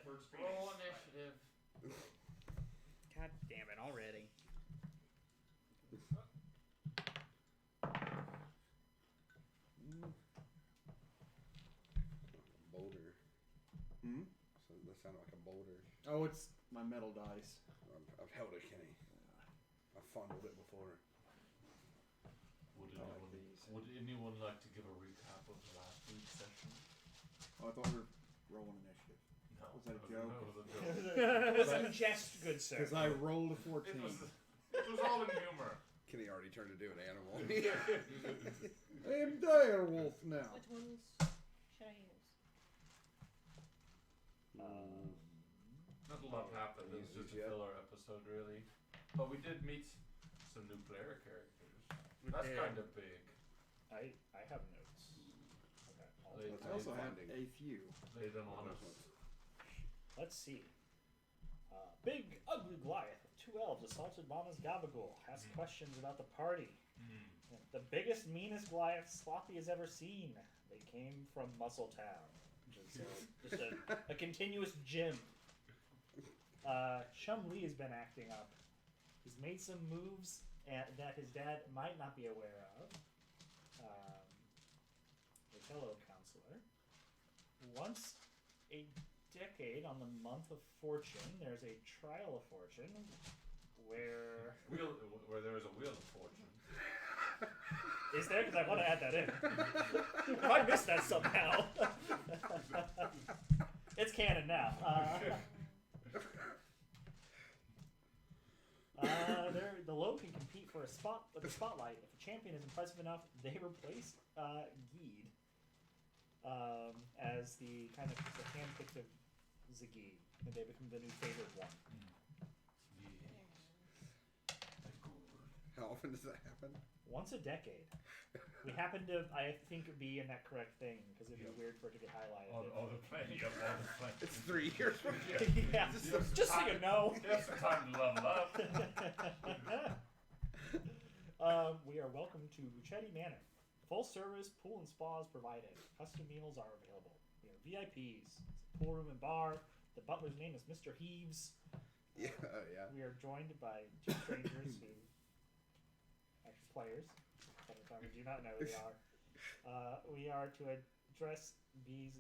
for experience. Roll initiative. God damn it already. Boulder. Hmm? So that sounded like a boulder. Oh, it's my metal dice. I've held it, Kenny. I've fondled it before. Would anyone like to give a recap of last week's session? Oh, I thought we were rolling initiative. No. Was that a No, joke? it was a joke. It was a jest, good sir. Because I rolled a 14. It was all in humor. Kenny already turned into an animal. I am direwolf now. Which ones should I use? Not a lot happened. It was just a filler episode, really. But we did meet some new player characters. That's kind of big. I have notes. Okay, I also have a few. Lay them on us. let's see. Big, ugly Goliath with 2 elves assaulted Mama's Gabagool. Asked questions about the party. The biggest, meanest Goliath Sloppy has ever seen. They came from Muscletown, which is just a continuous gym. Chum Lee has been acting up. He's made some moves that his dad might not be aware of. The fellow counselor. Once a decade on the month of fortune, there's a trial of fortune where there is a wheel of fortune. is there? Because I want to add that in. If I missed that somehow, it's canon now. The low can compete for a spot with the spotlight. If a champion is impressive enough, they replace Geed as the kind of the handpicked of Zagid, and they become the new favored one. How often does that happen? Once a decade. We happen to, I think, be in that correct thing because it'd be weird for it to get highlighted. All the planning. It's 3 years from now. Yeah, just so you know. There's some time to level up. We are welcome to Buchetti Manor. Full service pool and spas provided. Custom meals are available. We are VIPs. It's a pool room and bar. The butler's name is Mr. Heaves. Yeah. We are joined by 2 strangers who, actually players, by the time we do not know who they are. We are to address B's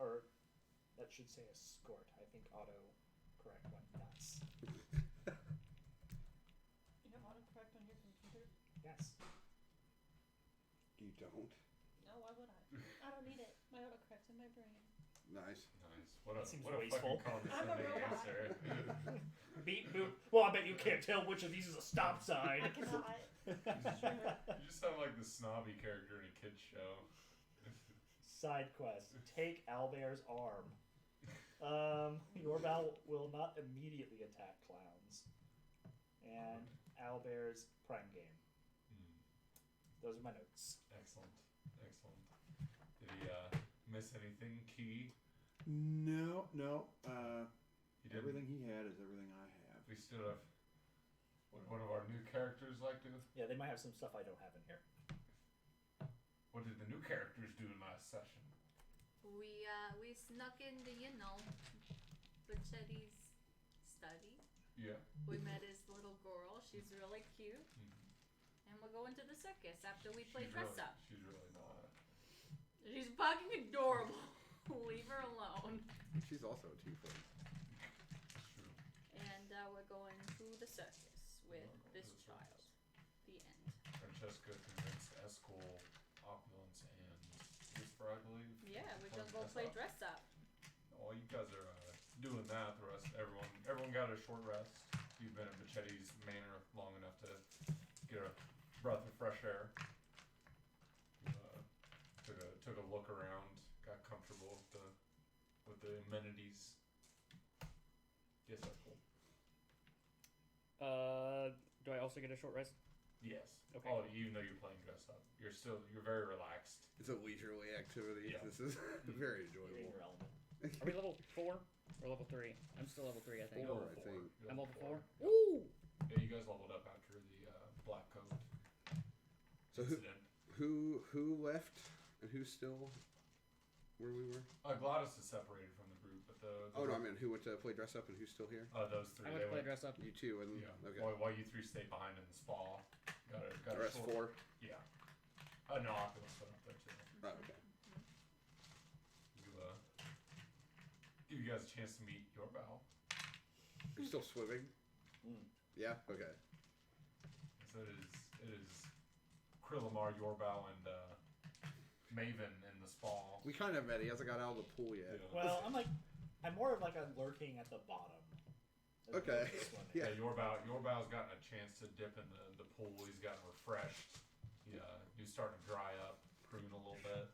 or that should say escort. I think auto correct went nuts. You have autocorrect on your computer? Yes. You don't? No, why would I? I don't need it. My autocorrect's in my brain. Nice. What That a seems what a wasteful. fucking I'm a condescending robot. answer. Beep boop. Well, I bet you can't tell which of these is a stop I sign. cannot. You just sound like the snobby character in a kid's show. Side quest. Take Albert's arm. Your Val will not immediately attack clowns. And Albert's prime game. Those are my notes. Excellent. Did he miss anything key? No. He didn't. Everything he had is everything I have. We still have. Would one of our new characters like to? Yeah, they might have some stuff I don't have in here. What did the new characters do in last session? We snuck into, Butchetti's study. Yeah. We met his little girl. She's really cute. And we're going to the circus after we play dress up. She's really not. She's fucking adorable. Leave her alone. She's also a tiefling. True. And we're going to the circus with this child. The end. Francesca convinced Escol, Opulence, and Whisper, I believe. Yeah, we're gonna go play dress up. Oh, you guys are doing that. The rest, everyone got a short rest. You've been at Bichetti's manor long enough to get a breath of fresh air. Took a look around. Got comfortable with the amenities. Yes, that's cool. Do I also get a short rest? Yes. Okay. Oh, even though you're playing dress up, you're very relaxed. It's a leisurely activity. Yeah. This is very You're in enjoyable. your element. Are we level 4 or level 3? I'm still level 3, I think. Four, I think. I'm level 4? Yep. Ooh! Yeah, you guys leveled up after the black coat So incident. who left and who's still where we were? Gladys is separated from the group, but Oh no, I mean, who went to play dress up and who's still here? Those three. I went They to play went. dress up. You two and Yeah. okay. While you three stayed behind in the spa. Got The a rest short. four. Yeah. No, Oculus went up there too. Oh, okay. Give you guys a chance to meet your bow. Are you still swimming? Mm. Yeah. Okay. So it is Krillamar, Yorbow, and Maven in the spa. We kind of met. He hasn't got out of the pool yet. Yeah. Well, I'm more of like a lurking at the bottom. as Okay. opposed to swimming. Yeah. Yorbow's gotten a chance to dip in the pool. He's gotten refreshed. He's starting to dry up, prune a little bit.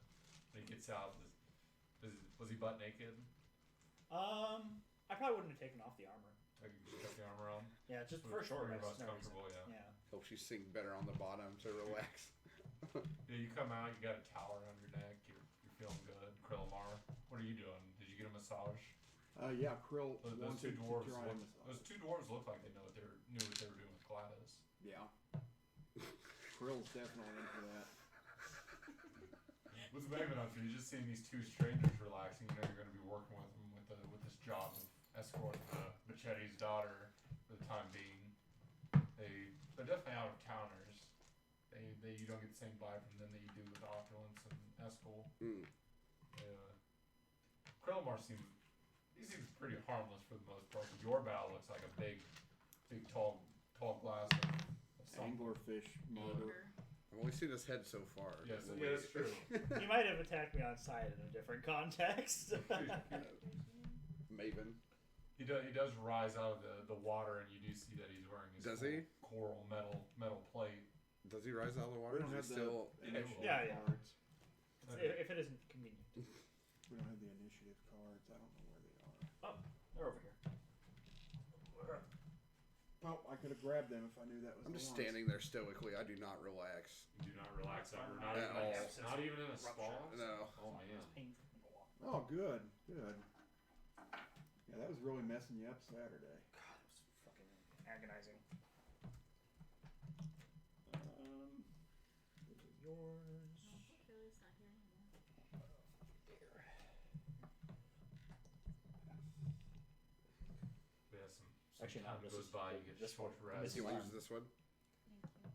When he gets out, was he butt naked? I probably wouldn't have taken off the armor. Like you just got the armor on. Yeah, just for a short You're rest. most No comfortable, reason. yeah. Yeah. Helps you sink better on the bottom to relax. Yeah, you come out, you got a towel around your neck. You're feeling good. Krillamar, what are you doing? Did you get a massage? Yeah, Krill Those wanted two dwarves. to try a Those massage. two dwarves look like they knew what they were doing with Gladys. Yeah. Krill's definitely into that. What's Maven up to? You're just seeing these two strangers relaxing. You know you're going to be working with them with this job of escorting Machetti's daughter for the time being. They're definitely out of towners. You don't get the same vibe from them that you do with Opulence and Escol. Mm. Krillamar seems pretty harmless for the most part. But Yorbow looks like a big tall glass of something. Anglerfish murder. I've only seen his head so far. Yes, yeah, that's true. You might have attacked me on sight in a different context. Maven. He does rise out of the water, and you do see that he's wearing his Does he? coral metal plate. Does he rise out of the water? We don't have Is he still. the initiative Yeah. cards. if it isn't convenient. We don't have the initiative cards. I don't know where they are. They're over here. Oh, I could have grabbed them if I knew that was I'm the just ones. standing there stoically. I do not relax. You do not relax ever. Not Not even even, like not even in a spa. No. Oh man. It's painful to walk. Oh, good. Yeah, that was really messing you up Saturday. God, it was fucking agonizing. Those are yours. Achilles not here anymore. Yeah, some Actually, no, time this goes is by. You get this short one. rest. You want to Arm. use this one? Thank you.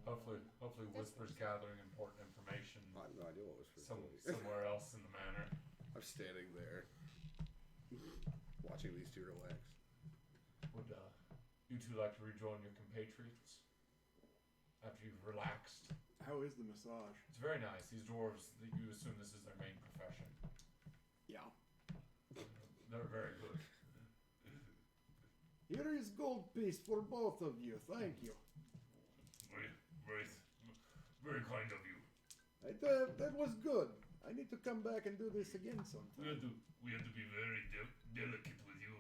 Hopefully, Whisper's gathering important information I have no idea what was for somewhere else in the manor. I'm standing there, watching these two relax. Would you two like to rejoin your compatriots after you've relaxed? How is the massage? It's very nice. These dwarves, you assume this is their main profession. Yeah. They're very good. Here is gold piece for both of you. Thank you. Very kind of you. That was good. I need to come back and do this again sometime. We have to be very delicate with you.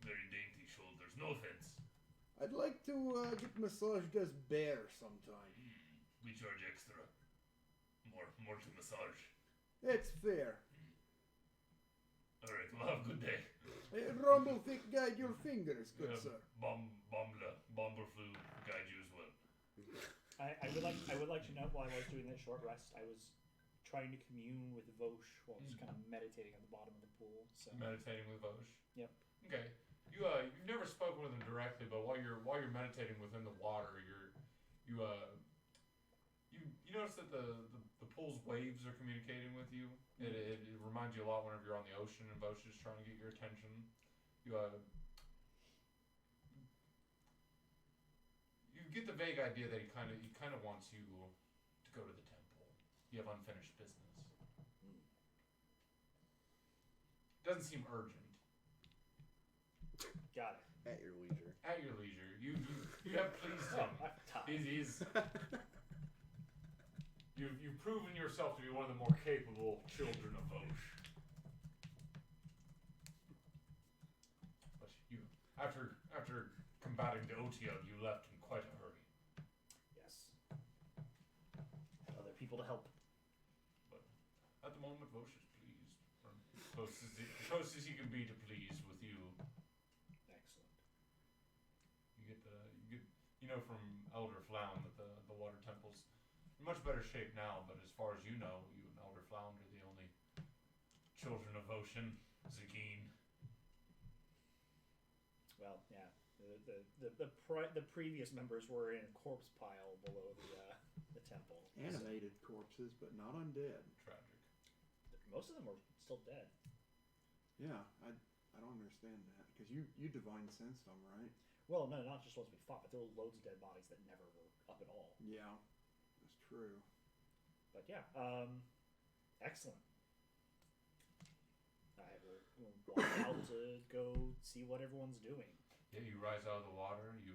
Very dainty shoulders. No offense. I'd like to get massaged as bear sometime. We charge extra. More to massage. That's fair. All right. Well, have a good day. Rumble thick guide your fingers, good sir. Bomberflu guide you as well. I would like to note while I was doing that short rest, I was trying to commune with Vosh while just kind of meditating at the bottom of the pool. So Meditating with Vosh. Yep. Okay. You've never spoken with him directly, but while you're meditating within the water, you notice that the pool's waves are communicating with you. It reminds you a lot whenever you're on the ocean and Vosh is trying to get your attention. You get the vague idea that he kind of wants you to go to the temple. You have unfinished business. Doesn't seem urgent. got it. At your leisure. At your leisure, you have pleased him. I'm tired. You've proven yourself to be one of the more capable children of Vosh. But you, after combating the Otium, you left in quite a hurry. Yes. Other people to help. But at the moment, Vosh is pleased. Close as he can be to please with you. Excellent. You know from Elder Flound that the water temple's in much better shape now, but as far as you know, you and Elder Flound are the only children of Ocean. Zagine. Well, yeah. The previous members were in a corpse pile below the temple. Animated corpses, but not undead. Tragic. Most of them are still dead. Yeah, I don't understand that because you divine sensed them, right? Well, no, not just ones we fought, but there were loads of dead bodies that never were up at all. Yeah, that's true. But yeah, excellent. We're going out to go see what everyone's doing. Yeah, you rise out of the water. You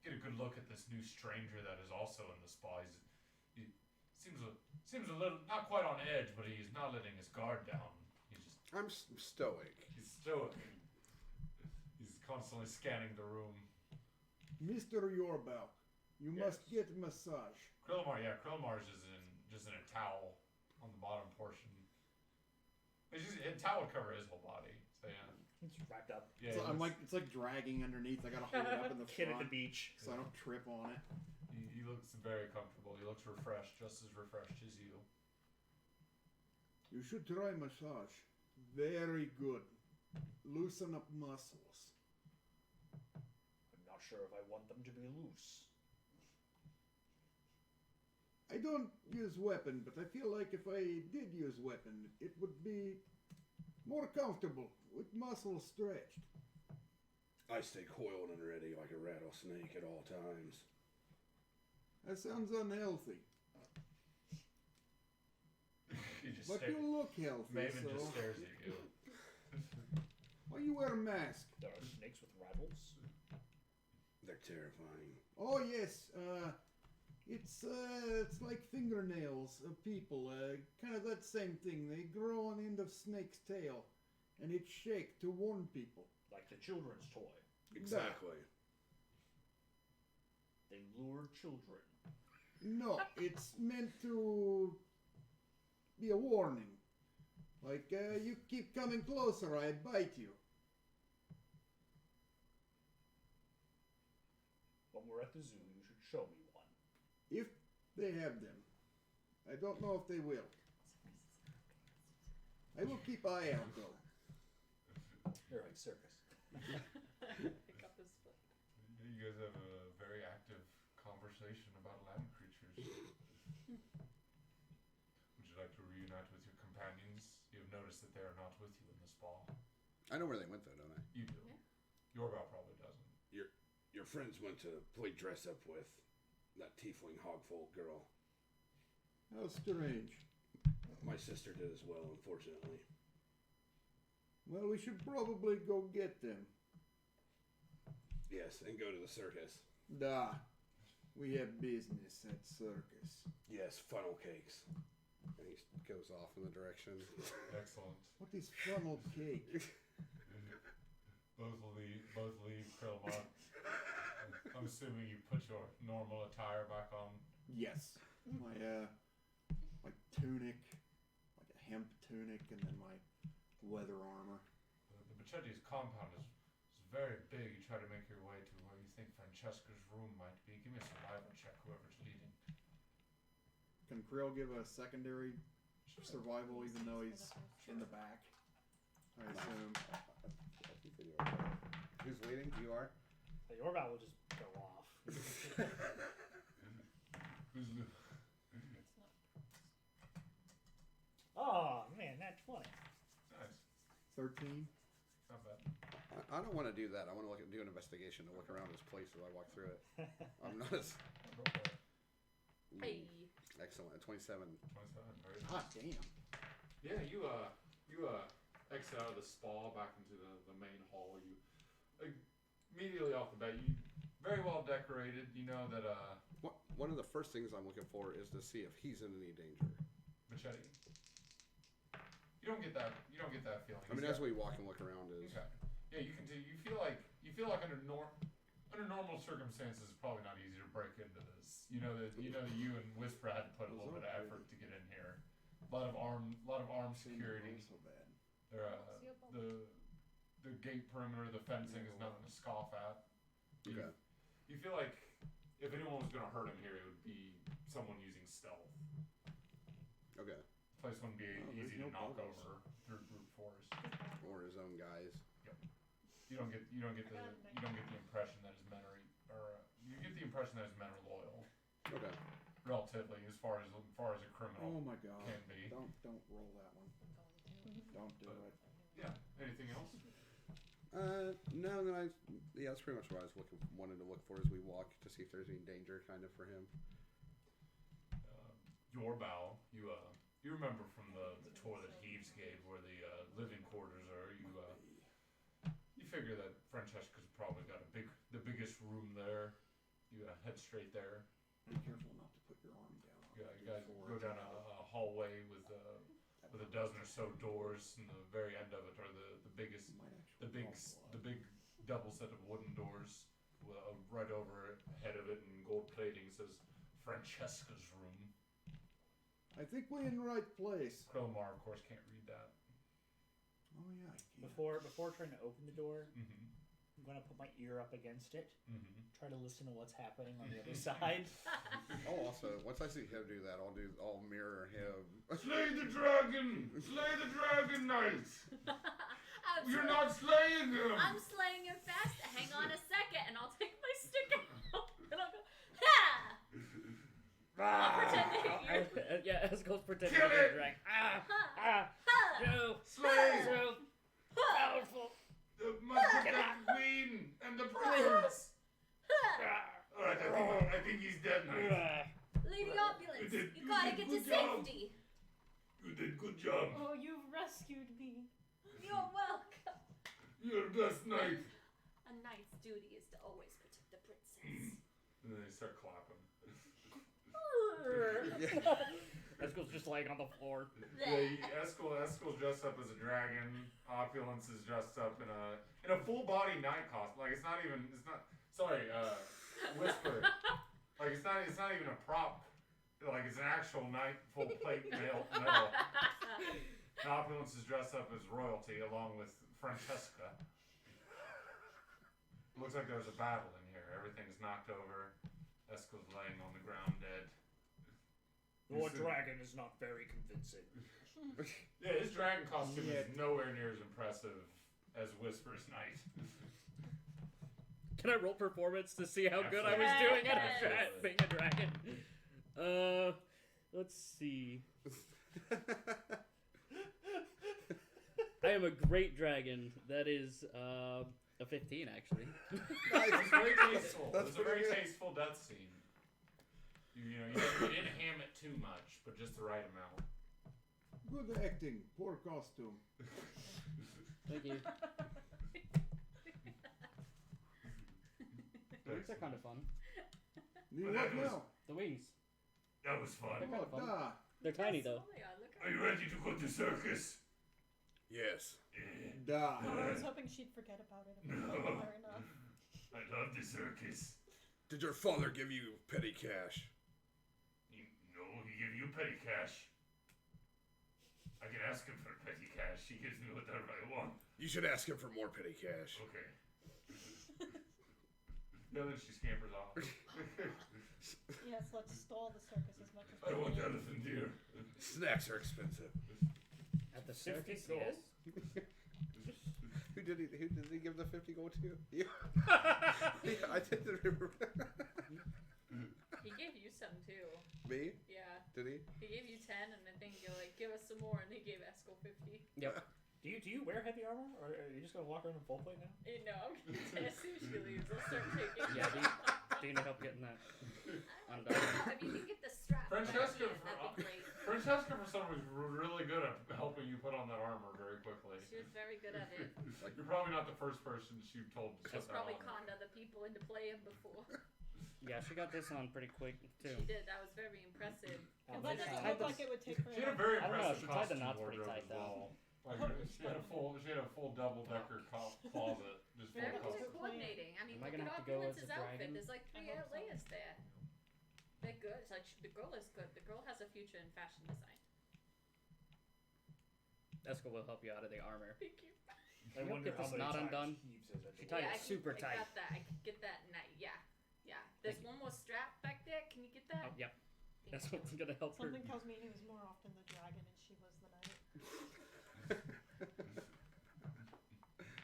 get a good look at this new stranger that is also in the spa. He seems a little not quite on edge, but he's not letting his guard down. I'm stoic. He's stoic. He's constantly scanning the room. Mr. Yorbauk, you must get massage. Krillmar is just in a towel on the bottom portion. A towel would cover his whole body. So yeah. It's wrapped up. Yeah, So it's like dragging underneath. I gotta hold it up in the Kid front at the beach. so I don't trip on it. He looks very comfortable. He looks refreshed, just as refreshed as you. You should try massage. Very good. Loosen up muscles. I'm not sure if I want them to be loose. I don't use weapon, but I feel like if I did use weapon, it would be more comfortable with muscles stretched. I stay coiled and ready like a rattlesnake at all times. That sounds unhealthy. But you look healthy, Maven so... just stares at you. Why you wear a mask? There are snakes with rattles. They're terrifying. Oh yes, it's like fingernails of people. Kind of that same thing. They grow on the end of snake's tail, and it shake to warn people. Like the children's toy. Exactly. They lure children. No, it's meant to be a warning. Like, you keep coming closer, I bite you. When we're at the zoo, you should show me one. If they have them. I don't know if they will. I will keep eye out, though. You're like circus. Pick up his foot. You guys have a very active conversation about land creatures. Would you like to reunite with your companions? You have noticed that they are not with you in the spa. I know where they went though, don't I? You do. Yeah. Yorval probably doesn't. Your friends went to play dress up with that tiefling hogfolk girl. How strange. My sister did as well, unfortunately. Well, we should probably go get them. Yes, and go to the circus. Da. We have business at circus. Yes, funnel cakes. And he goes off in the direction. Excellent. What is funnel cake? Both leave Krillmar. I'm assuming you put your normal attire back on. Yes. My tunic, like a hemp tunic, and then my leather armor. The Bachetti's compound is very big. You try to make your way to where you think Francesca's room might be. Give me a survival check, whoever's leading. Can Krill give a secondary survival even though he's in the back? I assume. Who's leading? You are? Your vow will just go off. Who's It's not. Oh man, that 20. nice? 13. Not bad. I don't want to do that. I want to do an investigation to look around this place as I walk through it. I'm not as... Go for it. Ooh, Hey. excellent. 27. 27. Very Ah, nice. damn. Yeah, you exit out of the spa back into the main hall. You immediately off the bat, you very well decorated. You know that One of the first things I'm looking for is to see if he's in any danger. Machete. You don't get that feeling. I mean, as we walk and look around, is Okay. Yeah, you can do. You feel like under normal circumstances, it's probably not easy to break into this. You know that you and Whisper had to put a little bit of effort to get in here. A lot of armed security. So bad. The gate perimeter, the fencing is nothing to scoff at. Okay. You feel like if anyone was going to hurt him here, it would be someone using stealth. Okay. The place wouldn't be Oh, there's easy to no knock Bobels. over through brute force. Well, You don't get the impression that his men are, you get the impression that his men are loyal, Okay. relatively, as far as a criminal Oh my god. can be. Don't roll that one. Don't do it. Yeah. Anything else? No, that's pretty much what I was wanted to look for as we walk to see if there's any danger kind of for him. Your bow, you remember from the tour that Heaves gave where the living quarters are. You figure that Francesca's probably got the biggest room there. You head straight there. Be careful not to put your arm down. Yeah, you guys go down a hallway with a dozen or so doors, and the very end of it are the biggest, the big double set of wooden doors. Right over ahead of it in gold plating says Francesca's room. I think we're in the right place. Crowmar, of course, can't read that. Oh yeah, I can. Before trying to open the door, Mm-hmm. I'm gonna put my ear up against it, Mm-hmm. try to listen to what's happening on the other side. Oh, also, once I see him do that, I'll mirror him. Slay the dragon! Slay the dragon, knights! Absolutely. You're not slaying him! I'm slaying him fast. Hang on a second, and I'll take my stick out, and I'll go, ha! I'll pretend to hit you. Yeah, Esco's pretending Kill to be a it! drag. Ha! Ah! No! Slay! So powerful! My protected queen and the princess! Alright, I think he's dead, knight. Lady Opulence, did- you gotta you did get to good job. safety. You did good job. Oh, you've rescued me. You're welcome. You're the best knight. A knight's duty is to always protect the princess. And then they start clapping. Esco's just laying on the floor. Yeah, Eskel's dressed up as a dragon. Opulence is dressed up in a full body knight costume. Like it's not. Whisper. Like it's not even a prop. Like it's an actual knight, full plate metal. And Opulence is dressed up as royalty along with Francesca. Looks like there's a battle in here. Everything's knocked over. Eskel's laying on the ground dead. Your dragon is not very convincing. Yeah, his dragon costume is nowhere near as impressive as Whisper's knight. Can I roll performance to see how good I was Absolutely. doing at Absolutely. being a dragon? Let's see. I am a great dragon. That is a 15, actually. It was very tasteful. That's It was a very pretty good. tasteful death scene. You didn't ham it too much, but just the right amount. Good acting. Poor costume. Thank you. The wings are kind of fun. You Well, what that was- now? The wings. That was fun. They're kind Oh, of fun. da. They're tiny though. Oh, yeah, look Are you ready to go to circus? Yes. Da. Oh, I was hoping she'd forget about it if I didn't tell her enough. I love the circus. Did your father give you petty cash? No, he gives you petty cash. I can ask him for petty cash. He gives me whatever I want. You should ask him for more petty cash. Okay. No, then she scampers off. Yes, let's stall the circus as much as I want possible. elephant ear. Snacks are expensive. At the 50 circus, gold. yes. Who did he give the 50 gold to? You? Yeah, I didn't remember. He gave you some too. Me? Yeah. Did he? He gave you 10, and I think you're like, give us some more, and he gave Eskel 50. Yep. Do you wear heavy armor, or are you just gonna walk around in full plate now? You know, as soon as she leaves, I'll start taking. Yeah, do you need help getting that undone? If you can get the strap. Francesca, that'd be great. Francesca for some reason was really good at helping you put on that armor very quickly. She was very good at it. You're probably not the first person she told to She's put that probably on. conned other people into playing before. Yeah, she got this on pretty quick too. She did. That was very impressive. And that doesn't Tied look the- like it would take She had a very very I don't know, impressive she tied the costume knots pretty wardrobe tight, as well. Like, she had a full double-decker closet just full Very of good costumes. coordinating. I mean, Am I look gonna at have to go as Opulence's a outfit. dragon? There's like 3 hope so. layers there. They're good. It's like the girl is good. The girl has a future in fashion design. Esco will help you out of the armor. Thank you. I Can you wonder get how this many knot times undone? Heaves is at She the tied Yeah, it I can- super I tight. got that. I can get that night. Yeah. Yeah. There's one more strap back there. Can you get that? Oh, yep. Thank That's you. what's gonna help her. Something tells me he was more often the dragon and she was the knight.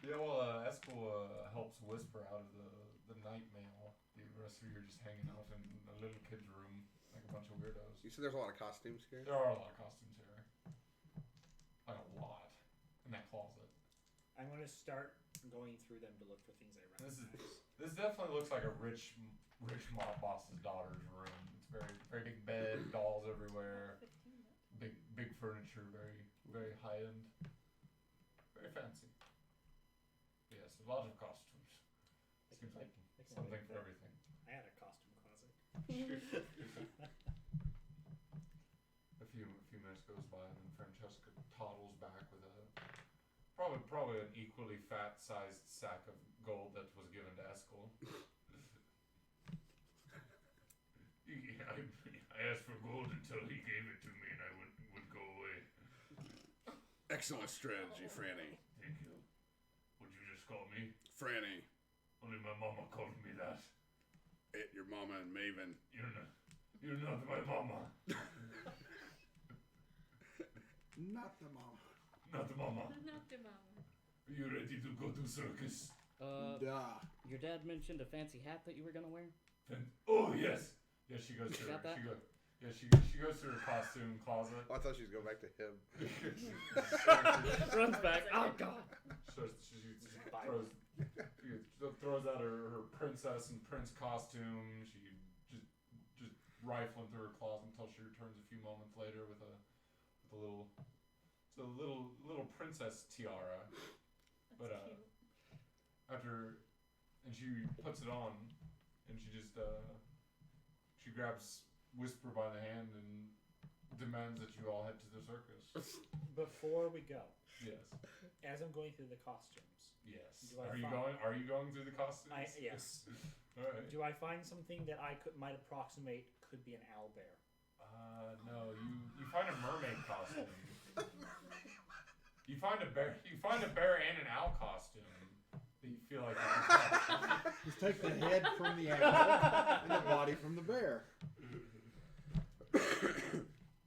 Yeah, well, Eskel helps Whisper out of the night mail. The rest of you are just hanging out in a little kid's room like a bunch of weirdos. You said there's a lot of costumes here? There are a lot of costumes here. Like a lot. In that closet. I'm going to start going through them to look for things I recognize. This definitely looks like a rich mob boss's daughter's room. It's very big bed, dolls everywhere, big furniture, very high end, very fancy. Yes, a lot of costumes. Seems like something for everything. I had a costume closet. A few minutes goes by and then Francesca toddles back with probably an equally fat sized sack of gold that was given to Eskel. I asked for gold until he gave it to me and I would go away. Excellent strategy, Franny. Thank you. What'd you just call me? Franny. Only my mama called me that. Your mama and Maven. You're not my mama. Not the mom. Not the mama. Not the mama. Are you ready to go to circus? Duh. Your dad mentioned a fancy hat that you were gonna wear. Oh yes. Yes, she goes to You got that? she goes to her costume closet. Oh, I thought she was going back to him. Runs back. Oh God. So she throws out her princess and prince costume. She just rifling through her closet until she returns a few moments later with a little princess tiara. That's But cute. and she puts it on, and she just she grabs Whisper by the hand and demands that you all head to the circus. Before we go, Yes. as I'm going through the costumes, Yes. Do I Are you going through the costumes? yes. All right. Do I find something that I might approximate could be an owlbear? No. You find a mermaid costume. You find a bear and an owl costume that you feel like you can touch. Just take the head from the owl and the body from the bear.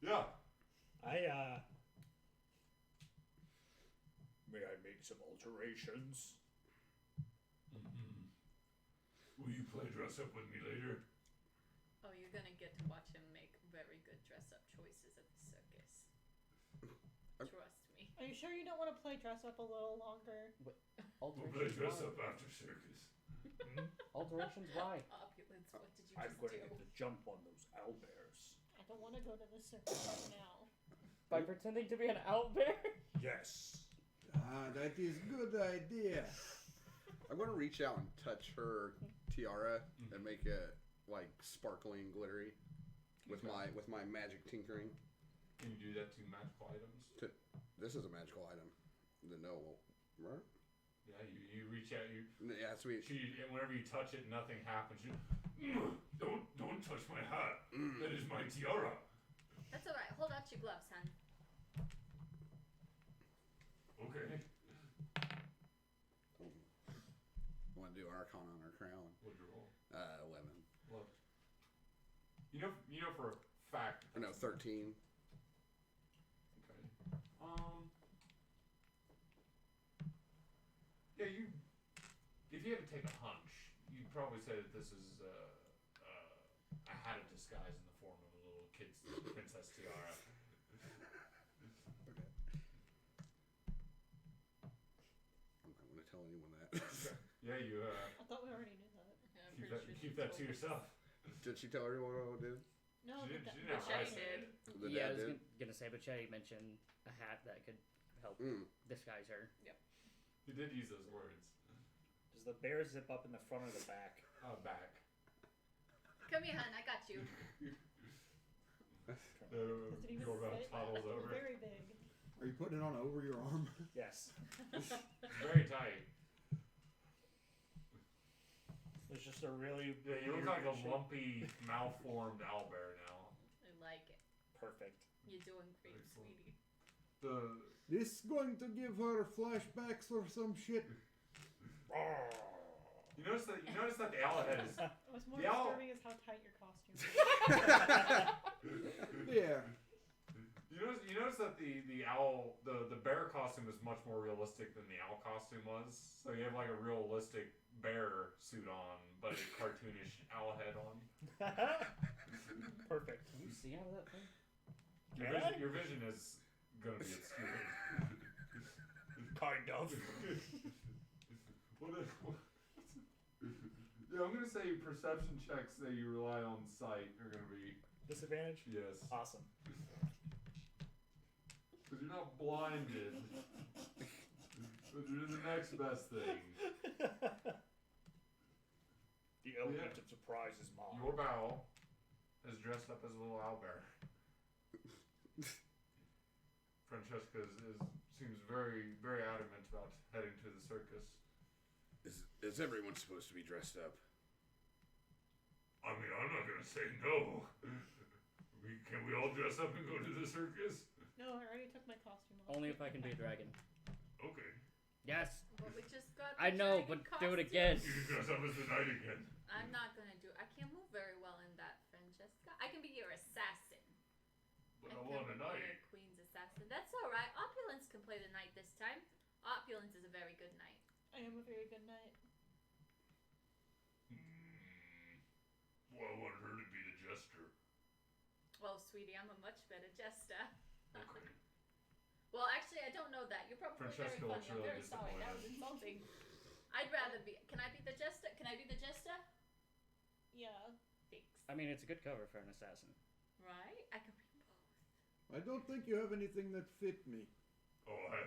Yeah. May I make some alterations? Mm-hmm. Will you play dress up with me later? Oh, you're gonna get to watch him make very good dress-up choices at the circus. Trust me. Are you sure you don't want to play dress up a little longer? We'll play Alterations. dress Why? up after circus. Alterations. Why? Opulence, what did you I'm just going do? to get the jump on those owlbears. I don't want to go to the circus right now. By pretending to be an owlbear? Yes. Ah, that is good idea. I'm going to reach out and touch her tiara and make it like sparkly and glittery with my magic tinkering. Can you do that to magical items? This is a magical item. Right? Yeah, you reach out. Yeah, sweet. Whenever you touch it, nothing happens. Don't touch my hat. That is my tiara. That's alright. Hold out your gloves, son. Okay. Want to do Archon on her crown? What'd you roll? 11. Look. You know for a fact. Or no, 13. Okay. Yeah, if you had to take a hunch, you'd probably say that this is a hat of disguise in the form of a little kid's princess tiara. Okay. I'm not going to tell anyone that. Yeah, you I thought we already knew that. Yeah, I'm keep pretty that sure keep she that told to us. yourself. Did she tell everyone what I did? No, She but didn't that, have Shay I did. The Yeah, I dad was did? gonna say, but Chetty mentioned a hat that could help disguise her. He did use those words. Does the bear zip up in the front or the back? Back. Come here, hun. I got you. does it even Go around fit? toddles It's over. very big. Are you putting it on over your arm? Yes. Very tight. It's just a really Yeah, you look like a shape. lumpy, malformed owlbear now. I like it. Perfect. You're doing great, Excellent. sweetie. This going to give her flashbacks or some shit? You notice that the owl head is. What's more The owl- disturbing is how tight your costume is. There. You You notice that the owl, the bear costume is much more realistic than the owl costume was. So you have like a realistic bear suit on, but a cartoonish owl head on. Perfect. Can you see out of that thing? Your vision is gonna be obscured. Kind of. Yeah, I'm gonna say perception checks that you rely on sight are gonna be Disadvantage? yes. Awesome. Because you're not blinded. But you're the next best thing. The element of surprise is mine. Your bow is dressed up as a little owlbear. Francesca seems very, very adamant about heading to the circus. Is everyone supposed to be dressed up? I mean, I'm not gonna say no. Can we all dress up and go to the circus? No, I already took my costume off. Only if I can be a dragon. Okay. Yes. But we just got. I the know, dragon but do it costume. again. You can dress up as the knight again. I'm not gonna do. I can't move very well in that, Francesca. I can be your assassin. But I can want a be knight. your queen's assassin. That's all right. Opulence can play the knight this time. Opulence is a very good knight. I am a very good knight. Well, I want her to be the jester. Well, sweetie, I'm a much better jester. Okay. Well, actually, I don't know that. You're probably Francesca very looks funny. I'm really very sorry. That was insulting. I'd rather be. Can I be the jester? Can I be the jester? Yeah. Thanks. I mean, it's a good cover for an assassin. Right? I can be both. I don't think you have anything that fit me. Oh, I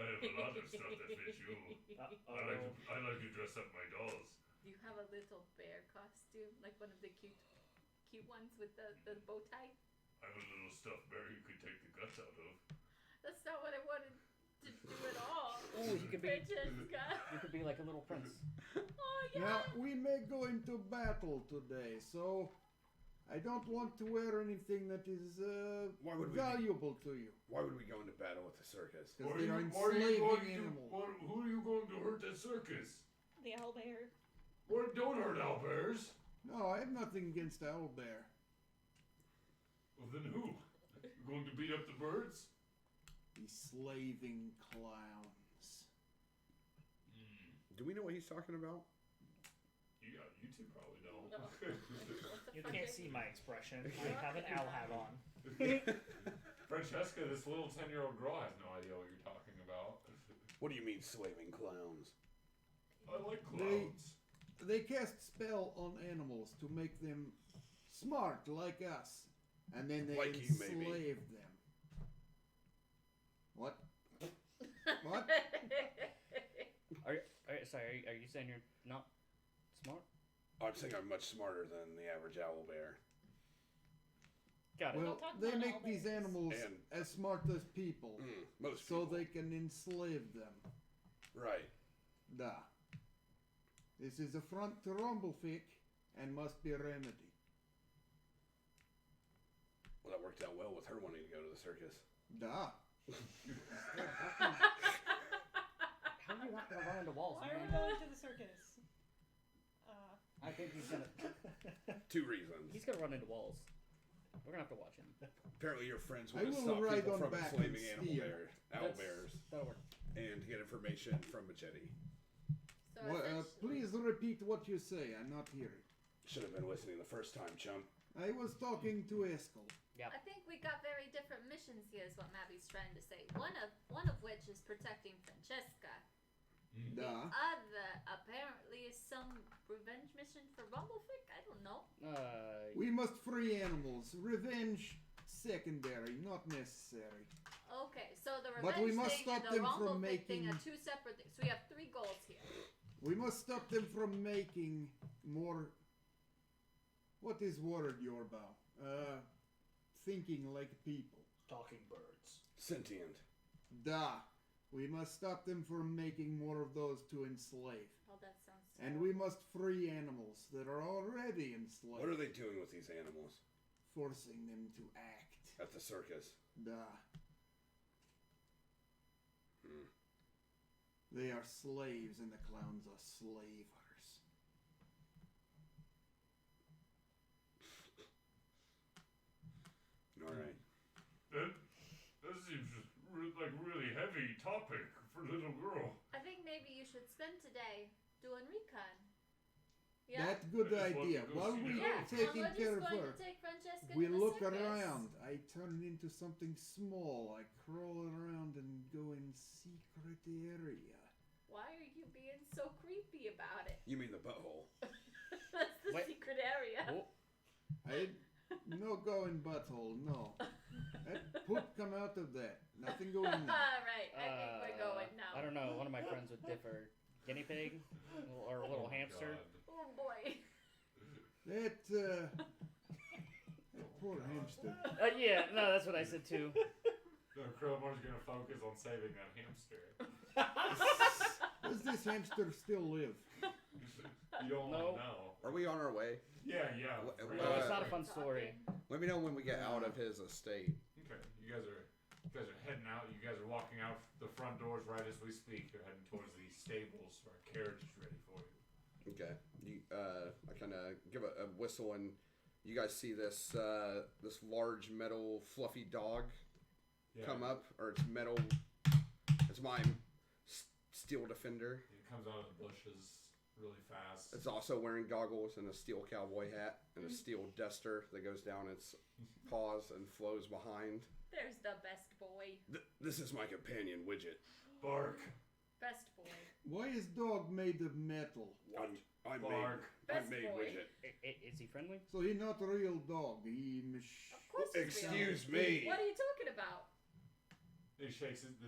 have a lot of stuff that fits you. I like to dress up my dolls. Do you have a little bear costume, like one of the cute ones with the bow tie? I have a little stuffed bear you could take the guts out of. That's not what I wanted to do at all. Oh, you could be. Francesca. You could be like a little prince. Oh yeah. Now, we may go into battle today, so I don't want to wear anything that is Why would we? valuable to you. Why would we go into battle with the circus? Because they are enslaving animals. Who are you going to hurt at circus? The owlbear. Don't hurt owlbears. No, I have nothing against owlbear. Well, then who? You're going to beat up the birds? The slaving clowns. Do we know what he's talking about? You two probably don't. No. You can't see my expression. I have an owl hat on. Francesca, this little 10-year-old girl has no idea what you're talking about. What do you mean, slaving clowns? I like clowns. They cast spell on animals to make them smart like us, and then they Like you, enslave maybe. them. What? What? Sorry, are you saying you're not smart? I'm saying I'm much smarter than the average owl bear. Got it. Well, Don't talk they about make these owlbears. animals And- as smart as people, Most so people. they can enslave them. Right. Da. This is affront to Rumblefick and must be remedied. Well, that worked out well with her wanting to go to the circus. Da. How are you not gonna run into walls, Why are we man? going to the circus? I think he's gonna. 2 reasons. He's gonna run into walls. We're gonna have to watch him. Apparently, your friends I want to will stop ride people on from back enslaving and owl steal. bears, That'll work. and to get information from Machete. So Well, essentially- please repeat what you say. I'm not hearing. Should have been listening the first time, chump. I was talking to Eskel. I think we got very different missions here, is what Mabby's trying to say. One of which is protecting Francesca. The Da. other apparently is some revenge mission for Rumblefick. I don't know. We must free animals. Revenge secondary, not necessary. Okay, so the But revenge we must thing stop and the them from Rumblefick thing are making- 2 separate things. So we have 3 goals here. We must stop them from making more. What is word, Yorba? Thinking like people. Talking birds. Sentient. Da. We must stop them from making more of those to enslave. Oh, that sounds. And we must free animals that are already enslaved. What are they doing with these animals Forcing them to act. at the circus? Da. They are slaves and the clowns are slavers. All right. topic for little girl. I think maybe you should spend today doing recon. Yeah? That's a good I just want idea. to go While see we the Yeah, elf. taking well, we're care just of going her, to take Francesca we to the look circus. around. I turn into something small. I crawl around and go in secret area. Why are you being so creepy about it? You mean the butthole? That's the Wait. secret area. Oh, I no go in butthole. No, that poop come out of that. Nothing go in there. Right, I think we're going now. I don't know. One of my friends would differ. Guinea pig or a little Oh, hamster. God. Oh boy. That poor hamster. Yeah, no, that's what I said too. No, Crowbar's gonna focus on saving that hamster. Does this hamster still live? You don't No. want to know. Are we on our way? Yeah. No, it's not a fun story. Let me know when we get out of his estate. Okay, you guys are heading out. You guys are walking out the front doors right as we speak. You're heading towards the stables where our carriage is ready for you. Okay. I kind of give a whistle, and you guys see this this large metal fluffy dog Yeah. come up, or it's metal. It's my steel defender. It comes out of the bushes really fast. It's also wearing goggles and a steel cowboy hat and a steel duster that goes down its paws and flows behind. There's the best boy. This is my companion, Widget. Bark. Best boy. Why is dog made of metal? I'm Bark. Best made boy. Widget. Is he friendly? So he not a real dog. Of course he's real. Excuse me. What are you talking about? The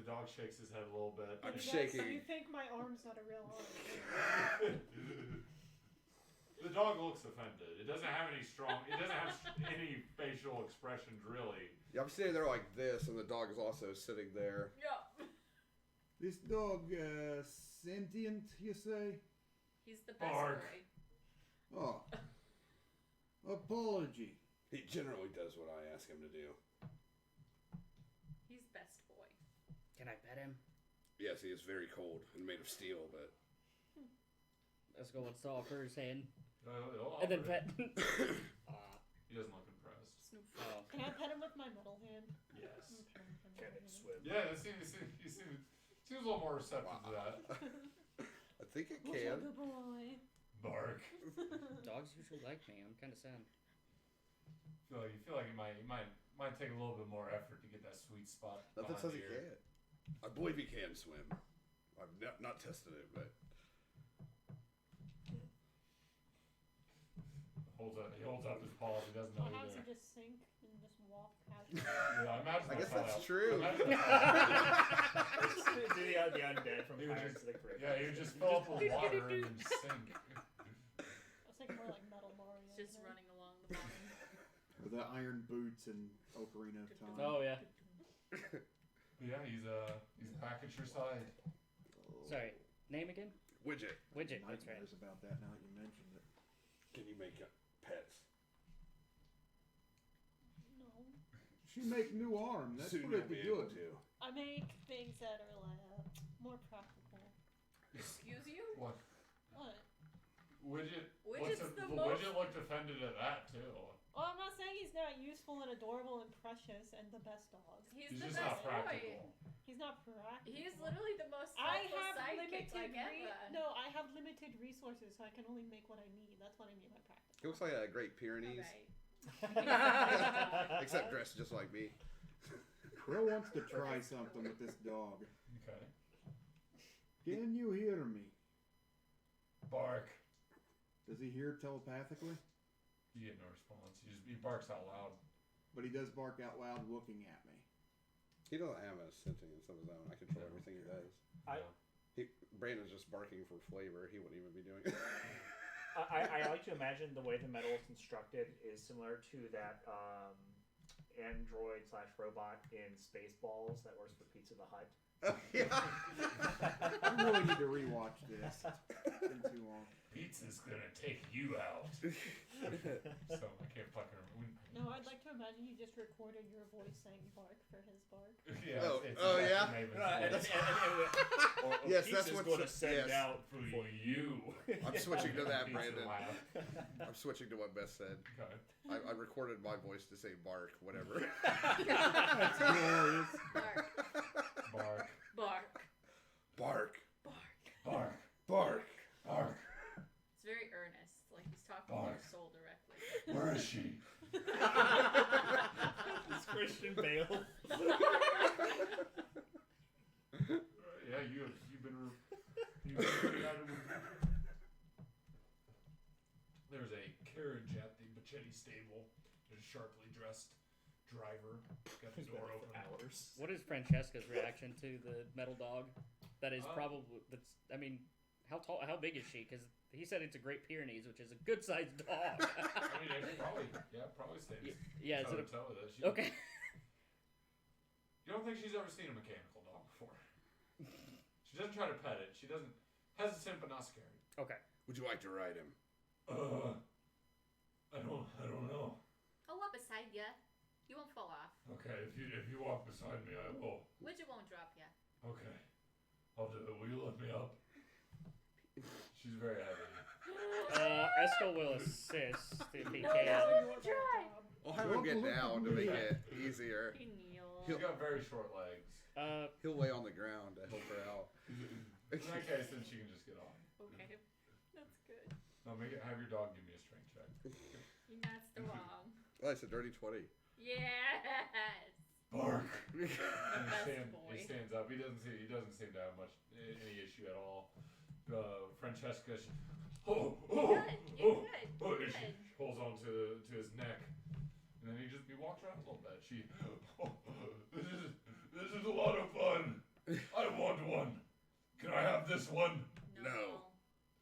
dog shakes his head a little bit. I'm You guys- shaking. You think my arm's not a real arm? The dog looks offended. It doesn't have any facial expressions really. Yeah, I'm sitting there like this, and the dog is also sitting there. Yeah. This dog sentient, you say? He's the best Bark. boy. Oh. Apology. He generally does what I ask him to do. He's best boy. Can I pet him? Yes, he is very cold and made of steel, but Let's go install for his hand. He'll And then offer it. pet. He doesn't look impressed. Snoop. Oh. Can I pet him with my metal hand? Yes. Okay, with my Can metal it hand. swim? Yeah, he seems a little more receptive to that. I think it What's can. up, boy? Bark. Dogs usually like me. I'm kind of sad. You feel like it might take a little bit more effort to get that sweet spot. Nothing behind says he the ear. can't. I believe he can swim. I've not tested it, but He holds up his paws. He doesn't know Or has either. he just sink and just walk casually? Yeah, I imagine I guess how that's that- true. imagine that's how- Do the undead from He would Pirates just- of the Caribbean. Yeah, you just fill up with water and then sink. I was thinking more like Metal Mario. Just you know? running along the bottom. With the iron boots and Ocarina of Time. Oh yeah. Yeah, he's back at your side. Sorry. Name again? Widget, Widget. That's right. Nightmares about that now that you mentioned it. can you make pets? No. She make new arm. That's Soon you'll pretty be able good. to. I make things that are like more practical. Excuse you? What? What? Widget? Widget's the Widget most- looked offended at that too. Well, I'm not saying he's not useful and adorable and precious and the best dog. He's He's the just best not boy. practical. He's not practical. He's literally the most I helpful have sidekick limited like ever. No, I have limited resources, so I can only make what I need. That's what I mean by practical. He looks like a Great Pyrenees, Alright. except dressed just like me. Crow wants to try something with this dog. Okay. Can you hear me? Bark. Does he hear telepathically? You get no response. He barks out loud. But he does bark out loud looking at me. He doesn't have a sentience of his own. I control everything he does. Brandon's just barking for flavor. He wouldn't even be doing it. I like to imagine the way the metal is constructed is similar to that android / robot in Spaceballs that works for Pizza the Hut. Yeah. I really need to rewatch this. It's been too long. Pizza's gonna take you out. So I can't fucking remember. No, I'd like to imagine he just recorded your voice saying bark for his bark. Yeah, Oh, it's oh, exactly yeah? Maven's Or Yes, that's Pizza's what's- going to send yes. out for you. I'm switching to that, Pizza Brandon. laugh. I'm switching to what Beth said. Okay. I recorded my voice to say bark, whatever. That's glorious. Bark. Bark. Bark. Christian Bale. Yeah, you've been. There's a carriage at the Bachetti stable. There's a sharply dressed driver. Got the door open. Hours. What is Francesca's reaction to the metal dog? That is probably that's. I mean, how tall? How big is she? Because he said it's a Great Pyrenees, which is a good sized dog. I mean, it's probably stays. Yeah, is toe it to toe with it. okay? You don't think she's ever seen a mechanical dog before? She doesn't try to pet it. She doesn't hesitant but not scared. Okay. Would you like to ride him? I don't know. I'll walk beside you. You won't fall off. Okay, if you walk beside me, I will. Widget won't drop you. Okay, I'll do it. Will you lift me up? She's very heavy. Eskel will assist if he No, can. no, try. I'll have him get down to make it easier. He kneel. She's got very short legs. He'll lay on the ground to help her out. In that case, then she can just get on. Okay, that's good. No, have your dog give me a strength check. That's the wrong. Oh, it's a dirty 20. Yes. Bark. The best boy. He stands up. He doesn't seem to have much any issue at all. Francesca, she Good. You're good. She holds on to his neck, and then he walks around a little bit. This is a lot of fun. I want one. Can I have this one? No.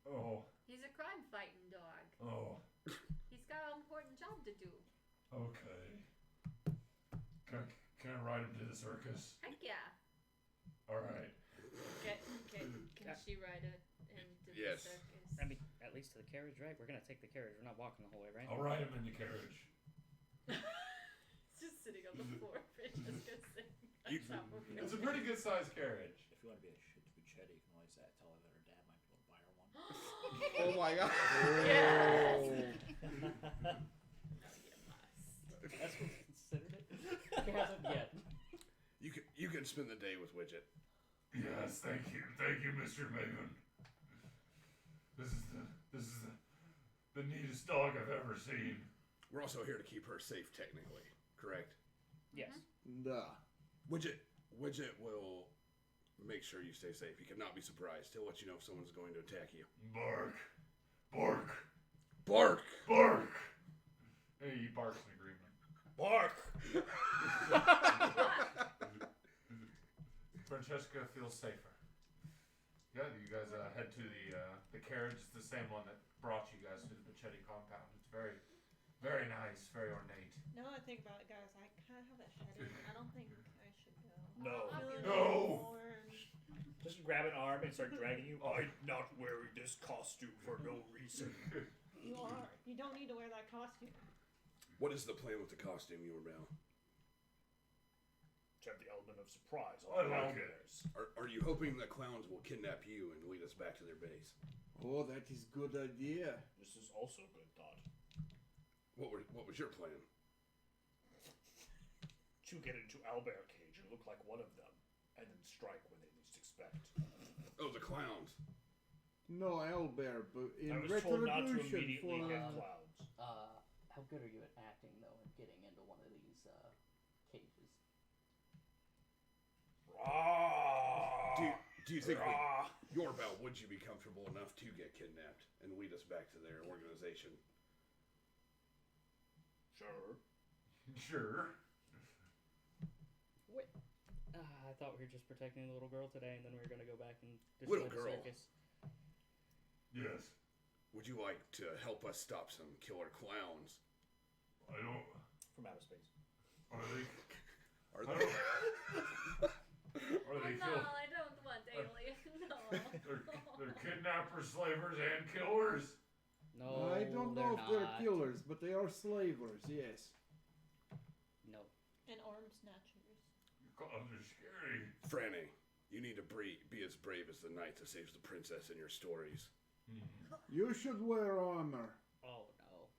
Oh. He's a crime fighting dog. Oh. He's got an important job to do. Okay. Can I ride him to the circus? Heck yeah. All right. Can she ride it into Yes. the circus? I mean, at least to the carriage, right? We're gonna take the carriage. We're not walking the whole way, right? I'll ride him in the carriage. He's just sitting on the floor. Francesca's sitting on You- top of him. It's a pretty good sized carriage. If you want to be a shit Buchetti, you can always tell her that her dad might be able to buy her one. Oh my god. Yes. Eskel considered it. He hasn't yet. You can spend the day with Widget. Yes, thank you, Mr. Megan. This is the neatest dog I've ever seen. We're also here to keep her safe, technically, correct? Yes. Duh. Widget will make sure you stay safe. He cannot be surprised. He'll let you know if someone's going to attack you. Bark, bark, Bark! bark. And he barks in agreement. Bark! Francesca feels safer. Yeah, you guys head to the carriage. It's the same one that brought you guys to the Bachetti compound. It's very, very nice, very ornate. Now that I think about it, guys, I kind of have a headache. I don't think I should go. No. I'm feeling No. warm. Just grab an arm and start dragging you. I'm not wearing this costume for no reason. You are. You don't need to wear that costume. What is the plan with the costume, you rebel? To have the element of surprise. I like it. Are you hoping the clowns will kidnap you and lead us back to their base? Oh, that is good idea. This is also good thought. What was your plan? To get into Albert Cage and look like one of them, and then strike when they least expect. Oh, the clowns. No, Albert, but in I was told not to retribution immediately for hit clouds. How good are you at acting though, and getting into one of these cages? Do you think Yorbel, would you be comfortable enough to get kidnapped and lead us back to their organization? Sure. Sure. Wait. I thought we were just protecting the little girl today, and then we were gonna go back and destroy Little the girl. circus. Yes. Would you like to help us stop some killer clowns? I don't. From outer space. Are they? Are I they? don't- Are they No, kill? I don't want alien. No. They're kidnappers, slavers, and killers. No, I don't know if they're killers, but they are slavers, yes. No. And arm snatchers. Clowns are scary. Franny, you need to be as brave as the knight that saves the princess in your stories. You should wear armor. Oh no.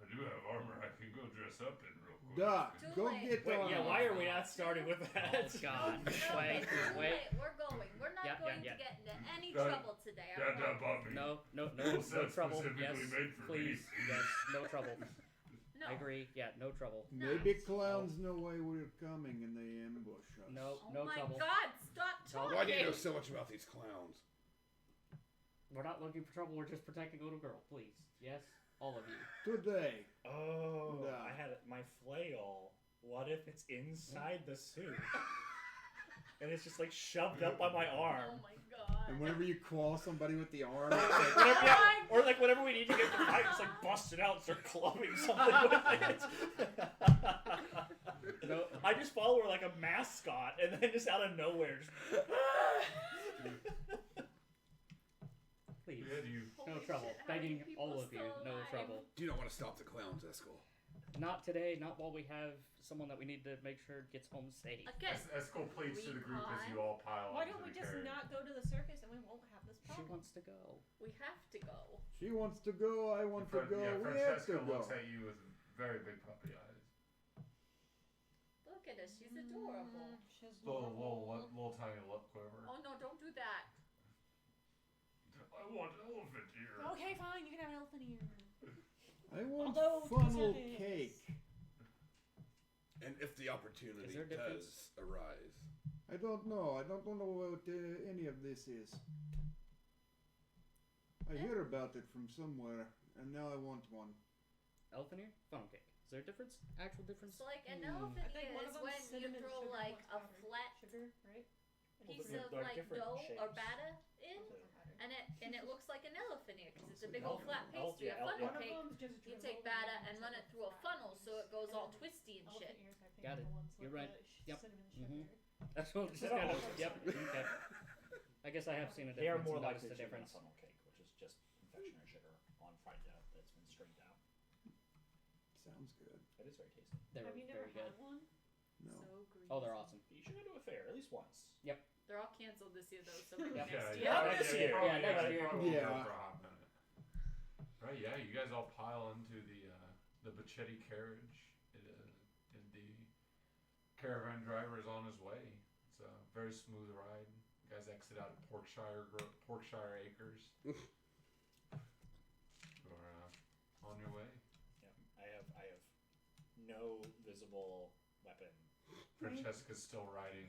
I do have armor I can go dress up in real quick. Duh. Too Go late. get Wait, armor. yeah, why are we not starting with that? Oh God. No, Wait. it's too Wait. late. We're going. We're not Yeah, going yeah. to get into any That- trouble today. I Dad, promise. Bobby. No Full no set trouble. specifically Yes, made for please. me. Yes, no trouble. No, No. I agree. Yeah, no trouble. Maybe clowns know why we're coming and they ambush us. No, Oh no my trouble. God! Stop talking. Why do you know so much about these clowns? We're not looking for trouble. We're just protecting a little girl. Please. Yes, all of you. Today. Oh, Nah. I had my flail. What if it's inside the suit? And it's just like shoved up on my arm. Oh my God. And whenever you claw somebody with the arm, Whenever, Oh yeah, my or like whenever we need to get to fight, just like bust it out and start clubbing something with it. No. I just follow her like a mascot, and then just out of nowhere, just Please. Yeah, do you? No Holy trouble. shit, how many Begging people all of you, still no alive? trouble. Do you not want to stop the clowns, Eskel? Not today. Not while we have someone that we need to make sure gets home safe. Again. Eskel pleads to the group as you all pile Why into don't we the just carriage. not go to the circus and we won't have this She problem? wants to go. We have to go. she wants to go, I want to go, Yeah, we have to Francesca go. looks at you with very big puppy eyes. Look at her. She's adorable. She's Little tiny lip quiver. Oh no! Don't do that. I want elephant ear. Okay, fine. You can have an elephant ear. I want Although, funnel specifics. cake. And if the opportunity Is there a difference? does arise, I don't know. I don't know what any of this is. I hear about it from somewhere, and now I want one. Elephant ear? Funnel cake. Is there a difference? Actual difference? It's like an Hmm. elephant I think one ear of is them's when you cinnamon throw sugar, like a one's powdered flat sugar, right? piece they're of like like different dough or shapes. batter in, and it looks like an elephant ear because it's a big old Elephant- flat pastry. yeah, A funnel One of cake. them's just You dribble take and batter one and is run like it through a flat funnel so it goes all And twisty and elephant shit. ears, I think, Got are it. the ones You're with right. the Yep. cinnamon Mhm. sugar. That's what just They're all kind of. different. Yep. Okay. I guess I have seen a difference. They are more and likely noticed to the be a difference. funnel cake, which is just confectionery sugar on fried dough that's been strained out. Sounds good. It is very tasty. They're Have you never very good. had one? No. So green. Oh, they're awesome. You should go to a fair at least once. They're all canceled this year though, so maybe Yeah. next year. Yeah, this year. Probably, Yeah, next year. probably Yeah. go for a hot minute. Right, yeah, you guys all pile into the Bacchetti carriage. And the caravan driver is on his way. It's a very smooth ride. You guys exit out at Porkshire Acres. You're on your way. Yeah, I have no visible weapon. Francesca's still riding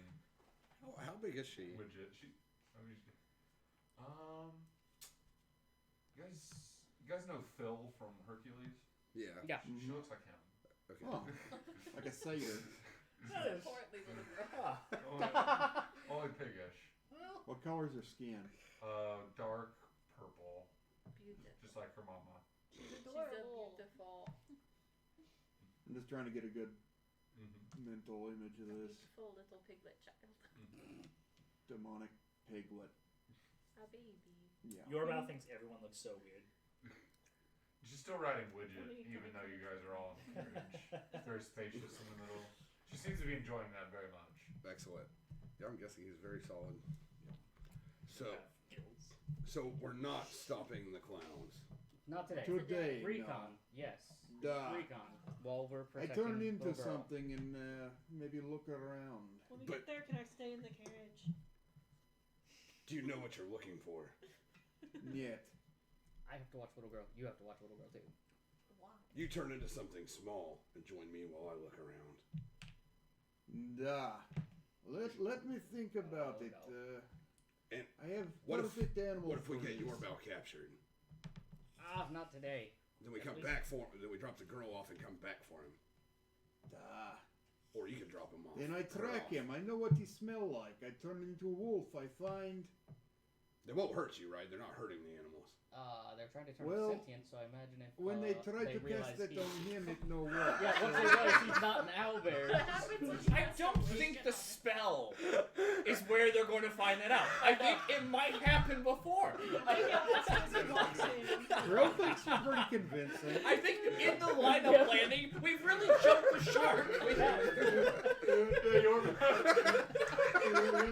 How big is she? Widget. You guys know Phil from Hercules? Yeah. Yeah. She Mhm. looks like him. Okay. Oh, like a satyr. That is. Portly little girl. Ah. Only piggish. What color's her skin? Dark purple, Beautiful. just like her mama. She's a adorable. beautiful, I'm just trying to get a good Mm-hmm. mental image of this beautiful little piglet child. demonic piglet. A baby. Yeah. Yorba thinks everyone looks so weird. She's still riding Widget, Where are you even coming though from? you guys are all in the carriage. It's very spacious in the middle. She seems to be enjoying that very much. Excellent. Yeah, I'm guessing he's very solid. So, Have gills. so we're not stopping the clowns. Not today. Today, Recon. Yes. Duh. Recon. While we're I protecting turned into little girl. something and maybe look around. When we But- get there, can I stay in the carriage? Do you know what you're looking for? Yet. I have to watch little girl. You have to watch little girl too. Why? You turn into something small and join me while I look around. Duh. Let me think about Oh, it. no. And I have what if- perfect animal What if we get friends. Yorba captured? Not today. Then we At come least- back for him. Then we drop the girl off and come back for him. Duh. Or you can drop him off. Then I Her track off. him. I know what he smell like. I turn into a wolf. I find. They won't hurt you, right? They're not hurting the animals. They're trying to turn Well, sentient, so I imagine if When they try to realize cast it he- on him, it no work. Yeah, once they realize he's not an owlbear. What happens when you I cast don't a think legion the on- spell is where they're going to find that out. I think it might happen before. Maybe I'll listen as he walks in. Girl thinks you're pretty convincing. I think in the line of planning, we've really jumped the shark. We have.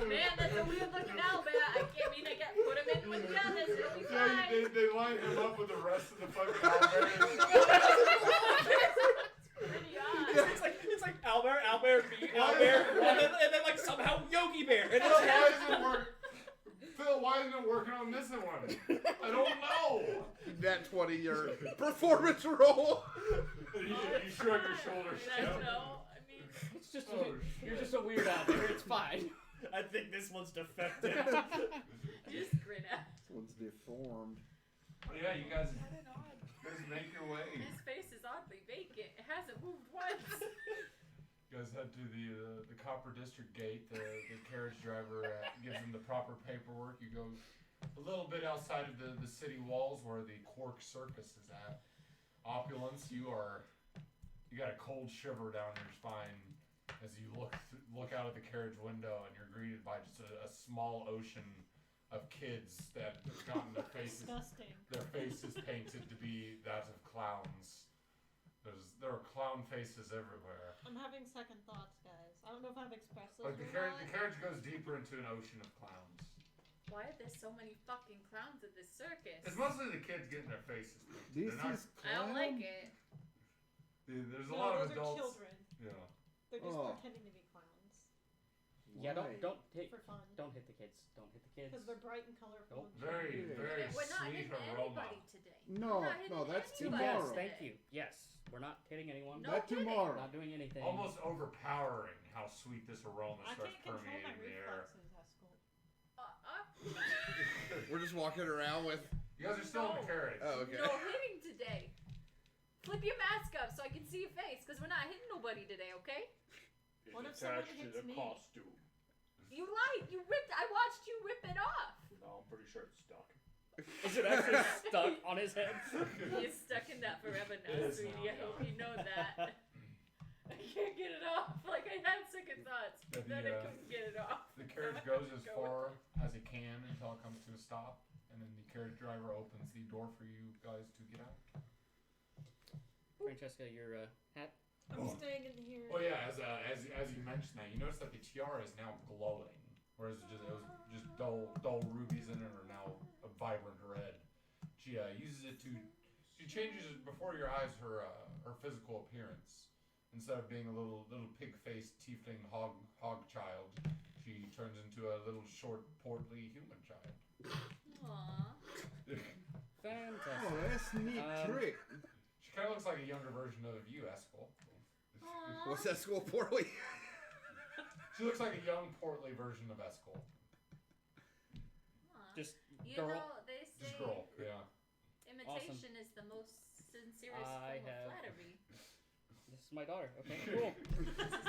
Man, that's a weird looking owlbear. I can't mean I get put him in with the others. It'll be Yeah, fine. they line him up with the rest of the fucking owlbears. Pretty odd. It's like Owlbear, me, Owlbear, and then like somehow Yogi Bear. And Phil, it's why does it work? Phil, why isn't it working on this one? I don't know. That 20 your performance roll. You shrug your shoulders. I don't know. I mean, It's just Oh, you're just a weird out there. It's fine. I think this one's defective. you just grin at. This one's deformed. Yeah, you guys Kind of odd. make your way. His face is oddly vacant. It hasn't moved once. You guys head to the Copper District gate. The carriage driver gives them the proper paperwork. You go a little bit outside of the city walls where the Quark Circus is at. Opulence, you got a cold shiver down your spine as you look out of the carriage window, and you're greeted by just a small ocean of kids that have gotten their faces painted to be that of clowns. There are clown faces everywhere. I'm having second thoughts, guys. I don't know if I've expressed this Like or the not. carriage goes deeper into an ocean of clowns. Why are there so many fucking clowns at this circus? It's mostly the kids getting their faces painted. This They're not- is I don't like it. There's a No, lot of those are adults. children. Yeah. They're just Oh. pretending to be clowns Yeah, don't hit for fun. don't hit the kids. Don't hit the kids. Because they're bright and colorful. Nope. and Very, cute. very We're not sweet hitting aroma. anybody today. No, We're not hitting that's anybody Yes, tomorrow. thank you. Yes, we're not hitting anyone. No. That kidding. tomorrow. Not doing anything. Almost overpowering how sweet this aroma I starts can't control my permeating the air. reflexes, Haskell. We're just walking around with. You guys are still in the carriage. Oh, okay. No hitting today. Flip your mask up so I can see your face, because we're not hitting nobody today, okay? What if someone hits me? costume. You lied. You ripped. I watched you rip it off. No, I'm pretty sure it's stuck. Is it actually stuck on his head? He is stuck in that forever now, It is sweetie. now, I hope you know that. I can't get it off. Like, I had second thoughts, but then I couldn't get it off. The carriage goes as far as it can until it comes to a stop, and then the carriage driver opens the door for you guys to get out. Francesca, your hat. I'm staying in here. Oh yeah, as you mentioned that, you notice that the tiara is now glowing, whereas it was just dull rubies in it are now a vibrant red. She uses it to. She changes it before your eyes her physical appearance. Instead of being a little pig-faced tiefling hog child, she turns into a little short, portly human child. Aww. Fantastic. Oh, that's a neat trick. She kind of looks like a younger version of you, Eskel. Aww. What's that school poorly? She looks like a young, portly version of Eskel. Aw. Just You girl. know, they say Just girl, yeah. imitation is the most sincerest I form of have- flattery. This is my daughter. Okay, cool.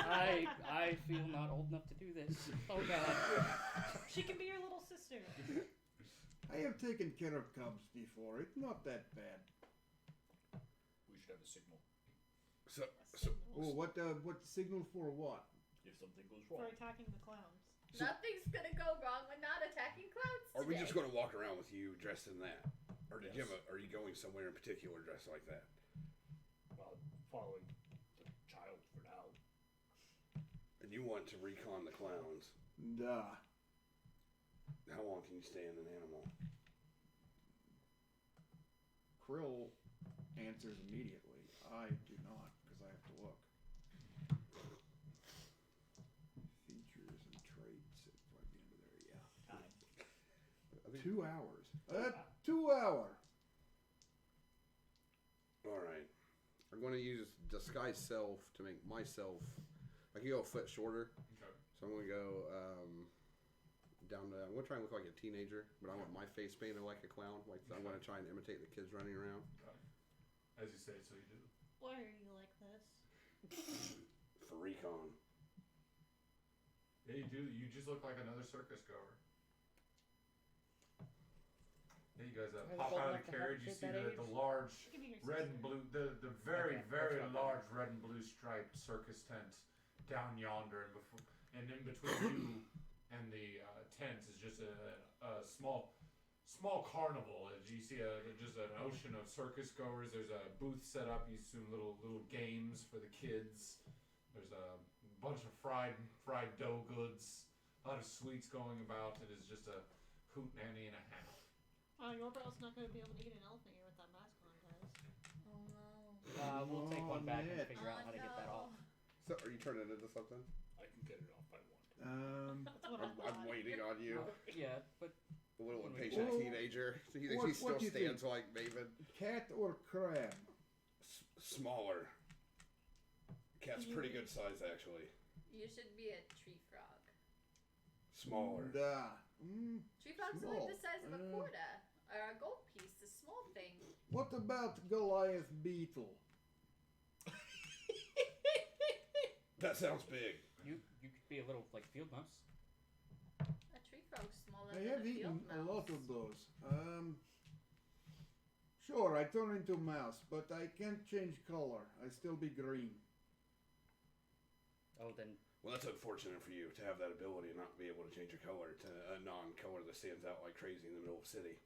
I feel not old enough to do this. Oh god. She can be your little sister. I have taken care of cubs before. It's not that bad. We should have a signal So, Oh, what signal for what? if something goes For wrong. attacking the clowns. Nothing's gonna go wrong. We're not attacking clowns are we today. just going to walk around with you dressed in that, or did you Yes. are you going somewhere in particular dressed like that? Well, following the child for now. And you want to recon the clowns? Duh. How long can you stay in an animal? Krill answers immediately. I do not, because I have to look. Features and traits. It's right the end of there. Yeah. Time. I think, 2 hours. 2 hour. all right. I'm going to use disguise self to make myself. I can go a foot shorter, Okay. so I'm going to go down to. I'm going to try and look like a teenager, but I want my face painted like a clown. Like I'm going to try and imitate the kids running around. As you say, so you do. Why are you like this? For recon. Yeah, you do. You just look like another circus goer. Yeah, you guys I was pop old out of enough the to have carriage. a You kid see that the age. large Give me your red sister. and blue, the very, Okay, very that's not large red and blue striped circus tent down yonder, and in between you and the tent is just a small carnival. As you see just an ocean of circus goers. There's a booth set up. You assume little games for the kids. There's a bunch of fried dough goods. A lot of sweets going about. It is just a hootenanny and a half. Your brother's not going to be able to eat an elephant ear with that mask on, guys. Oh no. We'll take one back and Ned. figure out how to get that off. So, are you turning it into something? I can get it off if I want to. That's what I I'm thought. waiting on you. Yeah, but The little impatient Well, teenager. He what still do you stands think? like Maven. Cat or crab? Smaller. Cat's pretty good size, actually. You should be a tree frog. Smaller. Tree frogs are like the size of a quarter or a gold piece, a small thing. What about Goliath beetle? That sounds big. You could be a little like field mouse. A tree frog's smaller I than have a field eaten mouse. a lot of those. Sure, I turn into a mouse, but I can't change color. I still be green. Oh, then Well, that's unfortunate for you to have that ability and not be able to change your color to a non-color that stands out like crazy in the middle of the city.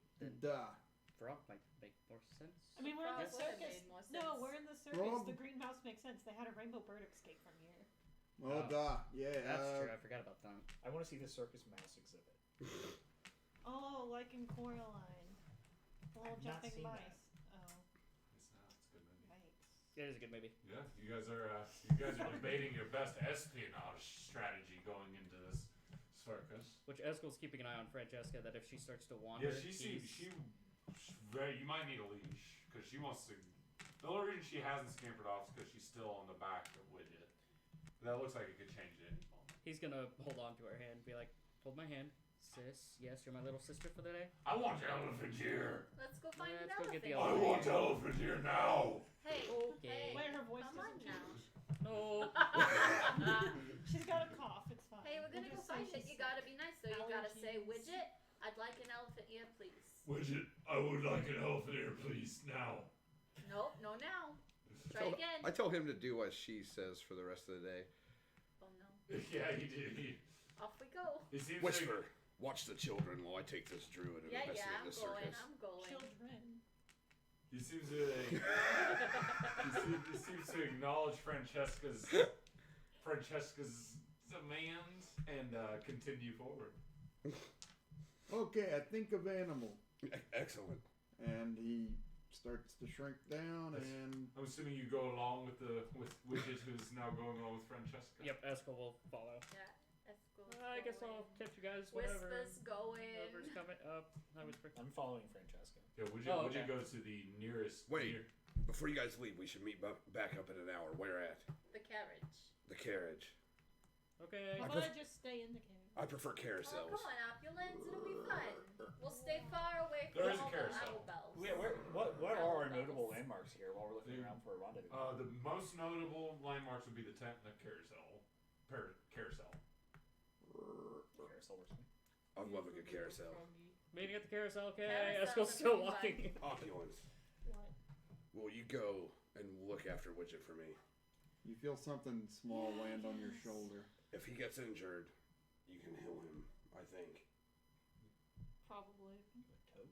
Duh. frog might make more sense. I mean, we're in the Frog would've circus. made more No, sense. we're in the circus. Frog? The green mouse makes sense. They had a rainbow bird escape from here. Oh, duh. Yeah. That's true. I forgot about that. I want to see the circus mouse exhibit. Oh, like in Coraline. The little I've not jumping seen mice. that. Oh, It's not. It's a good movie. yikes. It is a good movie. Yeah, you guys are debating your best espionage strategy going into this circus. Which Eskel's keeping an eye on Francesca. That if she starts to wander, Yeah, you might need a leash because she wants to. The only reason she hasn't scampered off is because she's still on the back of Widget. That looks like it could change at any moment. he's gonna hold on to her hand and be like, "Hold my hand, sis. Yes, you're my little sister for the day." I want elephant ear. Let's go find Let's an go elephant. get the I elephant. want elephant ear now. Hey, Okay. hey, Wait, her voice come on doesn't now. No. She's got a cough. It's fine. Hey, we're gonna We'll go just say find it. she's You gotta be nice though. You gotta say, allergies. Widget, I'd like an elephant ear, please. Widget, I would like an elephant ear, please, now. Nope, no now. Try again. I tell him to do what she says for the rest of the day. Oh no. Yeah, he did. Off we go. He seems Whisper, watch the children while I take this druid and Yeah, investigate I'm this going. circus. I'm going. children. He seems to. he seems to acknowledge Francesca's demands and continue forward. Okay, I think of animal. Excellent. And he starts to shrink down and I'm assuming you go along with Widget, who's now going along with Francesca. Yep, Eskel will follow. Yeah, let's go. I guess I'll catch you guys whenever. Whisper's going. Whatever's coming up. I whisper. I'm following Francesca. Yeah, Widget, Oh, Widget okay. goes to the nearest. Wait. Before you guys leave, we should meet back up in an hour. Where at? The carriage. The carriage. Okay. How about I just stay in the cave? I prefer Oh, carousels. come on, opulence. It'll be fun. We'll stay far away from There is a all the carousel. Bobels. What are our notable landmarks here while we're looking around for a rendezvous? The most notable landmarks would be the tent and the carousel. Carousel. Carousel works for me. I love a good carousel. Meeting at the carousel. Okay. Carousel's Eskel's a still pretty walking. Opulence. What? Will you go and look after Widget for me? you feel something small land on your shoulder. If he gets injured, you can heal him, I think. Probably. A toad?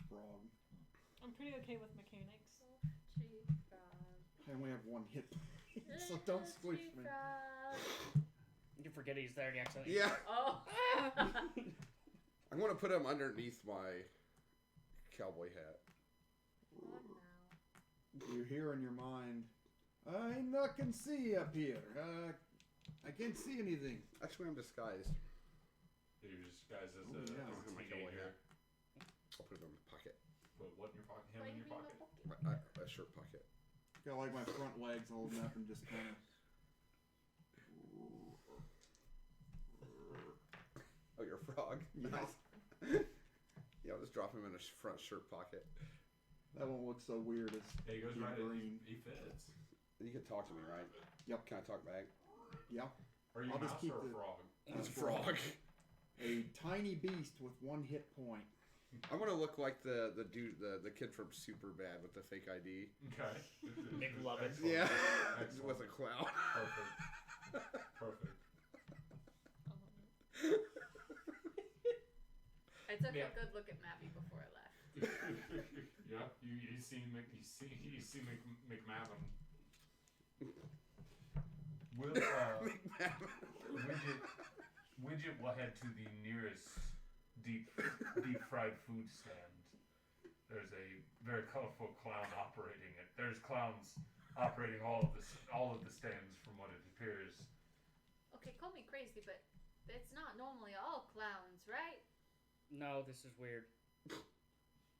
Frog. I'm pretty okay with mechanics. Tree frog. I only have one hit. So don't squish Tree me. frog. You forget he's there and you accidentally. Yeah. Oh. I'm going to put him underneath my cowboy hat. Oh, no. You hear in your mind, I not can see up here. I can't see anything. Actually, I'm disguised. You're disguised as Oh, a, yeah. as a Oh my God, teenager. I'll put him in my pocket. Put what in your pocket? Him Why in you your being a pocket. Pokemon? A shirt pocket. Got like my front legs holding up and just kind of. Oh, you're a frog. Yeah. Nice. Yeah, I'll just drop him in a front shirt pocket. That won't look so weird as Yeah, he goes You're right in. green. He fits. You can talk to me, right? Yep. Can I talk back? Yeah. Are you I'll a just mouse keep or a the- frog? It's a frog. A tiny beast with one hit point. I want to look like the dude, the kid from Superbad with the fake ID. Okay. Nick Lovett. Excellent. Yeah. Excellent. With a clown. Perfect. Perfect. I took Yeah. a good look at Mappy before I left. Yeah, you see McMavin. Will Widget will head to the nearest deep fried food stand. There's a very colorful clown operating it. There's clowns operating all of the stands from what it appears. Okay, call me crazy, but it's not normally all clowns, right? No, this is weird.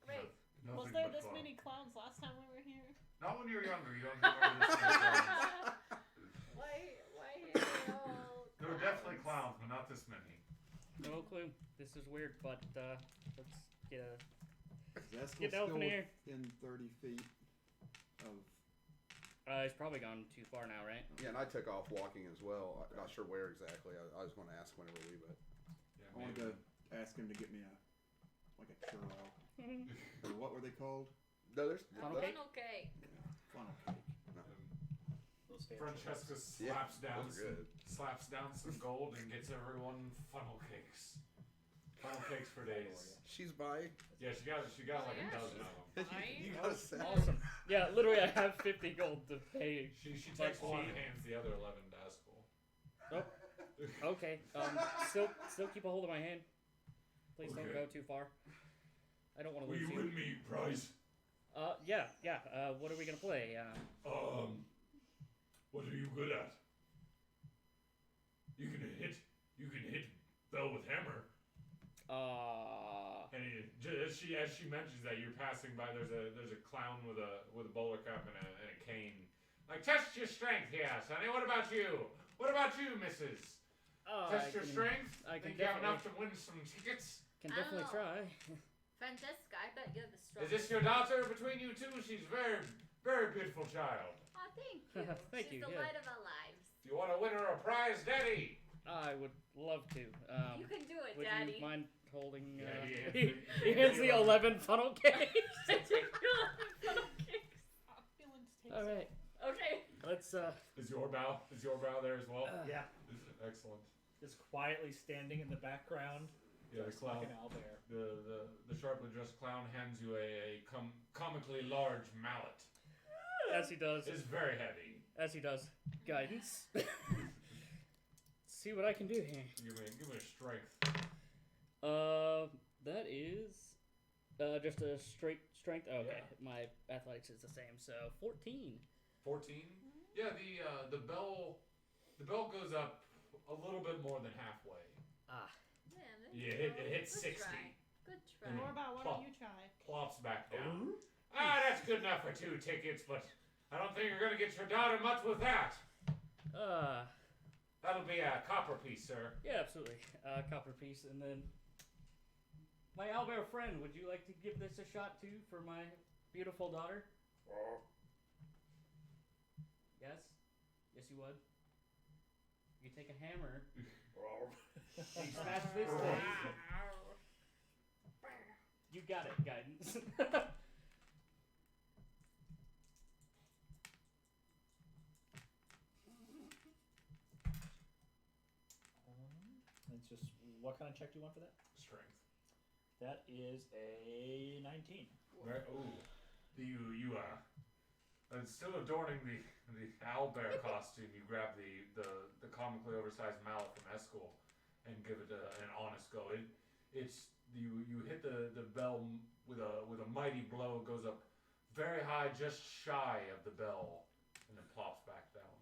Wait. Was Nothing there but this clown. many clowns last time we were here? Not when you were younger. You don't remember this many clowns. Why is it all There were definitely clowns, but not this many. No clue. This is weird, but let's get a. Is Eskel Get still open here. within 30 feet of... He's probably gone too far now, right? Yeah, and I took off walking as well. I'm not sure where exactly. I was going to ask whenever we, but Yeah, I wanted to ask him to get me a churro. Or what were they called? no, there's Funnel cake? Funnel cake. Funnel cake. Those fancy Francesca ones. slaps down those are good. some gold and gets everyone funnel cakes. Funnel cakes for days. She's by. Yeah, she got Oh, like yeah, a dozen of them. You got a set. Awesome. Yeah, literally, I have 50 gold to pay. She But takes one she- and hands the other 11 to Eskel. Okay. Still keep a hold of my hand. Please don't Okay. go too far. I don't want to Will lose you you. win me, Price? Yeah. What are we gonna play? What are you good at? You can hit Bell with hammer. And as she mentions that, you're passing by. There's a clown with a bowler cap and a cane. Like, test your strength here, Sonny. What about you? What about you, Mrs.? Test your strength. I can Think you have definitely- enough to win some tickets? Can definitely Oh. try. Francesca, I bet you're the Is strongest. this your daughter? Between you two, she's very, very beautiful child. Oh, thank you. Thank She's you, the yeah. light of our lives. You want to win her a prize, Daddy? I would love to. You can do it, Would Daddy. you mind holding? Yeah, He hands the 11 funnel cakes. I take your funnel cakes. Opulence takes All right. Okay. Let's Is your bow there as well? Yeah. Excellent. Just quietly standing in the background. Yeah, the just like clown. an owlbear. The sharply dressed clown hands you a comically large mallet. as he does. It's very heavy. As he does. Guidance. See what I can do here. Give me a strength. That is just a straight strength. Okay, Yeah. my athletics is the same, so 14. 14. Yeah, the bell goes up a little bit more than halfway. Ah, Yeah, Yeah, it hits Good 60. try. Good try. Mm. Norba, why Plop. don't you try? Plops back down. That's good enough for 2 tickets, but I don't think you're gonna get your daughter much with that. That'll be a copper piece, sir. yeah, absolutely. Copper piece, and then my owlbear friend. Would you like to give this a shot too for my beautiful daughter? Yes. Yes, you would. You take a hammer. You smash this thing. You got it, guidance. It's just, what kind of check do you want for that? Strength. That is a 19. Right. Ooh. Still adorning the owlbear costume, you grab the comically oversized mallet from Eskel and give it an honest go. You hit the bell with a mighty blow. It goes up very high, just shy of the bell, and then plops back down.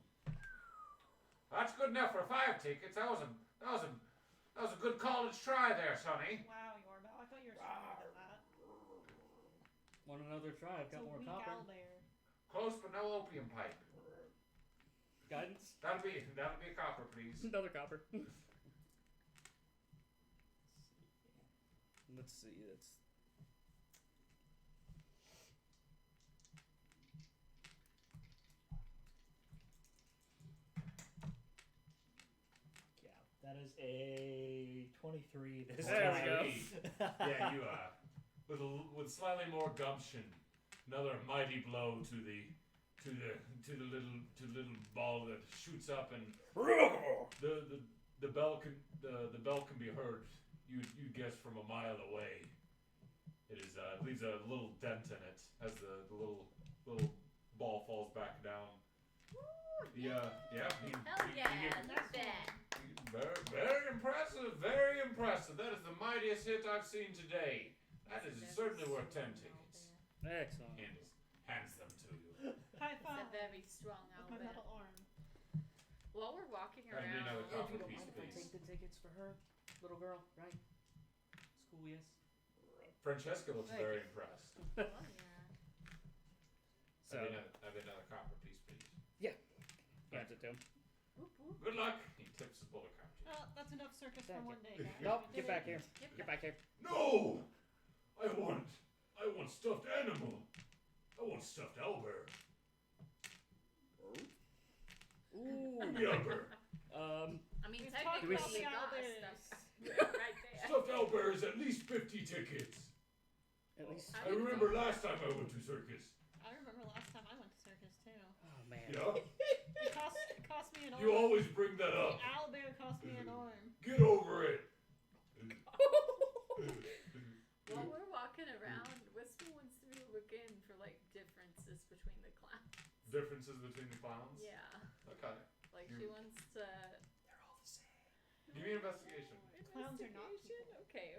That's good enough for 5 tickets. That was a good college try there, Sonny. Wow, Yorba, I thought you were stronger than that. Want another try? I've It's got a more weak copper. owlbear. Close, but no opium pipe. Guidance. That'll be a copper, please. Another copper. Let's see. That's Yeah, that is a 23 this There we time. go. Yeah, you with slightly more gumption, another mighty blow to the little ball that shoots up, and the bell can be heard. You guess from a mile away. It is leaves a little dent in it as the little ball falls back down. Hell yeah, not bad. Very impressive, very impressive. That is the mightiest hit I've seen today. That is certainly worth 10 tickets. excellent. Hands them to you. High It's five. a very strong With my owlbear. metal arm. While we're walking That'd be around, another If you copper don't piece, mind if I please. take the tickets for her, little girl, right? It's school, yes. Francesca looks Thank very you. impressed. Oh yeah. So, Have another copper piece, please. hands it to him. Whoop, whoop. Good luck. He tips his bullet card. That's enough circus Thank for you. one day, guys. Nope, We get did back it. here. Get back here. No! I want stuffed animal. I want stuffed owlbear. Ooh. Give me owlbear. I mean, We've talked technically, about you the got owlbears. stuff right there. Stuffed owlbear is at least 50 tickets. At least. I remember last time I went to circus. I remember last time I went to circus too. Oh man. Yeah? It cost me an arm. You always bring that up. The owlbear cost me an arm. Get over it. While we're walking around, Whisper wants to look in for like differences between the clowns. Differences between the clowns? Yeah. Okay. Like she wants to. They're all the same. Give me an investigation. Clowns are not Investigation? Okay.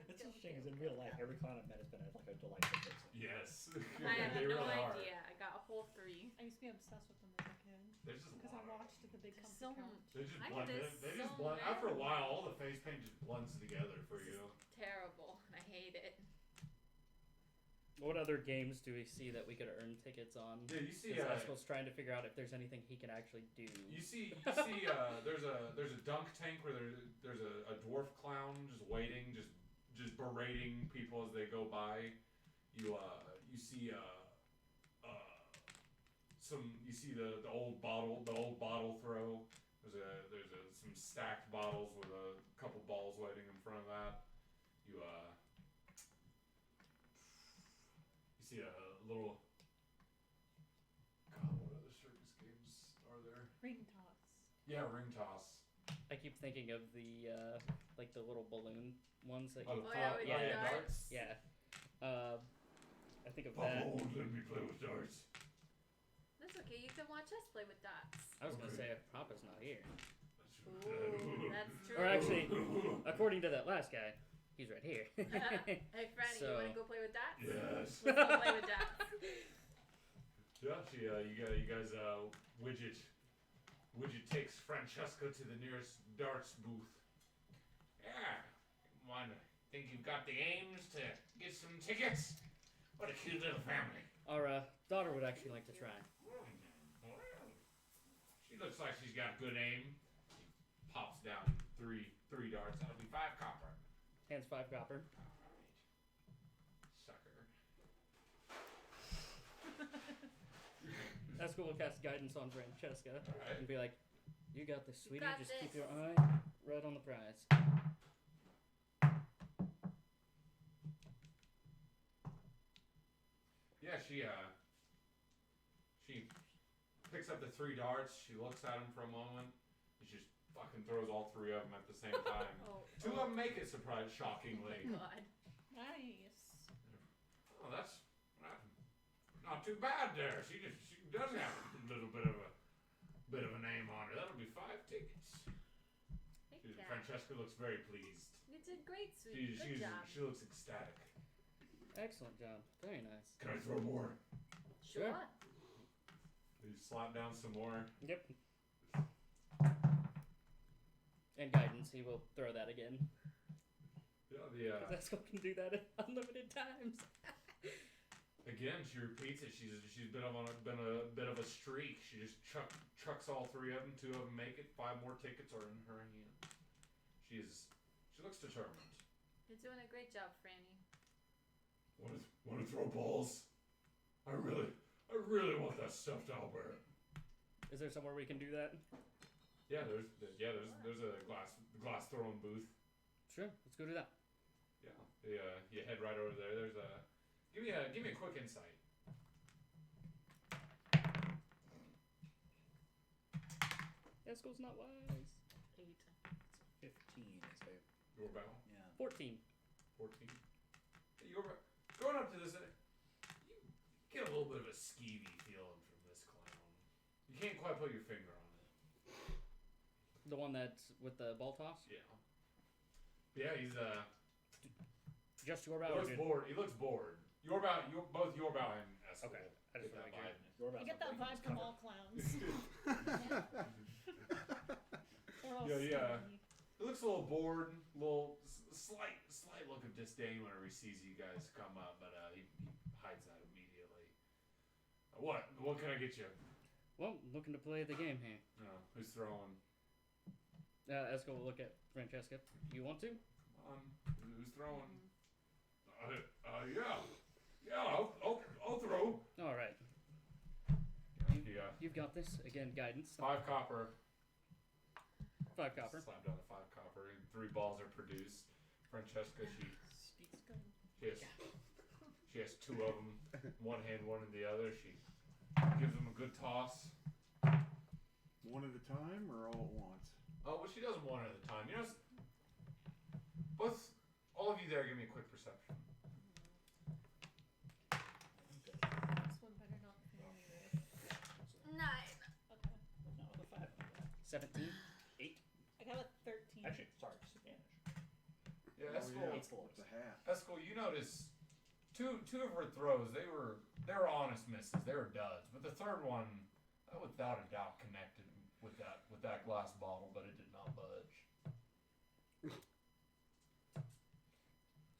It's interesting because in real life, every clown I've met has been like a delightful person. Yes. I have They no really are. idea. I got a whole 3. I used to be obsessed with them as a kid They're just because I a lot. watched the big There's comfy so couch. They just I blend. get They just so blend. mad. After a while, all the face paint just blends together for This you. is terrible. I hate it. What other games do we see that we could earn tickets on? Yeah, you see. Because Eskel's trying to figure out if there's anything he can actually do. You see. There's a dunk tank where there's a dwarf clown just waiting, just berating people as they go by. You see the old bottle throw. There's some stacked bottles with a couple balls waiting in front of that. You see a little. God, what other circus games are there? Ring toss. Yeah, ring toss. I keep thinking of the like the little balloon ones that Oh, you Oh yeah, with yeah, the yeah, darts. yeah. I think of Papa that. won't let me play with darts. That's okay. You can watch us play with dots. I was gonna Okay. say if Papa's not here. Ooh, that's true. Or actually, according to that last guy, he's right here. Hey, Franny, you So- want to go play with dots? Yes. Let's go play with dots. Yeah, you guys, Widget takes Francesca to the nearest darts booth. Yeah, think you've got the aims to get some tickets? What a cute little family. Our daughter would actually like to try. She looks like she's got good aim. He pops down three darts. That'll be 5 copper. Hands 5 copper. Sucker. Eskel will cast guidance on Francesca Alright. and be like, "You got this, sweetie. got Just this." keep your eye right on the prize." Yeah, she picks up the 3 darts. She looks at them for a moment. And she just fucking throws all 3 of them at the same time. Oh, 2 of them make it, shockingly. God. Nice. Oh, that's not too bad there. She does have a little bit of a name on her. That'll be 5 tickets. Hey, Cat. Francesca looks very pleased. You did great, sweetie. Good job. She looks ecstatic. Excellent job. Very nice. Can I throw more? Sure. You slap down some more. Yep. And guidance, he will throw that again. Yeah, Because Eskel can do that at unlimited times. again, she repeats it. She's been on a bit of a streak. She just chucks all 3 of them. 2 of them make it. 5 more tickets are in her hand. She looks determined. You're doing a great job, Franny. Want to throw balls? I really want that stuffed owlbear. Is there somewhere we can do that? Yeah, there's a glass throwing booth. Sure, let's go do that. Yeah, you head right over there. There's a give me a quick insight. Eskel's not wise. 8. 15, I say. Your bow. Yeah. 14. 14. Going up to this, you get a little bit of a skeevy feeling from this clown. You can't quite put your finger on it. The one that's with the ball toss? Yeah. Yeah, he's Just your he bow. looks bored. He looks bored. Both your bow and Eskel. Okay, I just get wanna that make vibe. Your I get that vibe from all clowns. They're all Yeah. sneaky. He looks a little bored, a little slight look of disdain whenever he sees you guys come up, but he hides that immediately. What can I get you? Well, looking to play the game here. Who's throwing? Esco will look at Francesca. You want to? Come on, who's throwing? Yeah, I'll throw. All right. Yeah. You've got this. Again, guidance. 5 copper. 5 copper. Slap down the 5 copper. And 3 balls are produced. Francesca, Speaks good. she has 2 of them. One hand, one in the other. She gives them a good toss. One at a time or all at once? Oh, well, she does them one at a time. You know, all of you there, give me a quick perception. This one better not fail me with. 9. Okay. No, the 5. 17. 8. I got a 13. Actually, sorry, disadvantage. Yeah, Oh, Escol, Eight's the lowest. The half. Escol, you notice two of her throws, they were honest misses. They were duds. But the third one, without a doubt, connected with that glass bottle, but it did not budge.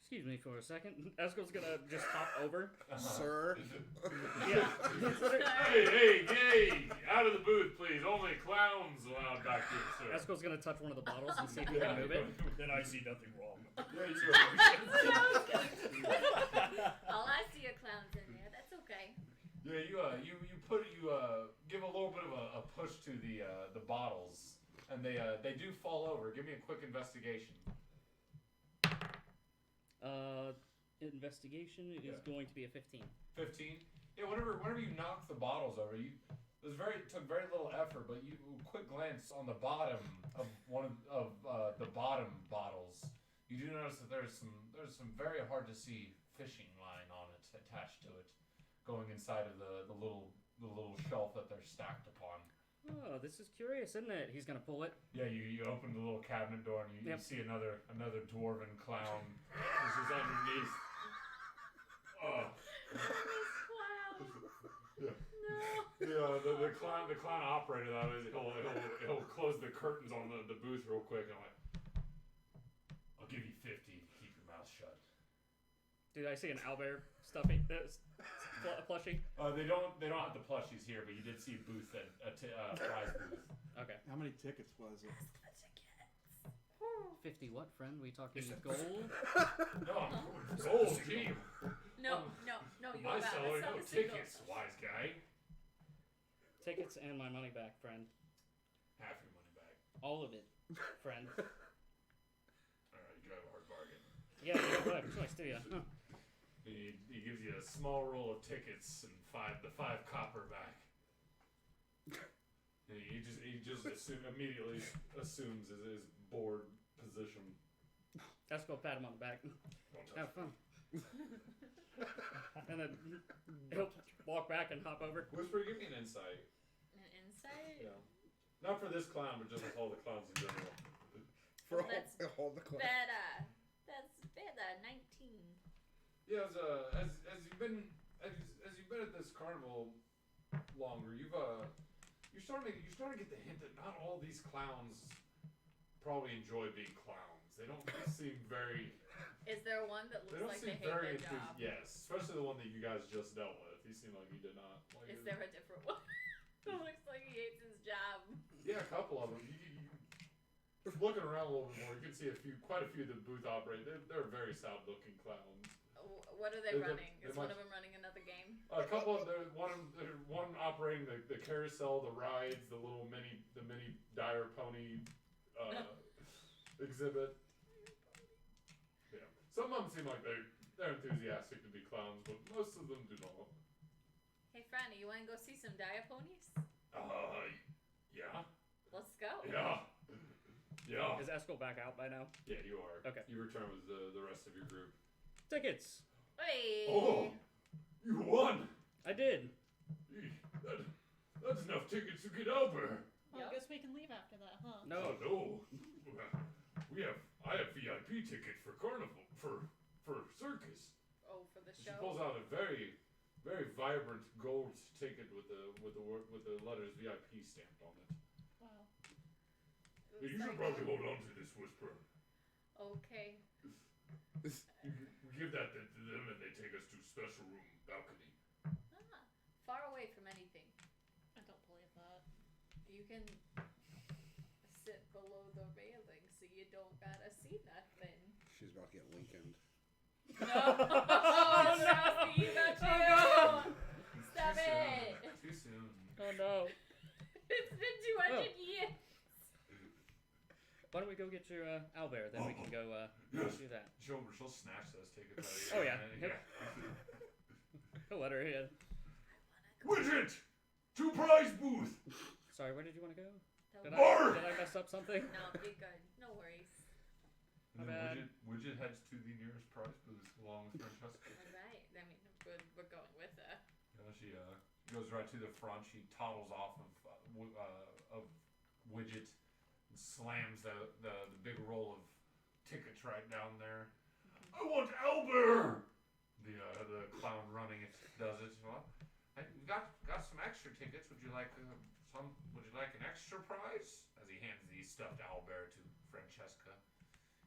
Excuse me for a second. Esco's gonna just hop over. Sir. Yeah. Hey! Out of the booth, please. Only clowns allowed back here, sir. Esco's gonna touch one of the bottles and see if he can move it. Then I see nothing wrong. Yeah, you do. All I see are clowns in there. That's okay. Yeah, you give a little bit of a push to the bottles, and they do fall over. Give me a quick investigation. Investigation is Yeah. going to be a 15. 15. Yeah, whenever you knock the bottles over, it took very little effort, but you quick glance on the bottom of one of the bottom bottles, you do notice that there's some very hard to see fishing line on it attached to it, going inside of the little shelf that they're stacked upon. Oh, this is curious, isn't it? He's gonna pull it. Yeah, you open the little cabinet door and you Yep. see another dwarven clown. This is underneath. Oh. Wow. No. The clown operator that is he'll close the curtains on the booth real quick and I'm like, I'll give you 50 to keep your mouth shut. Dude, I see an owlbear stuffing plushie. They don't have the plushies here, but you did see a booth prize booth. Okay. How many tickets was it? 50 what, friend? We talking gold? No, gold, gee. No. You My got seller, it. no tickets, wise guy. Tickets and my money back, friend. Half your money back. All of it, friend. Alright, you drive a hard bargain. Yeah, you don't have a choice, do you? Huh. He gives you a small roll of tickets and 5 copper back. And he just immediately assumes his bored position. Let's go pat him on the back. Have fun. And then he'll walk back and hop over. Whisper, give me an insight. An insight? Yeah. Not for this clown, but just with all the clowns in general. For That's all the class. That's better. 19. Yeah, as you've been at this carnival longer, you're starting to get the hint that not all these clowns probably enjoy being clowns. They don't seem very. Is there one that They looks don't like seem they hate very their job? Yes, especially the one that you guys just dealt with. He seemed like he did not. Like Is it. there a different one? Who looks like he hates his job? Yeah, a couple of them. Looking around a little bit more, you can see quite a few of the booth operators. They're very sad-looking clowns. What are they They're- running? they're Is one much- of them running another game? A couple of one operating the carousel, the rides, the mini dire pony exhibit. Yeah, some of them seem like they're enthusiastic to be clowns, but most of them do not. Hey, Franny, you want to go see some dire ponies? Yeah, Let's go. yeah. Is Esco back out by now? Yeah, you are. Okay. You return with the rest of your group. Tickets. Hey. Oh, you won. I did. That's enough tickets to get over. Well, I guess we can leave after that, huh? No. No. I have VIP ticket for carnival for circus. Oh, for the She show. pulls out a very, very vibrant gold ticket with the letters VIP stamped on it. Wow. You should probably hold on to this, Whisper. Okay. We give that to them and they take us to special room balcony. Far away from anything. I don't believe that. You can sit below the railing so you don't gotta see nothing. She's about to get Lincolned. No! Oh, no! You got you! Stop it! Too soon. Oh no. It's been 200 years. Why don't we go get your owlbear, then we can go Yes. do that. She'll snatch those tickets out of you. Oh, yeah. Yeah. Go let her in. Widget! To prize booth! Sorry, where did you want to go? Did Mark! I mess up something? No, you're good. No worries. And My bad. then Widget heads to the nearest prize booth along with Francesca. Alright. I mean, we're going with her. She goes right to the front. She toddles off of Widget and slams the big roll of tickets right down there. I want Albert! The clown running it does it. Well, we got some extra tickets. Would you like some? Would you like an extra prize? As he hands these stuffed Albert to Francesca.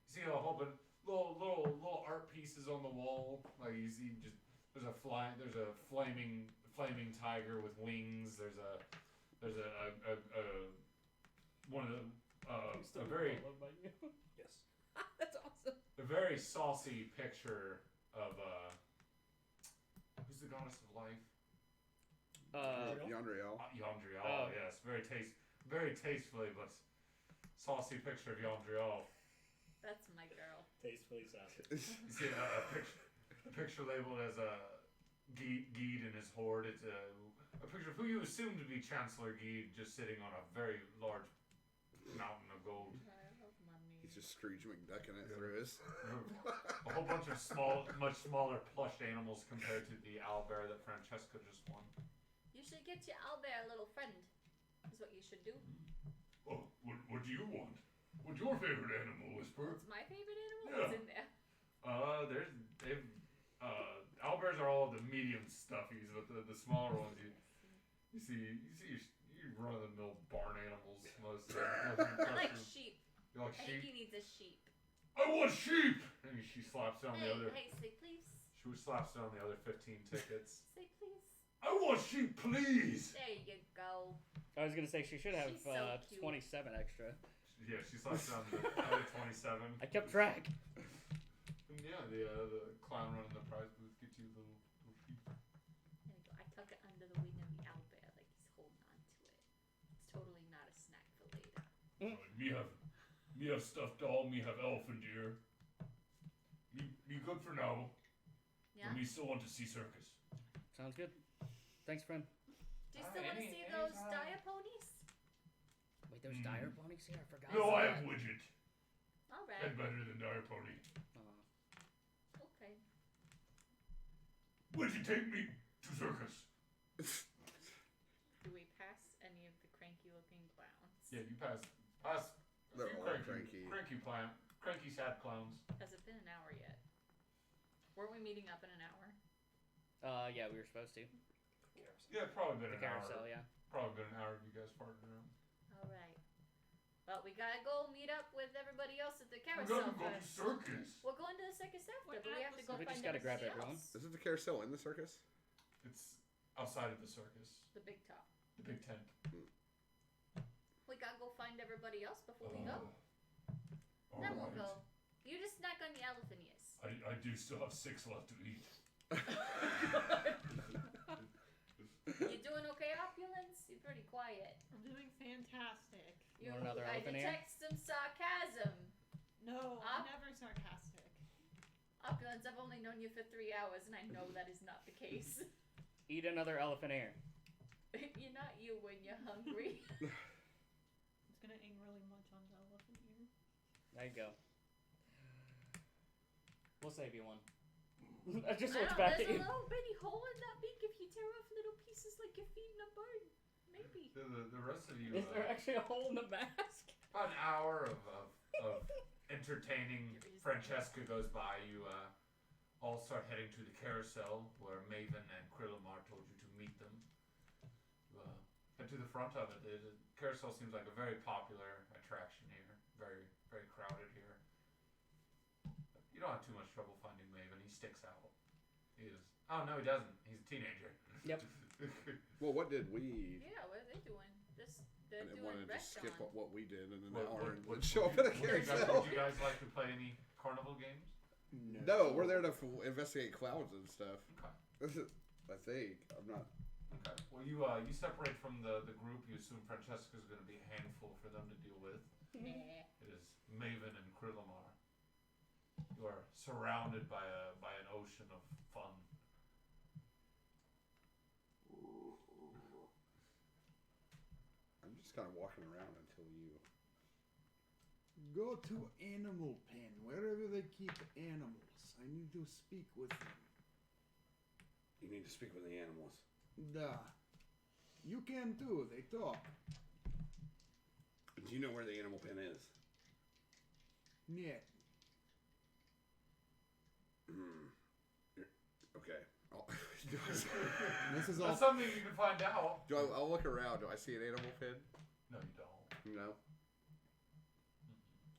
You see a whole bunch little art pieces on the wall. Like you see, just there's a flaming tiger with wings. There's a one of the a very Yes. That's awesome. a very saucy picture of who's the goddess of life? Yandriel. Yandriel. Oh. Yes, very tastefully, but saucy picture of Yandriel. That's my girl. Tastefully sassy. You see a picture labeled as Geed and his horde. It's a picture of who you assume to be Chancellor Geed, just sitting on a very large mountain of gold. I love money. He's just Scrooge McDucking it through his. A whole bunch of much smaller plush animals compared to the owlbear that Francesca just won. You should get your owlbear a little friend. Is what you should do. Oh, what do you want? What's your favorite animal, Whisper? What's my favorite animal? Yeah. What's in there? Owlbears are all the medium stuffies, but the smaller ones you see you run of the mill barn animals mostly. I like sheep. You like I think sheep? he needs a sheep. I want sheep! And she slaps down the other. Hey, say please. She slaps down the other 15 tickets. Say please. I want sheep, please! There you go. I was gonna say she should have She's so cute. 27 extra. Yeah, she slaps down the other 27. I kept track. And yeah, the clown running the prize booth gets you little sheep. There you go. I tuck it under the wing of the owlbear like he's holding on to it. It's totally not a snack for later. Me have stuffed doll, me have elephant ear. Me good for now. Yeah? But me still want to see circus. Sounds good. Thanks, friend. Do you still want to see those dire ponies? Wait, there's dire ponies here? I forgot. No, about I that. have Widget. Alright. And better than dire pony. Okay. Widget, take me to circus. Do we pass any of the cranky looking clowns? Yeah, you pass a They're few all cranky sad clowns. Has it been an hour yet? Weren't we meeting up in an hour? Yeah, we were supposed to. Yeah, probably been The an carousel, hour. yeah. Probably been an hour of you guys farting around. Alright. Well, we gotta go meet up with everybody else at the We're carousel gonna go to first. circus. We're going to the circus after, We're but we at have to the go We find just gotta grab everybody everyone. else. Isn't the carousel in the circus? It's outside of the circus. The big top. The big tent. We gotta go find everybody else before we go. All Then we'll right. go. You just snack on the elephant ears. I do still have 6 left to eat. You doing okay, Opulence? You're pretty quiet. I'm doing fantastic. You, Want another I elephant ear? detect some sarcasm. No, Up? I'm never sarcastic. Opulence, I've only known you for 3 hours, and I know that is not the case. Eat another elephant ear. You're not you when you're hungry. It's gonna ing really much on the elephant ear. There you go. We'll save you one. I just I looked don't, back there's at you. a little bitty hole in that beak if you tear off little pieces like you're feeding a bird. Maybe. The rest of you. Is there actually a hole in the mask? About an hour of entertaining Francesca goes by. You all start heading to the carousel where Maven and Krillamar told you to meet them. You head to the front of it. The carousel seems like a very popular attraction here. Very, very crowded here. You don't have too much trouble finding Maven. He sticks out. He is. Oh no, he doesn't. He's a teenager. Yep. Well, what did we? Yeah, what are they doing? They're I didn't doing want to just skip Recton. what we did in an What- hour what- and what- then show up at a Would you guys, carousel. would you guys like to play any carnival games? No, we're there to investigate clouds and stuff. Okay. I think I'm not. Okay. Well, you separate from the group. You assume Francesca's going to be a handful for them to deal with. Nah. It is Maven and Krilamar. You are surrounded by an ocean of fun. I'm just kind of walking around until you. Go to animal pen, wherever they keep animals. I need to speak with them. You need to speak with the animals. Da. You can too, they talk. Do you know where the animal pen is? Niet. Okay. This is all. That's something you can find out. I'll look around. Do I see an animal pen? No, you don't. No.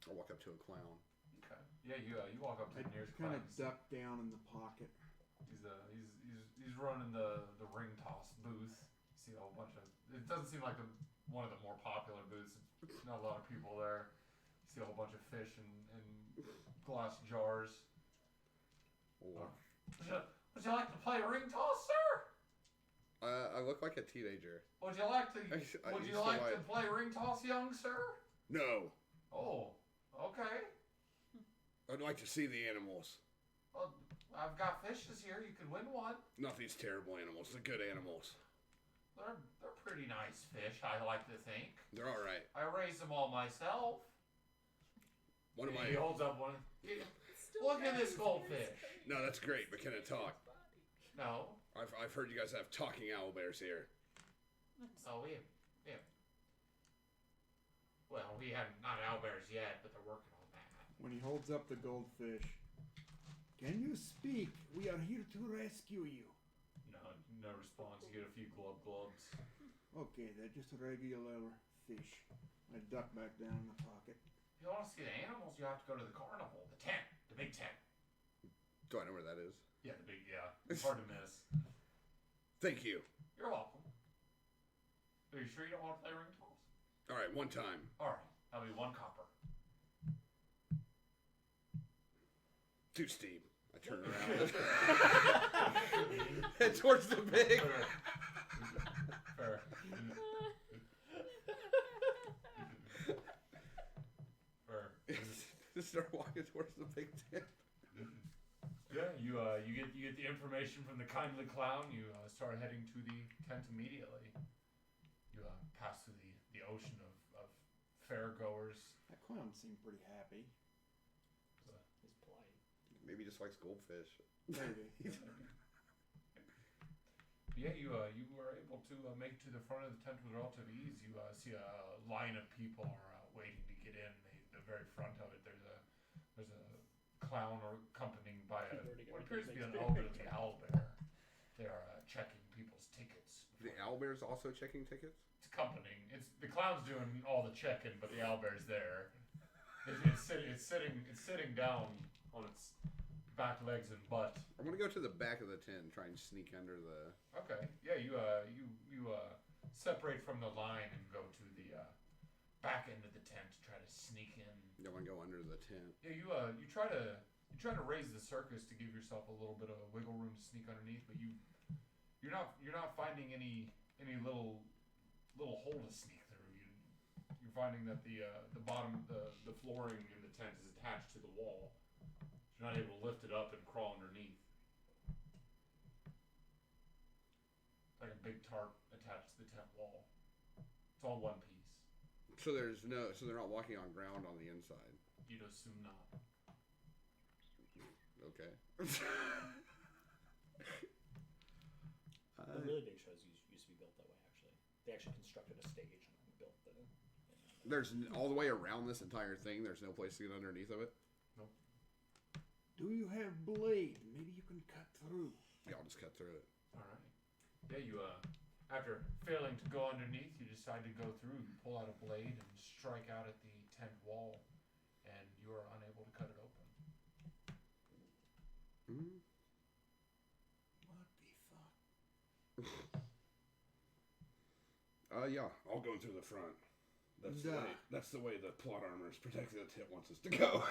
I'll walk up to a clown. Okay. Yeah, you walk up to I the nearest kind clown. of duck down in the pocket. He's running the ring toss booth. You see a whole bunch of. It doesn't seem like one of the more popular booths. It's not a lot of people there. You see a whole bunch of fish and glass jars. Or, Would you like to play ring toss, sir? I look like a teenager. Would you like to? I Would used you to like to like- play ring toss, young sir? No. Oh, okay. I'd like to see the animals. Well, I've got fishes here. You could win one. Not these terrible animals. The good animals. They're pretty nice fish, I like to think. They're all right. I raise them all myself. One of my. He holds up one. Still Look at this carries goldfish. his- No, that's great, but can it talk? No. I've heard you guys have talking owl bears here. Oh, we have. Well, we have not owlbears yet, but they're working on that. When he holds up the goldfish. Can you speak? We are here to rescue you. No response. You get a few glubs. Okay, they're just a regular fish. I duck back down in the pocket. If you want to see the animals, you have to go to the carnival, the tent, the big tent. Do I know where that is? Yeah, the big. Yeah, it's hard to miss. Thank you. You're welcome. Are you sure you don't want to play ring toss? All right, one time. All right, that'll be 1 copper. Too steep. I turn around. Head towards the big. Fair. Fair. Just start walking towards the big tent. Yeah, you get the information from the kindly clown. You start heading to the tent immediately. You pass through the ocean of fairgoers. That clown seemed pretty happy. He's polite. Maybe he just likes goldfish. Maybe. Yeah, you were able to make it to the front of the tent with relative ease. You see a line of people are waiting to get in. The very front of it, there's a clown accompanied by what appears to be an elderly owlbear. They are checking people's tickets. The owlbear's also checking tickets? It's accompanying. The clown's doing all the checking, but the owlbear's there. It's sitting down on its back legs and butt. I'm gonna go to the back of the tent and try and sneak under the. Okay. Yeah, you separate from the line and go to the back end of the tent to try to sneak in. You don't want to go under the tent. Yeah, you try to raise the circus to give yourself a little bit of wiggle room to sneak underneath, but you're not finding any little hole to sneak through. You're finding that the bottom the flooring in the tent is attached to the wall. You're not able to lift it up and crawl underneath. It's like a big tarp attached to the tent wall. It's all one piece. So they're not walking on ground on the inside. You'd assume not. Okay. The really big shows used to be built that way, actually. They actually constructed a stage and then built the... There's all the way around this entire thing. There's no place to get underneath of it. Nope. Do you have blade? Maybe you can cut through. Yeah, I'll just cut through it. All right. Yeah, you after failing to go underneath, you decide to go through. You pull out a blade and strike out at the tent wall, and you are unable to cut it open. Yeah, I'll go through the front. That's the Duh. way. That's the way the plot armor is protecting the tip wants us to go.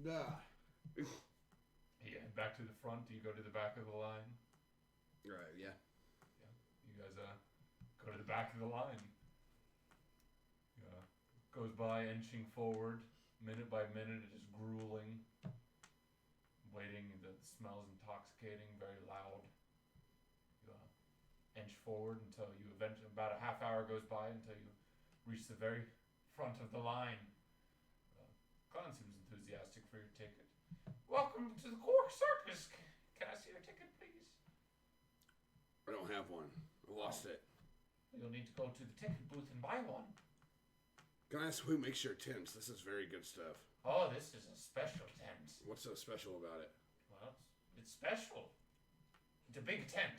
Duh. You head back to the front. Do you go to the back of the line? Right, yeah. You guys go to the back of the line. Goes by, inching forward, minute by minute. It is grueling. Waiting. The smell's intoxicating, very loud. You inch forward until you eventually, about a half hour goes by until you reach the very front of the line. Clown seems enthusiastic for your ticket. Welcome to the Cork Circus. Can I see your ticket, please? I don't have one. I lost it. You'll need to go to the ticket booth and buy one. Can I ask who makes your tents? This is very good stuff. Oh, this is a special tent. What's so special about it? Well, it's special. It's a big tent.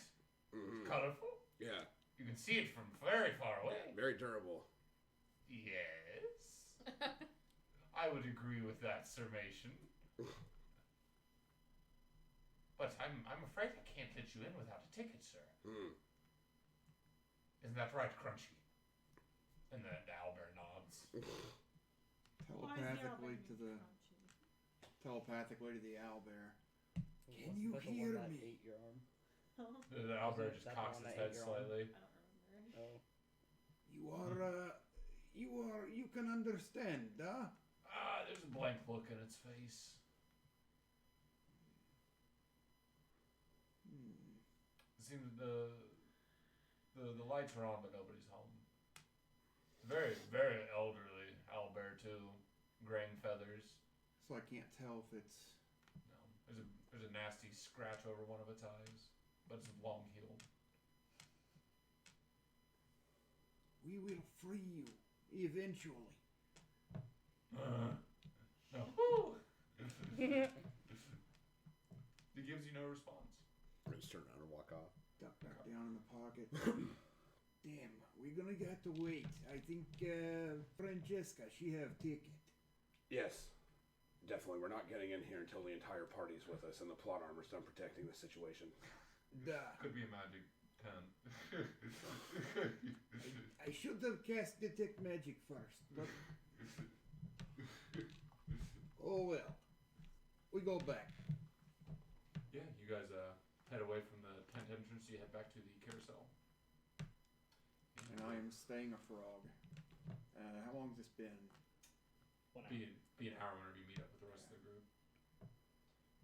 Mm-hmm. It's colorful. Yeah. You can see it from very far away. Very durable. Yes. I would agree with that summation. But I'm afraid I can't let you in without a ticket, sir. Mm. Isn't that right, Crunchy? And the owlbear nods. Telepathically to the owlbear. Can What's you the one hear that me? ate your arm? The owlbear Is just that the cocks one his that head ate your arm? slightly. I don't remember. Oh. You can understand, huh? There's a blank look in its face. It seems the lights are on, but nobody's home. Very, very elderly owlbear too. Graying feathers. So I can't tell if it's... No, there's a nasty scratch over one of its eyes, but it's long healed. We will free you, eventually. No. He gives you no response. I just turn around and walk off. Duck back down in the pocket. Damn, we're gonna have to wait. I think Francesca, she have ticket. Yes. Definitely. We're not getting in here until the entire party's with us and the plot armor's done protecting the situation. Duh. Could be a magic pen. I should have cast detect magic first, but oh well. We go back. Yeah, you guys head away from the tent entrance. You head back to the carousel. And I am staying a frog. How long has this been? Be an hour whenever you meet up with the rest of the group.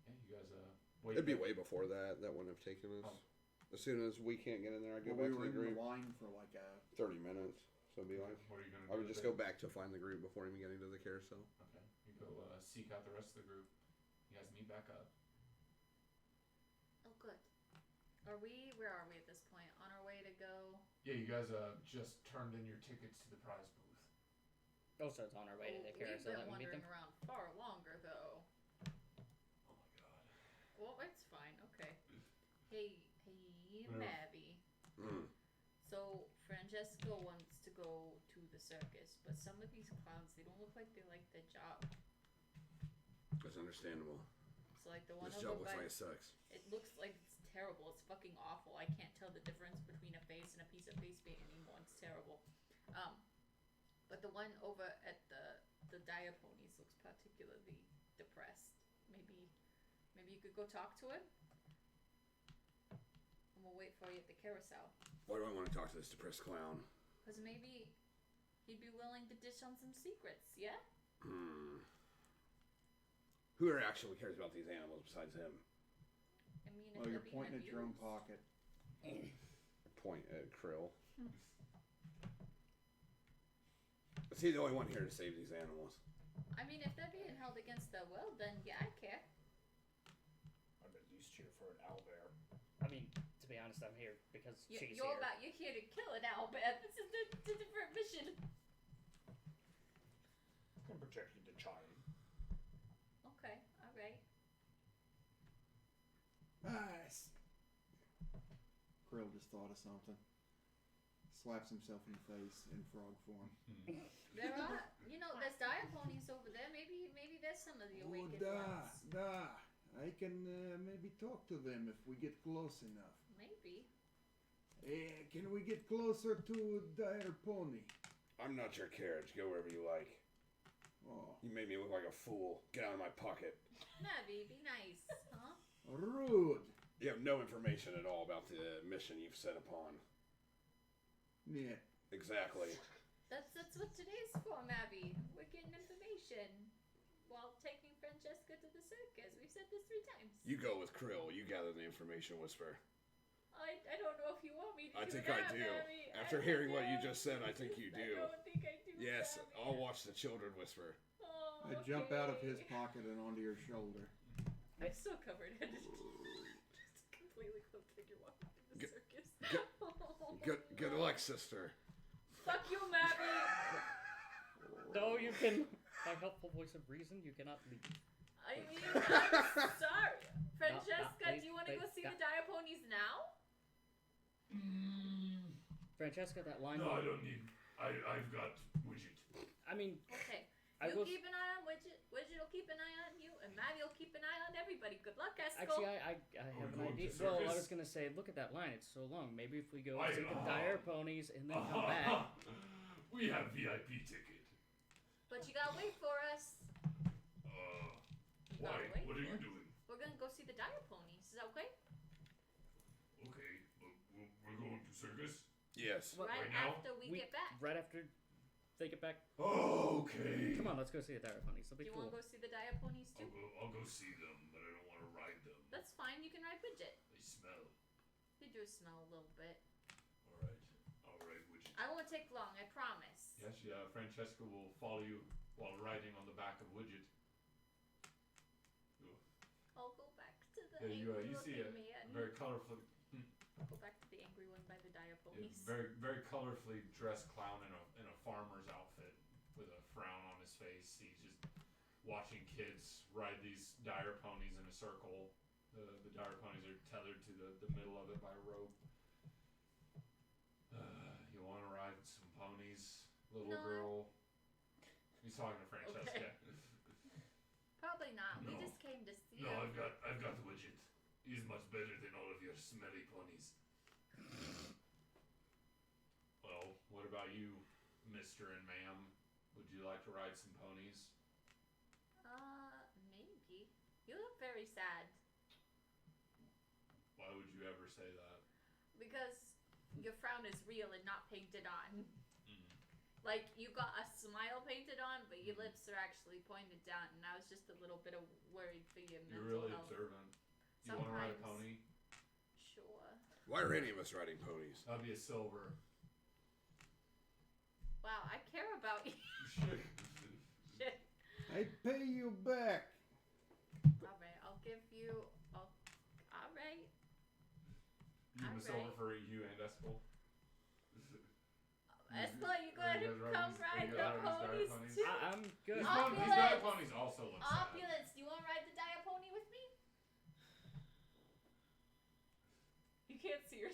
Yeah, you guys wait. It'd be way before that. That wouldn't have taken us. Oh. As soon as we can't get in there, I go Well, back we were to the in group. the line for like 30 minutes. So it'd be like, What are you gonna do? I would with just it? go back to find the group before even getting to the carousel. Okay, you go seek out the rest of the group. You guys meet back up. Oh, good. Where are we at this point? On our way to go? Yeah, you guys just turned in your tickets to the prize booth. Oh, so it's on our way to the We've carousel been that we meet wandering them. around far longer, though. Oh my god. Well, it's fine. Okay. Hey, Mabby. Mm. So, Francesco wants to go to the circus, but some of these clowns, they don't look like they like their job. That's understandable. So, like, the one This over job looks by... like it sucks. It looks like it's terrible. It's fucking awful. I can't tell the difference between a face and a piece of face paint anymore. It's terrible. But the one over at the Diaponies looks particularly depressed. Maybe you could go talk to him? And we'll wait for you at the carousel. Why do I want to talk to this depressed clown? Because maybe he'd be willing to dish on some secrets, yeah? Who actually cares about these animals besides him? I mean, if Well, they're you're being pointing at your own abused. pocket. Point at Krill. Is he the only one here to save these animals? I mean, if they're being held against their will, then yeah, I care. I'd at least cheer for an owlbear. I mean, to be honest, I'm here because she's here. You're here to kill an owlbear. This is a different mission. I'm protecting the child. Okay, alright. Nice. Krill just thought of something. Slaps himself in the face in frog form. There are, there's Diaponies over there. Maybe there's some of the Oh, awakened da. ones. I can maybe talk to them if we get close enough. Maybe. Can we get closer to Dire Pony? I'm not your carriage. Go wherever you like. Oh, You made me look like a fool. Get out of my pocket. Navi, be nice, huh? rude. You have no information at all about the mission you've set upon. Yeah. Exactly. That's what today's for, Mavi. We're getting information while taking Francesca to the circus. We've said this 3 times. You go with Krill. You gather the information, Whisper. I don't know if you want me to I do think that, I do. Mavi. After hearing what you just said, I think you I do. don't think I do. Yes, Mavi. I'll watch the children whisper. Oh, I jump out of his okay. pocket and onto your shoulder. I'm so covered. Just completely cloaked figure walking through the Good- circus. Good luck, sister. Fuck you, Mavi. No, you can. By helpful voice of reason, you cannot leave. I mean, I'm sorry. Francesca, wait, do you want to wait, go see yeah. the dire ponies now? Francesca, that line. No, I don't need. I've got Widget. I mean, Okay. I You will. keep an eye on Widget. Widget will keep an eye on you, and Mavi will keep an eye on everybody. Good luck, Esco. Actually, I have we an going idea. to Well, I circus? was gonna say, look at that line. It's so long. Maybe if we go I- see the dire ponies and then come back. We have VIP ticket. But you gotta wait for us. You Why? gotta wait What are for you us. doing? We're gonna go see the dire ponies. Is that okay? Okay, we're going to circus. Yes. Well, right right now? after we get back. Right after they get back. Okay. Come on, let's go see the dire ponies. It'll Do be you cool. want to go see the dire ponies too? I'll go see them, but I don't want to ride them. That's fine. You can ride Widget. They smell. They do smell a little bit. All right, Widget. I won't take long. I promise. Yes, Francesca will follow you while riding on the back of Widget. I'll go back to the Yeah, you angry see looking man. very colorfully, I'll go back to the angry one by the dire ponies. very very colorfully dressed clown in a farmer's outfit with a frown on his face. He's just watching kids ride these dire ponies in a circle. The dire ponies are tethered to the middle of it by a rope. You want to ride some ponies, little No. girl? He's talking to Francesca. Okay. Probably not. We No. just came to see No, him. I've got the Widget. He's much better than all of your smelly ponies. Well, what about you, Mr. and Ma'am? Would you like to ride some ponies? Maybe. You look very sad Why would you ever say that? because your frown is real and not painted on. Mm. Like you got a smile painted on, but your lips are actually pointed down, and I was just a little bit worried for your You're mental really health. observant. You want to ride a Sometimes. pony? Sure. Why are any of us riding ponies? That'd be a silver. Wow, I care about you. Shit. I pay you back. All right, I'll give you. All right. You give him a silver for you and Eskel. Esla, you go ahead and guys come riding ride these- the you guys riding these dire ponies ponies? too. I'm good. These dire ponies also look sad. Opulence, do you want to ride the dire pony with me? You can't see her.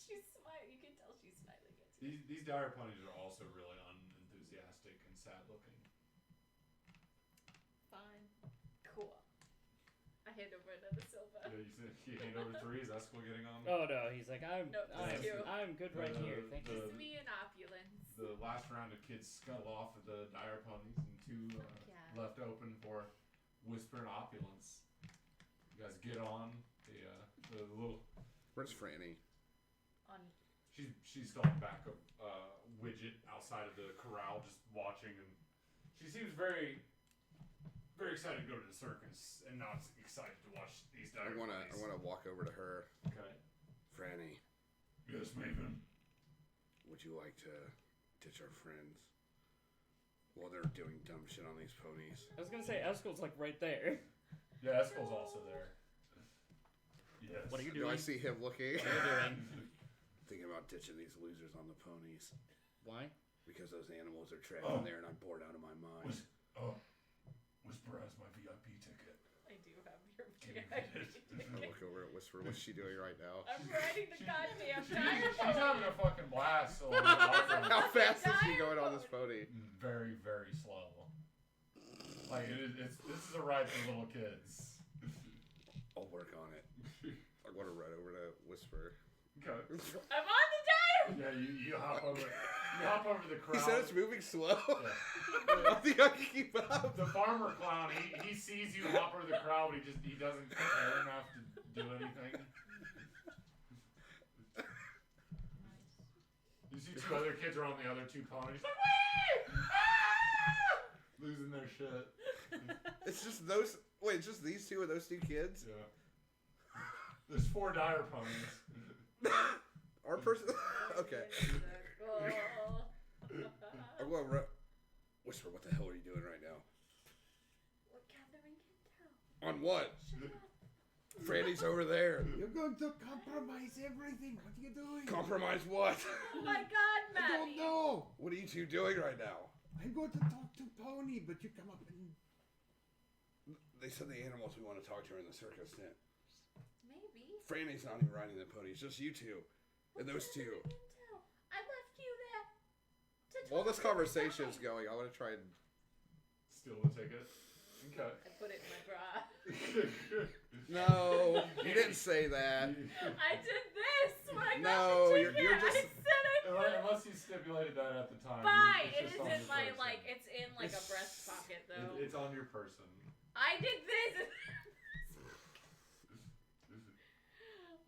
She's smiling. You can tell she's smiling at you. These dire ponies are also really unenthusiastic and sad looking. Fine. Cool. I hand over another silver. You hand over 3. Is Eskel getting on? Oh no, he's like I'm. No, just two. I'm good right here. Thank you. Just me and opulence. The last round of kids scuttle off of the dire ponies, and 2 Yeah. left open for Whisper and Opulence. You guys get on the little. Where's Franny? On. She's on the back of Widget outside of the corral, just watching, and she seems very, very excited to go to the circus, and not excited to watch these dire I ponies. wanna walk over to her. Okay. Franny, Yes, Maven. would you like to ditch our friends while they're doing dumb shit on these ponies? I was gonna say Eskel's like right there. Yeah, Eskel's also there. Yes. What are you Do doing? I see him looking? What are you doing? Thinking about ditching these losers on the ponies Why? because those animals are trapped Oh. in there, and I'm bored out of my mind. Whisper has my VIP ticket. I do have your I I look over at Whisper. What's she doing right now? I'm riding the goddamn She's dire having a pony. fucking blast. So awesome. How fast is she dire going on this pony? Very, very slow. Like this is a ride for little kids. I'll work on it. I want to run over to Whisper. Okay. I'm on the dial. Yeah, you hop over. You hop over the He crowd. said it's moving slow. Yeah. I think I can keep up. The farmer clown, he sees you hop over the crowd, but he doesn't care enough to do anything. You see two other kids are on the other two ponies, like, wee! Ah! Losing their shit. It's just those. Wait, it's just these two and those two kids. Yeah. There's 4 dire ponies. Our person. Okay. I'm going to whisper. What the hell are you doing right now? We're gathering intel. On what? Shut up. Franny's over there. You're going to compromise everything. What are you doing? Compromise what? Oh my God, I don't Maddie. know. What are you two doing right now? I'm going to talk to Pony, but you come up and... They said the animals we want to talk to are in the circus tent. Maybe. Franny's not even riding the ponies, just you two. And those two. Intel. I left you there to While talk this to the conversation's guy. going, I want to try and... Steal the ticket. Okay. I put it in my bra. No, you didn't say that. I did this when I got No, the you're ticket. just- I said I put it. Unless you stipulated that at the time. Fine. it's It just is on in your my person. it's in like a breast pocket though. It's on your person. I did this.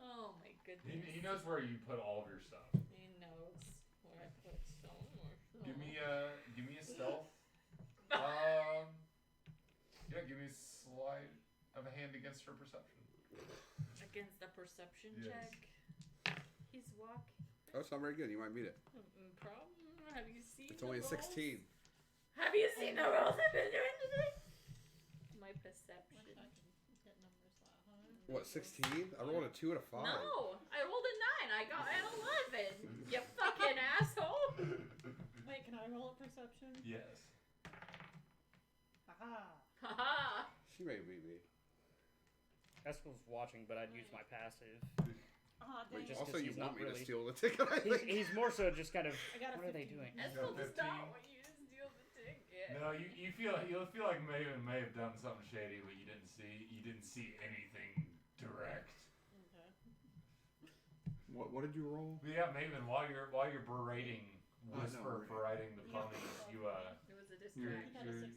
Oh my goodness. He knows where you put all of your stuff. He knows where I put so much. Give me a stealth. Yeah, give me a slide of a hand against her perception. Against the perception Yes. check. He's walking. Oh, it's not very good. You might beat it. Problem? Have you seen It's the only a rolls? 16. Have you seen the rolls I've been doing today? My perception. Wish I could get numbers that high. What, 16? I rolled a 2 and a 5. No, I rolled a 9. I got an 11. You fucking asshole. Wait, can I roll a perception? Yes. Haha. Haha. She may beat me. Eskel's watching, but I'd use my passive. Ah, dang. Wait, Just also 'cause you he's want not me to really- steal the ticket, I think. He's more so just kind of. I got a What are they 15. doing? Eskel does 15? not want you to steal the ticket. No, you feel like Maven may have done something shady, but you didn't see anything direct. Okay. What did you roll? But yeah, Maven, while you're berating Whisper know, for riding the Yeah. ponies, It was a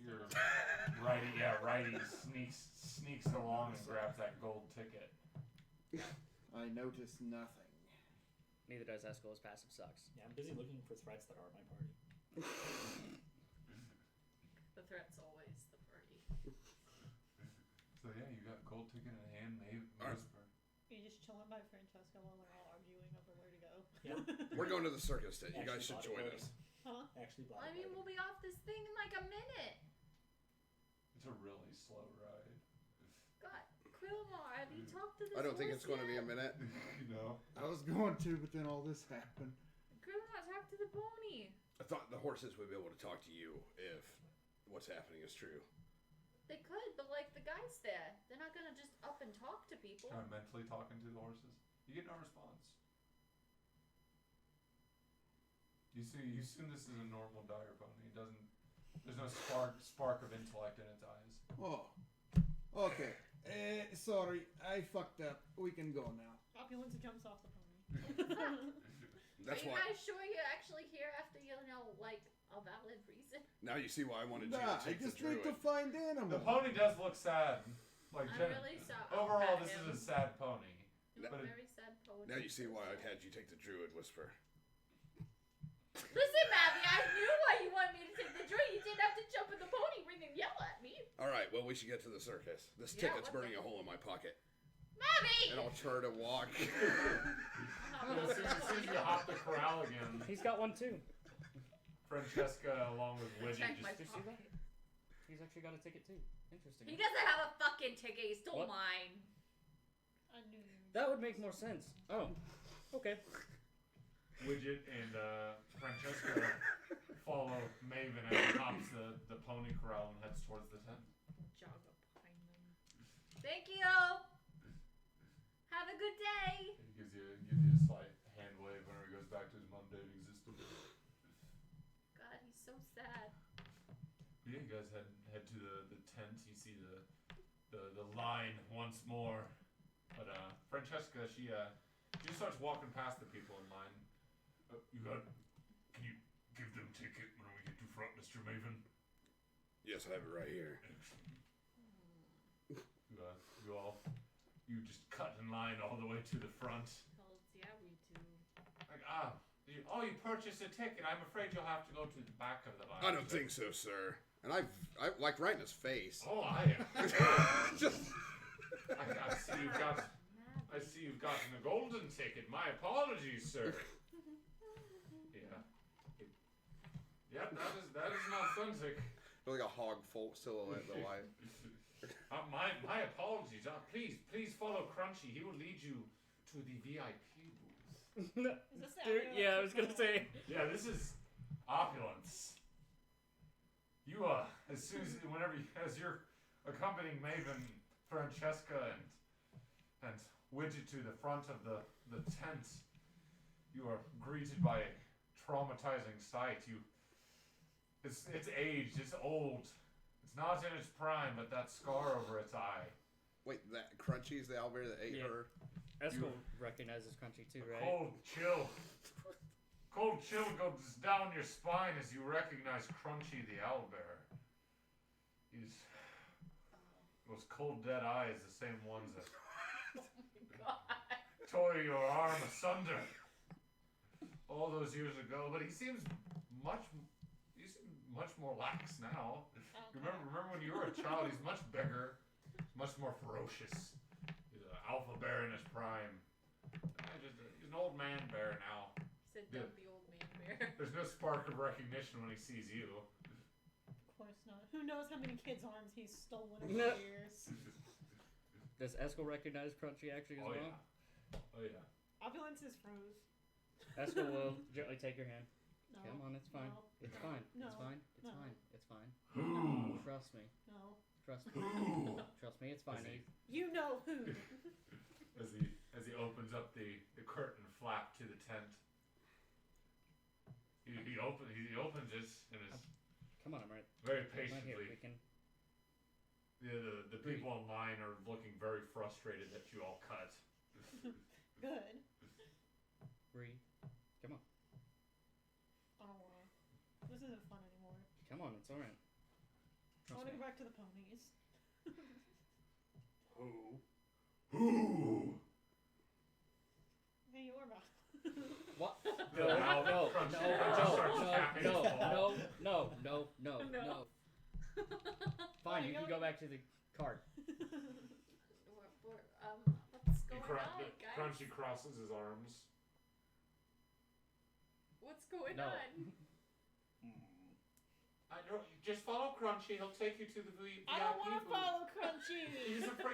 your distraction. righty sneaks along and grabs that gold ticket. I noticed nothing. Neither does Eskel. His passive sucks. Yeah, I'm busy looking for threats that are my party. The threat's always the party. So yeah, you got gold ticket in hand, Alright. Whisper. You're just chilling by Francesca while they're all arguing over where to go. Yeah. We're going to the circus tent. You guys should Actually, join body us. Huh? Actually, Well, I mean, we'll be off this thing in like a minute. It's a really slow ride. God, Quilmar, have you talked to this I don't think horse it's going to be a yet? minute. You know. I was going to, but then all this happened. Quilmar, talk to the pony. I thought the horses would be able to talk to you if what's happening is true. They could, but like the guy's there. They're not gonna just up and talk to people. Kind of mentally talking to the horses. You get no response. You assume this is a normal dire pony. It doesn't. There's no spark of intellect in its eyes. Oh. Okay. Sorry, I fucked up. We can go now. Opulence jumps off the pony. That's Are you why. guys sure you're actually here after you know like a valid reason? Now you see why I wanted you Nah, to I take the just need to druid. find The animals. pony does look sad. Like I'm really sorry. overall, this is a sad pony. You're but a it- very sad poet. Now you see why I had you take the druid whisper. Listen, Maddie, I knew why you wanted me to take the drink. You didn't have to jump in the pony ring and yell at me. All right, well we should get to the circus. This Yeah, ticket's what burning the- a hole in my pocket, Maddie! and I'll turn and walk. As soon as you hop the corral again, He's got one too. Francesca along with Widget Check just my Did you see that? pocket. He's actually got a ticket too. Interesting. He doesn't have a fucking ticket. He stole What? mine. I knew you. That would make more sense. Oh, okay. Widget and Francesca follow Maven as he hops the pony corral and heads towards the tent. Jog up behind them. Thank you. Have a good day. He gives you a slight hand wave whenever he goes back to his mundane existence. God, he's so sad. Yeah, you guys head to the tent. You see the line once more, but Francesca she He starts walking past the people in line. Can you give them ticket when we get to front, Mr. Maven? Yes, I have it right here. You just cut in line all the way to the front. Hells yeah, we do. You purchased a ticket. I'm afraid you'll have to go to the back of the line. I don't think so, sir. And I like right in his face. Oh, I am. Just I see you've gotten a golden ticket. My apologies, sir. Yeah, that is not authentic. like a hog silhouette in the light. My apologies. Please follow Crunchy. He will lead you to the VIP booth. Is this the area Yeah, I where was gonna people- say. Yeah, this is opulence. You as you're accompanying Maven, Francesca, and Widget to the front of the tent, you are greeted by a traumatizing sight. It's aged, it's old. It's not in its prime, but that scar over its eye. Wait, that Crunchy's the owlbear that ate Yeah. her? Esco recognizes Crunchy too, right? Cold chill goes down your spine as you recognize Crunchy the owlbear. Those cold dead eyes, the same ones that Oh my god. tore your arm asunder all those years ago. But he seems much more lax now. Okay. Remember when you were a child? He's much bigger, much more ferocious. He's an alpha bear in his prime. He's an old man bear now. He said Yeah. dump the old man bear. There's no spark of recognition when he sees you. Of course not. Who knows how many kids' arms he's stolen over No. the years? Does Esco recognize Crunchy actually as Oh well? yeah. Oh yeah. Opulence is froze. Esco will gently take your hand. No. Come on, it's fine. No. It's fine. No. It's fine. It's No. fine. It's fine. Who? Trust me. No. Trust me. Who? Trust me. It's fine. Is he- You know who. As he opens up the curtain flap to the tent. He opens it and is Come on, I'm right. very I'm right here. patiently. We can. The people in line are looking very frustrated that you all cut. Good. Breathe. Come on. I don't wanna. This isn't fun anymore. Come on. It's alright. I wanna go back to the ponies. Who? Hey, you're back. What? No, No. Crunchy starts tapping his ball. No. Fine. You can go back to the cart. What's going on, guys? Crunchy crosses his arms. What's going No. on? I don't. Just follow Crunchy. He'll take you to the VIP. I don't wanna booth. follow Crunchy.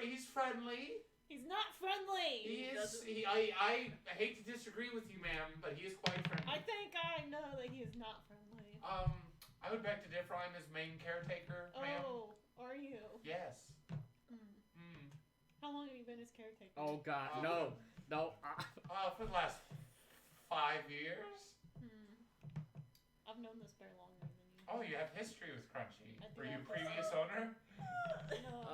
He's friendly. He's not friendly. He is. doesn't- I hate to disagree with you, ma'am, but he is quite friendly. I think I know that he is not friendly. I would beg to differ. I'm his main caretaker, ma'am. Oh, are you? Yes. Mm. How long have you been his caretaker? Oh God, no. For the last 5 years. I've known this bear longer than you. Oh, you have history with Crunchy. I do Were you have previous owner? No.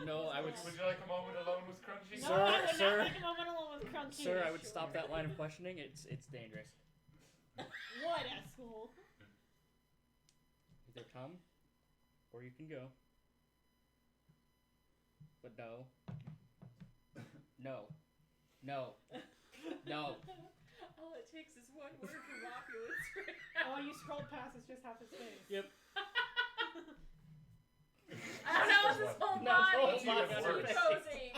No, I would. Would you like a moment alone with Crunchy? No, Sir, I would sir. not take a moment alone with Crunchy. Sir, I would stop that line of questioning. It's dangerous. What at school? Either come, or you can go. But no. No. All it takes is one word from opulence right now. Oh, you scrolled past. It's just half his face. Yep. I don't know, it's his whole No, body. it's all body. He's posing.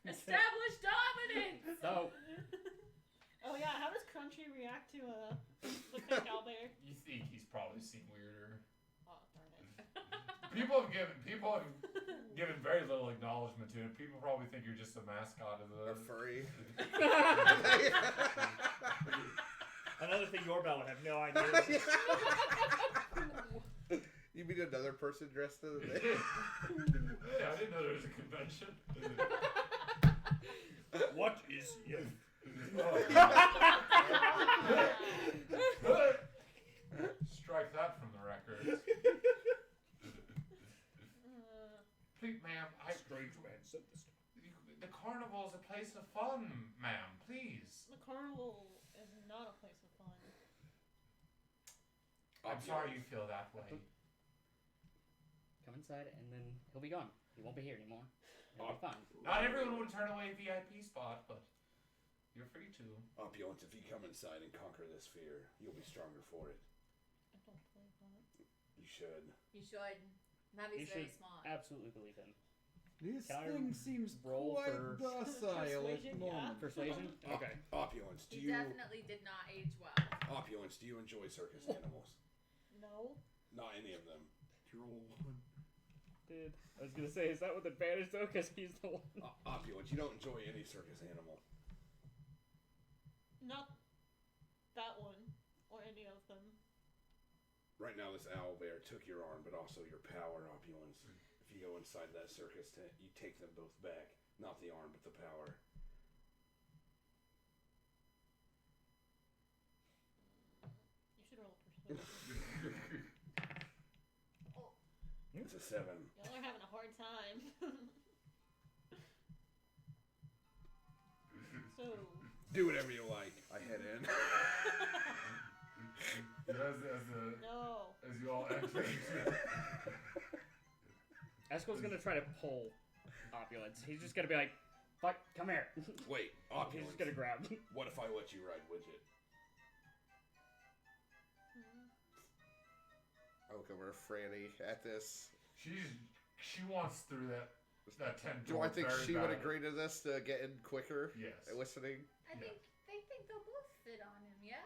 Establish dominance. No. Oh yeah, how does Crunchy react to the fake owlbear? You think he's probably seen weirder. Oh darn it. People have given very little acknowledgement to it. People probably think you're just a mascot of Or the. furry. Another thing Yorbell would have no idea. You meet another person dressed as a bear? Yeah, I didn't know there was a convention. What is you? Strike that from the record. Please, ma'am, Strange man said this. The carnival's a place of fun, ma'am. Please. The carnival is not a place of fun. I'm sorry you feel that way. Come inside, and then he'll be gone. He won't be here anymore. He'll be fine. Not everyone would turn away a VIP spot, but you're free to. Opulence, if you come inside and conquer this fear, you'll be stronger for it. I don't believe that. You should. You should. Navi's You very should smart. absolutely believe him. This Can I thing seems roll quite for docile at persuasion? the moment. Persuasion? Okay. Opulence, do He you... definitely did not age well. Opulence, do you enjoy circus animals? No. Not any of them. Roll one. Dude, I was gonna say, is that with advantage though? Because he's the one. Opulence, you don't enjoy any circus animal. Not that one or any of them. Right now, this owl bear took your arm, but also your power, Opulence. If you go inside that circus tent, you take them both back. Not the arm, but the power. You should roll persuasion. It's a 7. Y'all are having a hard time. So, Do whatever you like. I head in. no. As you all enter. Esco's gonna try to pull Opulence. He's just gonna be like, fuck, come here. Wait, He's Opulence. just gonna grab. What if I let you ride Widget? I look over Franny at this. She wants through that 10 Do I think she would agree to this to get in quicker? Yes. Listening? I think they think they'll both fit on him, yeah?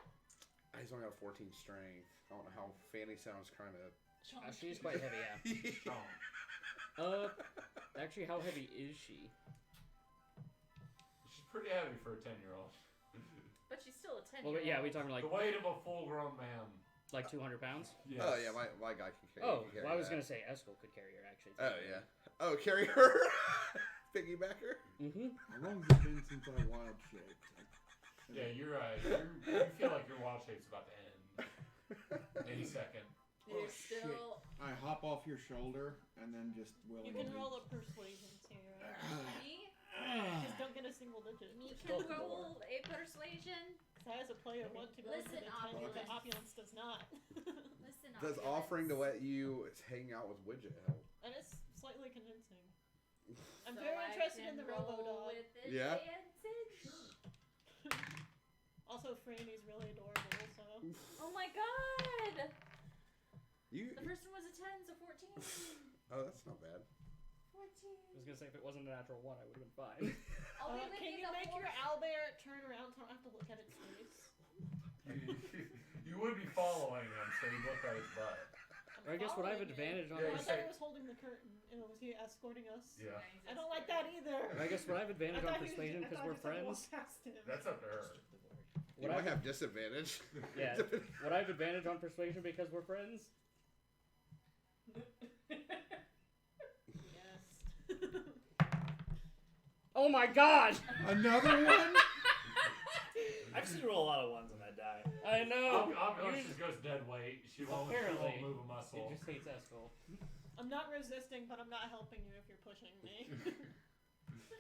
He's only got 14 strength. I don't know how Fanny sounds kind of. She's quite heavy, yeah. Strong. Actually, how heavy is she? She's pretty heavy for a 10-year-old. But she's still a 10 Well, yeah, we talking like The weight of a full-grown man. 200 pounds? Yes. Oh yeah, my guy can carry. Oh, can carry well, I was that. gonna say Esco could carry her actually. Oh yeah. Oh, carry her. Piggyback her. Mm-hmm. How long has it been since I wild shaped? Yeah, you're right. You feel like your wild shape's about to end. Any second. You're shit. still. I hop off your shoulder and then just You can roll a persuasion too. Me? Just don't get a single digit. Me can roll a persuasion. I, as a player, want to go Listen, to the 10, but the Opulence. opulence does not. Listen, Does Opulence. offering to let you hang out with Widget help? And it's slightly convincing. I'm So very I interested can in the roll Robo-Dog. with Yeah. advantage. Also, Franny's really adorable, so. Oh my god! You. The first one was a 10, so 14. Oh, that's not bad. 14. I was gonna say if it wasn't a natural 1, I would have been fine. I'll be Can licking you the make your horse. owlbear turn around so I don't have to look at its face? You would be following him, so you look at his butt. I guess would I have Following advantage on it. Yeah, I you thought say- he was holding the curtain. Was he escorting us? Yeah. I don't like that either. I guess would I have I advantage on thought he was- persuasion I because thought we're he was gonna friends? walk past him. That's up to her. You might have disadvantage. Yeah. Would I have advantage on persuasion because we're friends? Yes. Oh my god! Another one? I've seen you roll a lot of ones on that die. I know. Opulence just goes dead weight. She won't Apparently. move a It muscle. just hates Esco. I'm not resisting, but I'm not helping you if you're pushing me.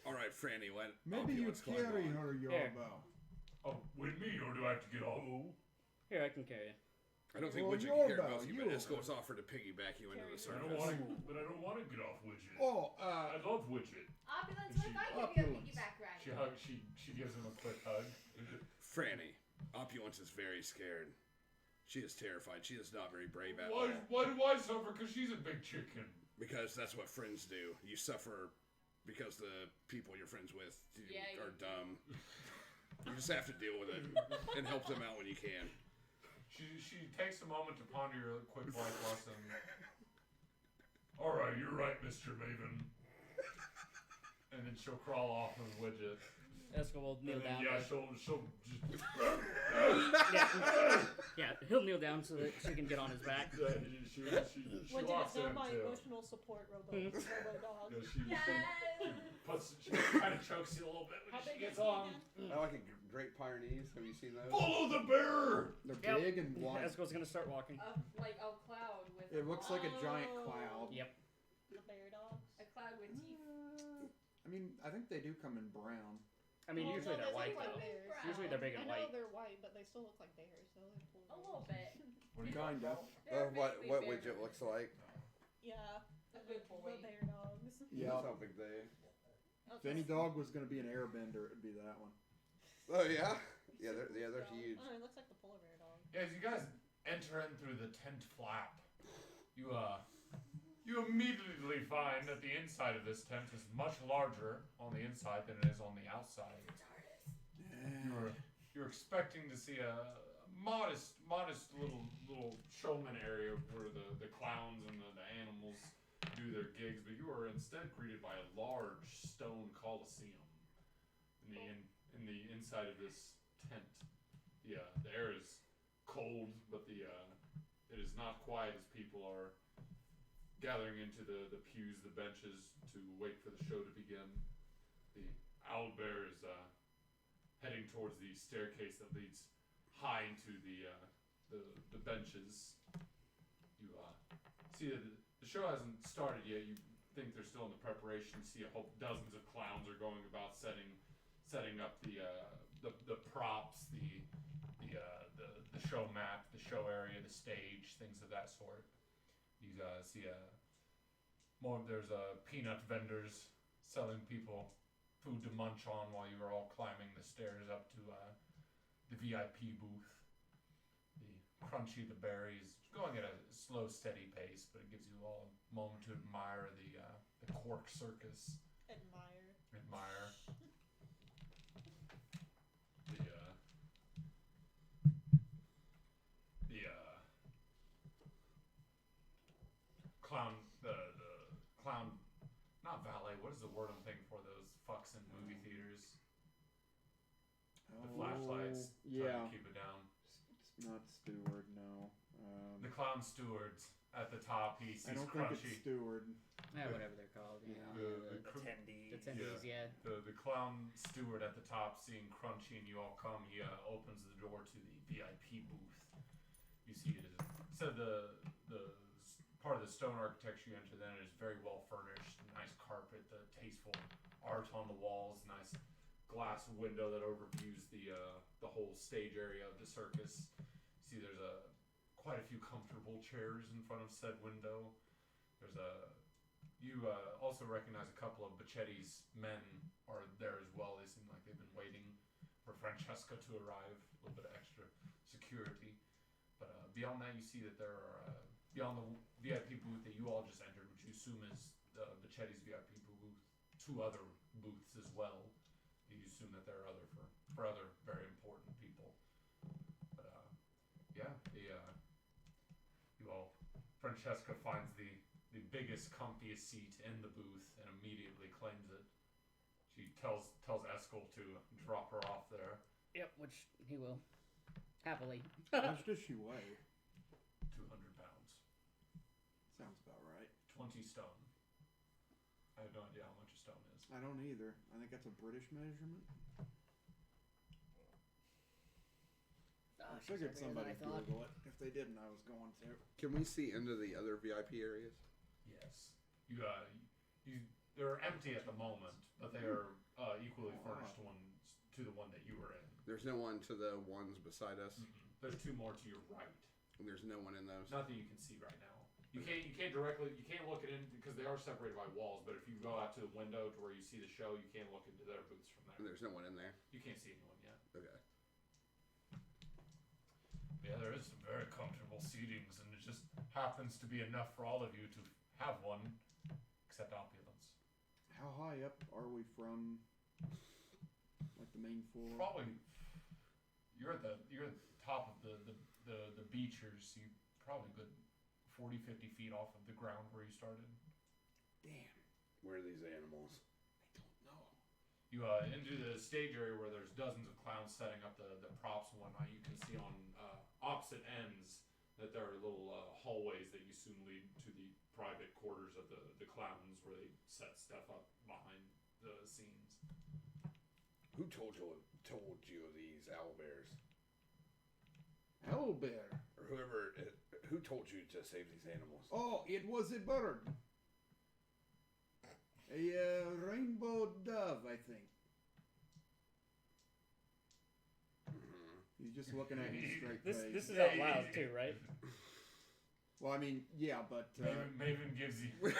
All right, Franny, let Maybe you Opulence climb carry on. her, Here. Yorbo. Oh, with me, or do I have to get off? Here, I can carry you. I don't think Well, Widget can carry Yorbo, both of you, you- but Esco's offered to piggyback you into the I circus. don't want to, but I don't want to get off Widget. Oh, I love Widget. Opulence, what if I give you a Opulence. piggyback ride? She gives him a quick hug. Franny, Opulence is very scared. She is terrified. She is not very brave at all. Why do I suffer? Because she's a big chicken. Because that's what friends do. You suffer because the people you're friends with are dumb. You just have to deal with it and help them out when you can. She takes a moment to ponder your quick life lesson. All right, you're right, Mr. Maven. And then she'll crawl off of Widget. Esco will kneel And then, down. yeah, she'll just. Yeah, he'll kneel down so that she can get on his back. She Widget walks is now in my too. emotional support Robo-Dog. Yeah, she Yes! kind of chokes you a little bit How when she big gets is he on. again? I like a Great Pyrenees. Have you seen those? Follow the bear! They're Yep. big and white. Esco's gonna start walking. Like a cloud with It looks like a giant Oh. cloud. Yep. The bear dogs. a cloud with teeth. I mean, I think they do come in brown. I mean, Well, usually no, they're they white look though. like bears. Usually they're big I and know white. they're white, but they still look like bears. So they're polar A bears. little bit. What do you Kind of. They're What basically what bear widget looks like? Yeah. A good boy. The bear dogs. Yeah. That's how big they. If any dog was going to be an airbender, it'd be that one. Oh yeah. They're huge. Oh, it looks like the polar bear dog. Yeah, as you guys enter in through the tent flap, you immediately find that the inside of this tent is much larger on the inside than it is on the outside. You're expecting to see a modest little showman area where the clowns and the animals do their gigs, but you are instead greeted by a large stone coliseum in the inside of this tent. The air is cold, but it is not quiet as people are gathering into the pews, the benches to wait for the show to begin. The owlbear is heading towards the staircase that leads high into the benches. You see that the show hasn't started yet. You think they're still in the preparation. You see dozens of clowns are going about setting up the props, the show mat, the show area, the stage, things of that sort. You see there's peanut vendors selling people food to munch on while you are all climbing the stairs up to the VIP booth. The Crunchy the Berry is going at a slow, steady pace, but it gives you all a moment to admire the Cork Circus. Admire. The clown, not valet. What is the word I'm thinking for? Those fucks in movie theaters. The flashlights. Yeah. Trying to keep it down. It's not steward, no. The clown stewards at the top. He sees I don't Crunchy. think it's steward. Yeah, whatever they're called. Yeah. The Attendees. Attendees, yeah. The clown steward at the top, seeing Crunchy and you all come, he opens the door to the VIP booth. You see it is the part of the stone architecture you enter then is very well furnished, nice carpet, the tasteful art on the walls, nice glass window that overviews the whole stage area of the circus. See there's quite a few comfortable chairs in front of said window. You also recognize a couple of Bachetti's men are there as well. They seem like they've been waiting for Francesca to arrive. A little bit of extra security. But beyond that, you see that there are, beyond the VIP booth that you all just entered, which you assume is Bachetti's VIP booth, 2 other booths as well. You assume that there are other for other very important people. But Francesca finds the biggest, comfiest seat in the booth and immediately claims it. She tells Eskel to drop her off there. Yep, which he will. Happily. How much does she weigh? 200 pounds. Sounds about right. 20 stone. I have no idea how much a stone is. I don't either. I think that's a British measurement. I figured somebody would Google it. If they didn't, I was going to. Can we see into the other VIP areas? Yes. They're empty at the moment, but they are equally furnished ones to the one that you were in. There's no one to the ones beside us. Mm-hmm. There's 2 more to your right. And there's no one in those. Nothing you can see right now. You can't look it in because they are separated by walls. But if you go out to the window to where you see the show, you can't look into their booths from there. And there's no one in there. You can't see anyone yet. Okay. Yeah, there is some very comfortable seatings, and it just happens to be enough for all of you to have one, except opulence. How high up are we from, like, the main floor? Probably, you're at the top of the beachers. You probably good 40, 50 feet off of the ground where you started. Damn. Where are these animals? I don't know. You into the stage area where there's dozens of clowns setting up the props and whatnot. You can see on opposite ends that there are little hallways that you soon lead to the private quarters of the clowns where they set stuff up behind the scenes. Who told you of these owlbears? Owlbear. Or who told you to save these animals? Oh, it was a bird. A rainbow He's just looking at you straight This face. this is out loud too, right? Well, I mean, yeah, but Maven gives you. yeah,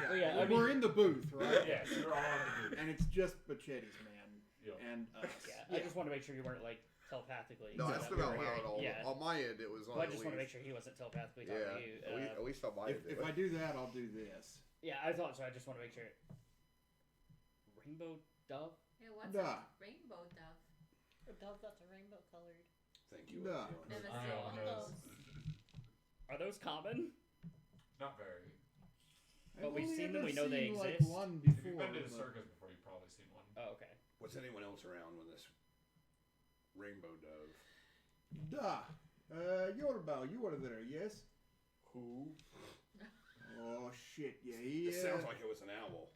Well, yeah, I we're in the booth, right? Yes, you're all in the booth. And it's just Bachettes, man, Yep. and us. Yeah, I just want to make sure you weren't like telepathically. No, so I that stood we out were loud hearing- all Yeah. on my end. It was on. Well, I just want to make sure he wasn't telepathically talking Yeah, to you. at least on my end. If I do that, I'll do this. Yeah, I thought so. I just want to make sure. Rainbow dove. Yeah, what's Duh. a rainbow dove? A dove that's a rainbow colored. Thank you. Nah. everyone. Never I seen know, one I of know. those. Are those common? Not very. But I've we've only seen them, ever we know they seen, like, exist. one If you've before. been to the but- circus before, you've probably seen one. Oh, okay. Was anyone else around when this rainbow dove? Yorba, you were there, yes? Who? Oh shit, yeah, he. It sounds like it was an owl.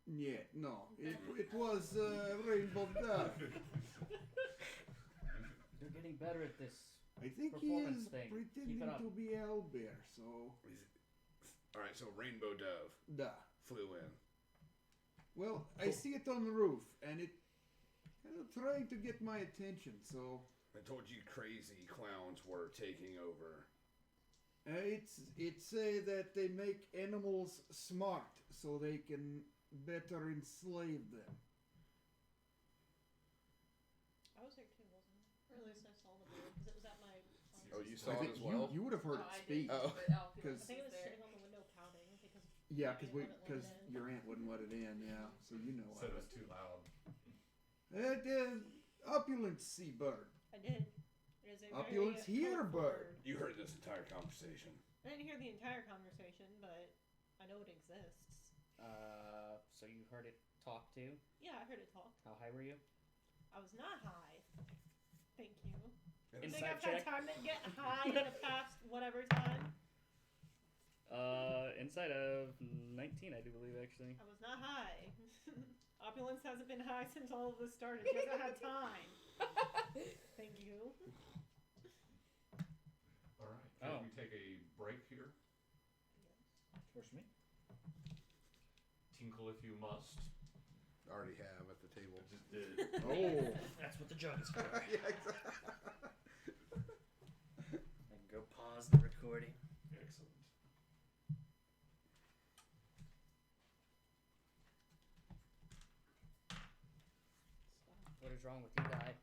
Yeah, no, it was Rainbow Dove. You're getting better at this. I think he Performance is thing. Keep pretending it up. to be Owlbear, so All right, so rainbow dove da. flew in. Well, I see it on the roof, and it kind of trying to get my attention. So I told you crazy clowns were taking over. it say that they make animals smart so they can better enslave them. I was there too, wasn't I? Or at least I saw the bird because it was at my. Oh, you I saw it think as well? you would have heard Oh, it I speak. didn't, Oh. but I Because think it was there. sitting on the window pouting because. Yeah, Your because aunt wouldn't let it in. your aunt wouldn't let it in. Yeah, so you know. Said it was too loud. Opulent seabird. I did. It is a Opulence very here, colorful bird. You heard this entire conversation. I didn't hear the entire conversation, but I know it exists. So you heard it talk to? Yeah, I heard it talk. How high were you? I was not high. Thank you. And I Insight think I've check. had time to get high in the past whatever time. Inside of 19, I do believe, actually. I was not high. Opulence hasn't been high since all of this started. She hasn't had time. Thank you. All right. Can Oh. we take a break here? First me. Tinkle if you must. I already have at the table. I just did. Oh. That's what the jug is for. Yeah, exactly. I can go pause the recording. Excellent. What is wrong with you, die?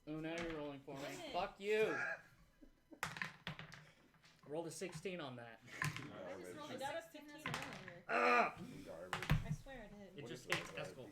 Oh, now you're rolling for me. Dang it. Fuck you! I rolled a 16 on that. I just rolled I a got a 16 15 earlier. Ah! Garbage. I swear I did. It What just is hates that? Eskel.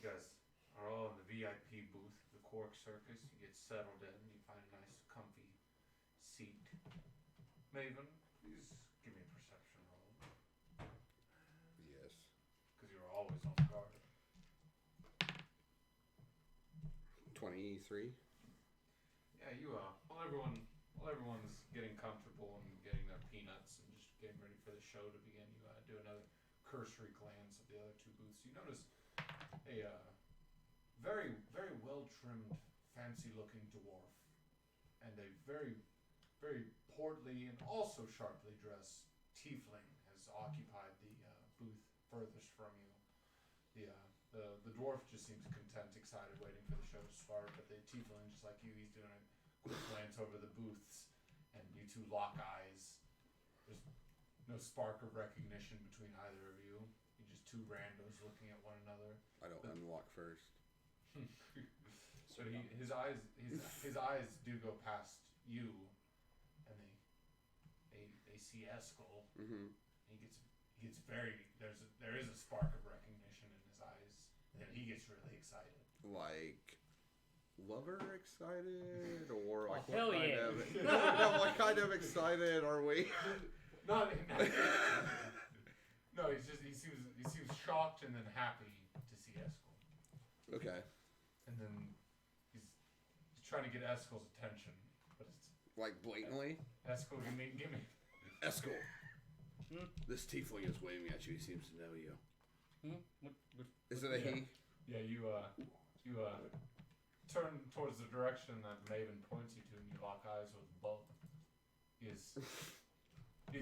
guys are all in the VIP booth, the Cork Circus. You get settled in, you find a nice, comfy seat. Maven, please give me a perception roll. Yes. Because you're always on guard. 23. Yeah, while everyone's getting comfortable and getting their peanuts and just getting ready for the show to begin, you do another cursory glance at the other two booths. You notice a very, very well-trimmed, fancy-looking dwarf and a very, very portly and also sharply dressed tiefling has occupied the booth furthest from you. The dwarf just seems content, excited, waiting for the show to start, but the tiefling, just like you, he's doing a quick glance over the booths, and you two lock eyes. There's no spark of recognition between either of you. You're just two randos looking at one another. I don't unlock first. So his eyes do go past you, and they see Eskel. Mm-hmm. He gets very there is a spark of recognition in his eyes, and he gets really excited. Like, lover excited, or like hell what kind yeah. of no, what kind of excited are we? Not no, he seems shocked and then happy to see Eskel. Okay. And then he's trying to get Eskel's attention, but it's Like blatantly. Eskel, give me. Eskel. This tiefling is waving at you. He seems to know you. What, Is it a he? Yeah, you turn towards the direction that Maven points you to, and you lock eyes with Bob. He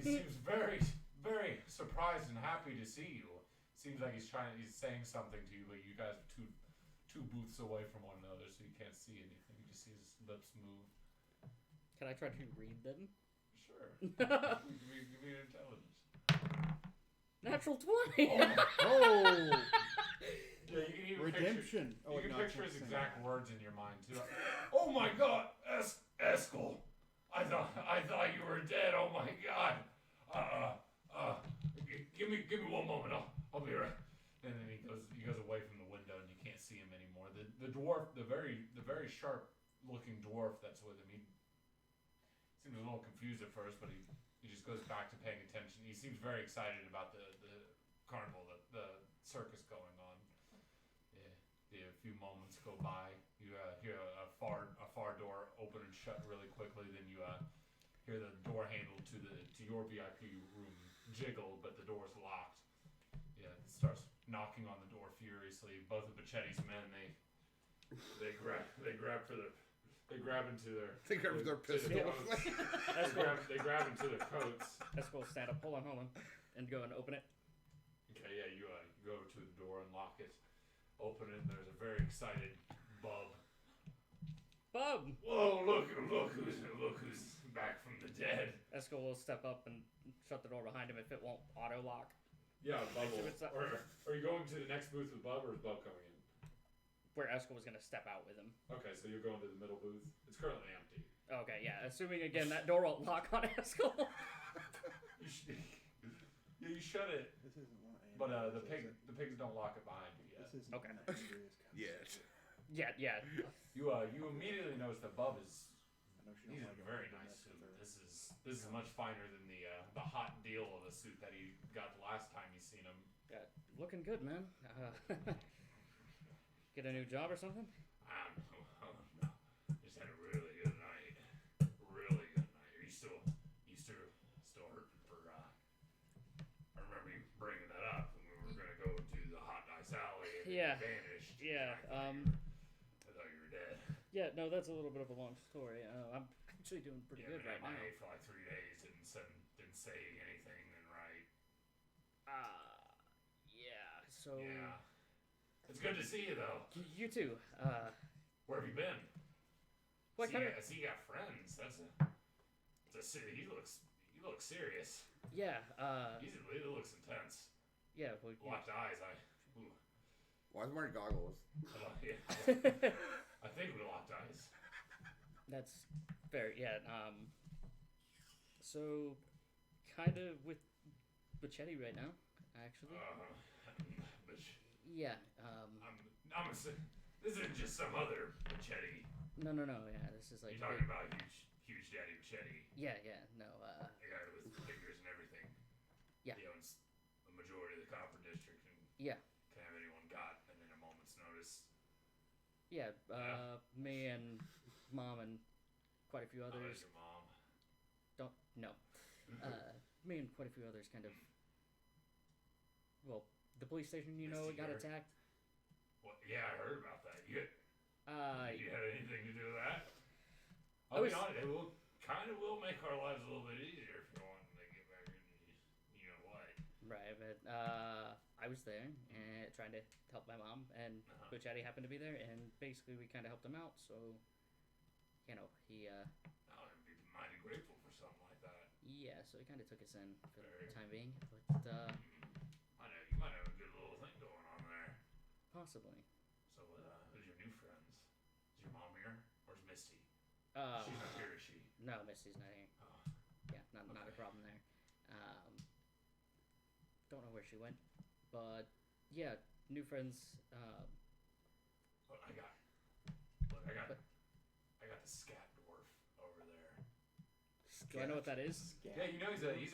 seems very, very surprised and happy to see you. Seems like he's saying something to you, but you guys are two booths away from one another, so you can't see anything. You just see his lips move. Can I try to read them? Sure. give me an intelligence. Natural 20! Oh! Yeah, you can even Redemption. You can picture his exact words in your mind too. Oh my God, Eskel! I thought you were dead. Oh my God! Give me 1 moment. I'll be right. And then he goes away from the window, and you can't see him anymore. The dwarf, the very sharp looking dwarf that's with him, he seems a little confused at first, but he just goes back to paying attention. He seems very excited about the carnival, the circus going on. A few moments go by. You hear a far door open and shut really quickly. Then you hear the door handle to your VIP room jiggle, but the door's locked. Yeah, it starts knocking on the door furiously. Both of Bachetti's men they grab into their pistols. They grab into their coats. Eskel will stand up. Hold on. And go and open it. Okay, yeah, you go over to the door, unlock it, open it, and there's a very excited Bub. Bub! Whoa, look who's back from the dead. Eskel will step up and shut the door behind him if it won't auto-lock. Yeah, Bub Make sure will. it's not- Are you going to the next booth with Bub, or is Bub coming in? Where Eskel was going to step out with him. Okay, so you're going to the middle booth. It's currently empty. Okay, yeah. Assuming, again, that door won't lock on Eskel. You shut it. This isn't one of But Andrew's, the is it? pigs don't lock it behind you yet. This isn't Okay. one of Andrew's Yet. Yeah. You immediately notice that Bub is I know she he's don't in like a very it, but nice that's suit. her. This is much finer than the hot deal of a suit that he got the last time you seen him. Yeah, looking good, man. Get a new job or something? No. Just had a really good night. Really good night. Are you still hurting for? I remember you bringing that up when we were gonna go to the Hot Dice Alley and Yeah. you vanished. Yeah. I thought you were dead. Yeah. No, that's a little bit of a long story. I'm actually doing pretty good right now. MIA for like 3 days. Didn't say anything and right. Yeah. So. Yeah. It's good to see you though. You too. Where have you been? What kind of? I see you got friends. That's a he looks serious. Yeah. He looks intense. Yeah. Well, Locked eyes. Why is he wearing goggles? I think we locked eyes. That's fair. Yeah. So, kind of with Bacchetti right now, actually. But Yeah. This isn't just some other machete. No. Yeah, this is like. You're talking about huge daddy machete. Yeah. No. The guy with fingers and everything. Yeah. He owns the majority of the copper district and Yeah. can have anyone got in a moment's notice. Yeah. Me and Mom and quite a few How others. is your mom? No. Me and quite a few others kind of. Well, the police station, it got attacked. What? Yeah, I heard about that. You had anything to do with that? I was- Be honest, it will make our lives a little bit easier if you want to get back into you know what. Right, but I was there and trying to help my mom, and Buchetti happened to be there, and basically we kind of helped him out. So, he. I'd be mighty grateful for something like that. Yeah, so he kind of took us in for the Very. time being, but You might have a good little thing going on there. possibly. So, who's your new friends? Is your mom here? Where's Misty? Uh, She's not here, is she? no, Misty's not here. Oh, Yeah, not a Okay. problem there. Don't know where she went, but yeah, new friends. look, I got the scat dwarf over there. Do I know what that is? Yeah, he's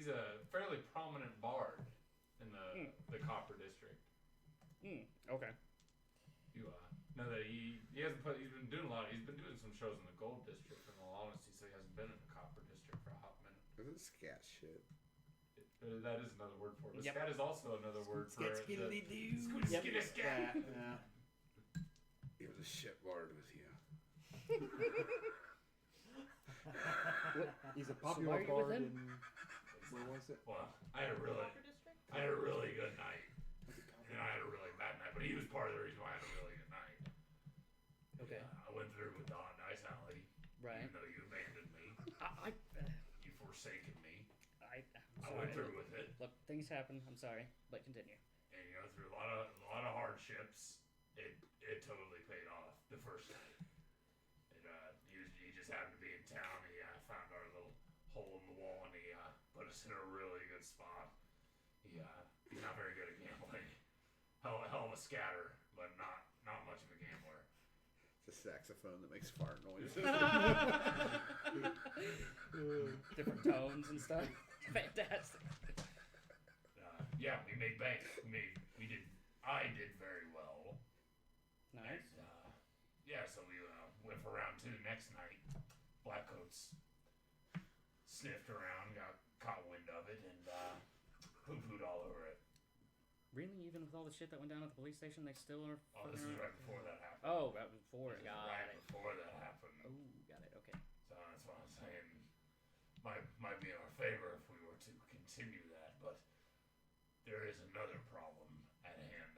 a fairly prominent bard in the Copper District. Okay. You know that he's been doing a lot. He's been doing some shows in the Gold District, in all honesty, so he hasn't been in the Copper District for a hot minute. Is it scat shit? That is another word for it. But Yep. scat is also another word for it. Yep. Scat. Yeah. He was a shit bard with you. He's a why are popular you with bard him? in. Where was it? Well, I had a really good night, and I had a really bad night. But he was part of the reason why I had a really good night. Okay. I went through with the Hot Dice Alley, Right. even though you abandoned me, you forsaken me. I'm I sorry. went through with it, Look, things happen. I'm sorry, but continue. and through a lot of hardships, it totally paid off the first night. He just happened to be in town. He found our little hole in the wall, and he put us in a really good spot. He's not very good at gambling. Hell of a scatter, but not much of a gambler. It's a saxophone that makes fart noises. Different tones and stuff. Fantastic. Yeah, we made bank. I did very well. Nice. And, so we went for round 2 the next night. Blackcoats sniffed around, caught wind of it, and poo-pooed all over it. Really, even with all the shit that went down at the police station, they still are. Oh, this is right before that happened. Oh, right before it. This is Got right it. before that happened. Oh, got it. Okay. So that's what I'm saying. Might be in our favor if we were to continue that, but there is another problem at hand.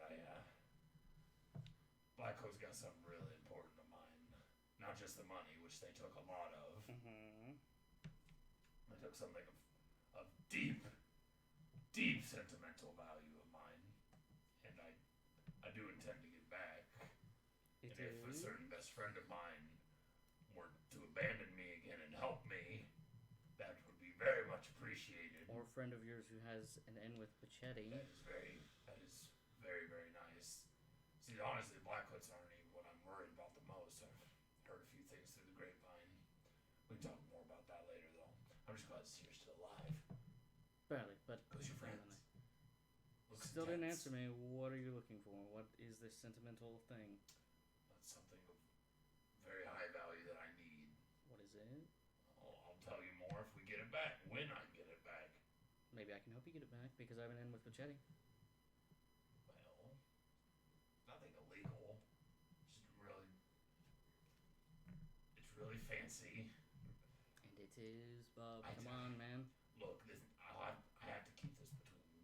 Blackcoat's got something really important of mine. Not just the money, which they took a lot of. Mm-hmm. They took something of deep sentimental value of mine, and I do intend to get back. It And if a is. certain best friend of mine were to abandon me again and help me, that would be very much appreciated. Or a friend of yours who has an N with Pachetti. That is very, very nice. See, honestly, Blackcoats aren't even what I'm worried about the most. I've heard a few things through the grapevine. We can talk more about that later, though. I'm just glad you're still alive. Barely, but. Who's your friends? Looks Still didn't intense. answer me. What are you looking for? What is this sentimental thing? That's something of very high value that I need. What is it? I'll tell you more if we get it back. When I get it back. Maybe I can help you get it back because I have an N with Pachetti. Well, nothing illegal. It's really fancy. And it is, Bob. I Come tell on, you. man. Look, I have to keep this between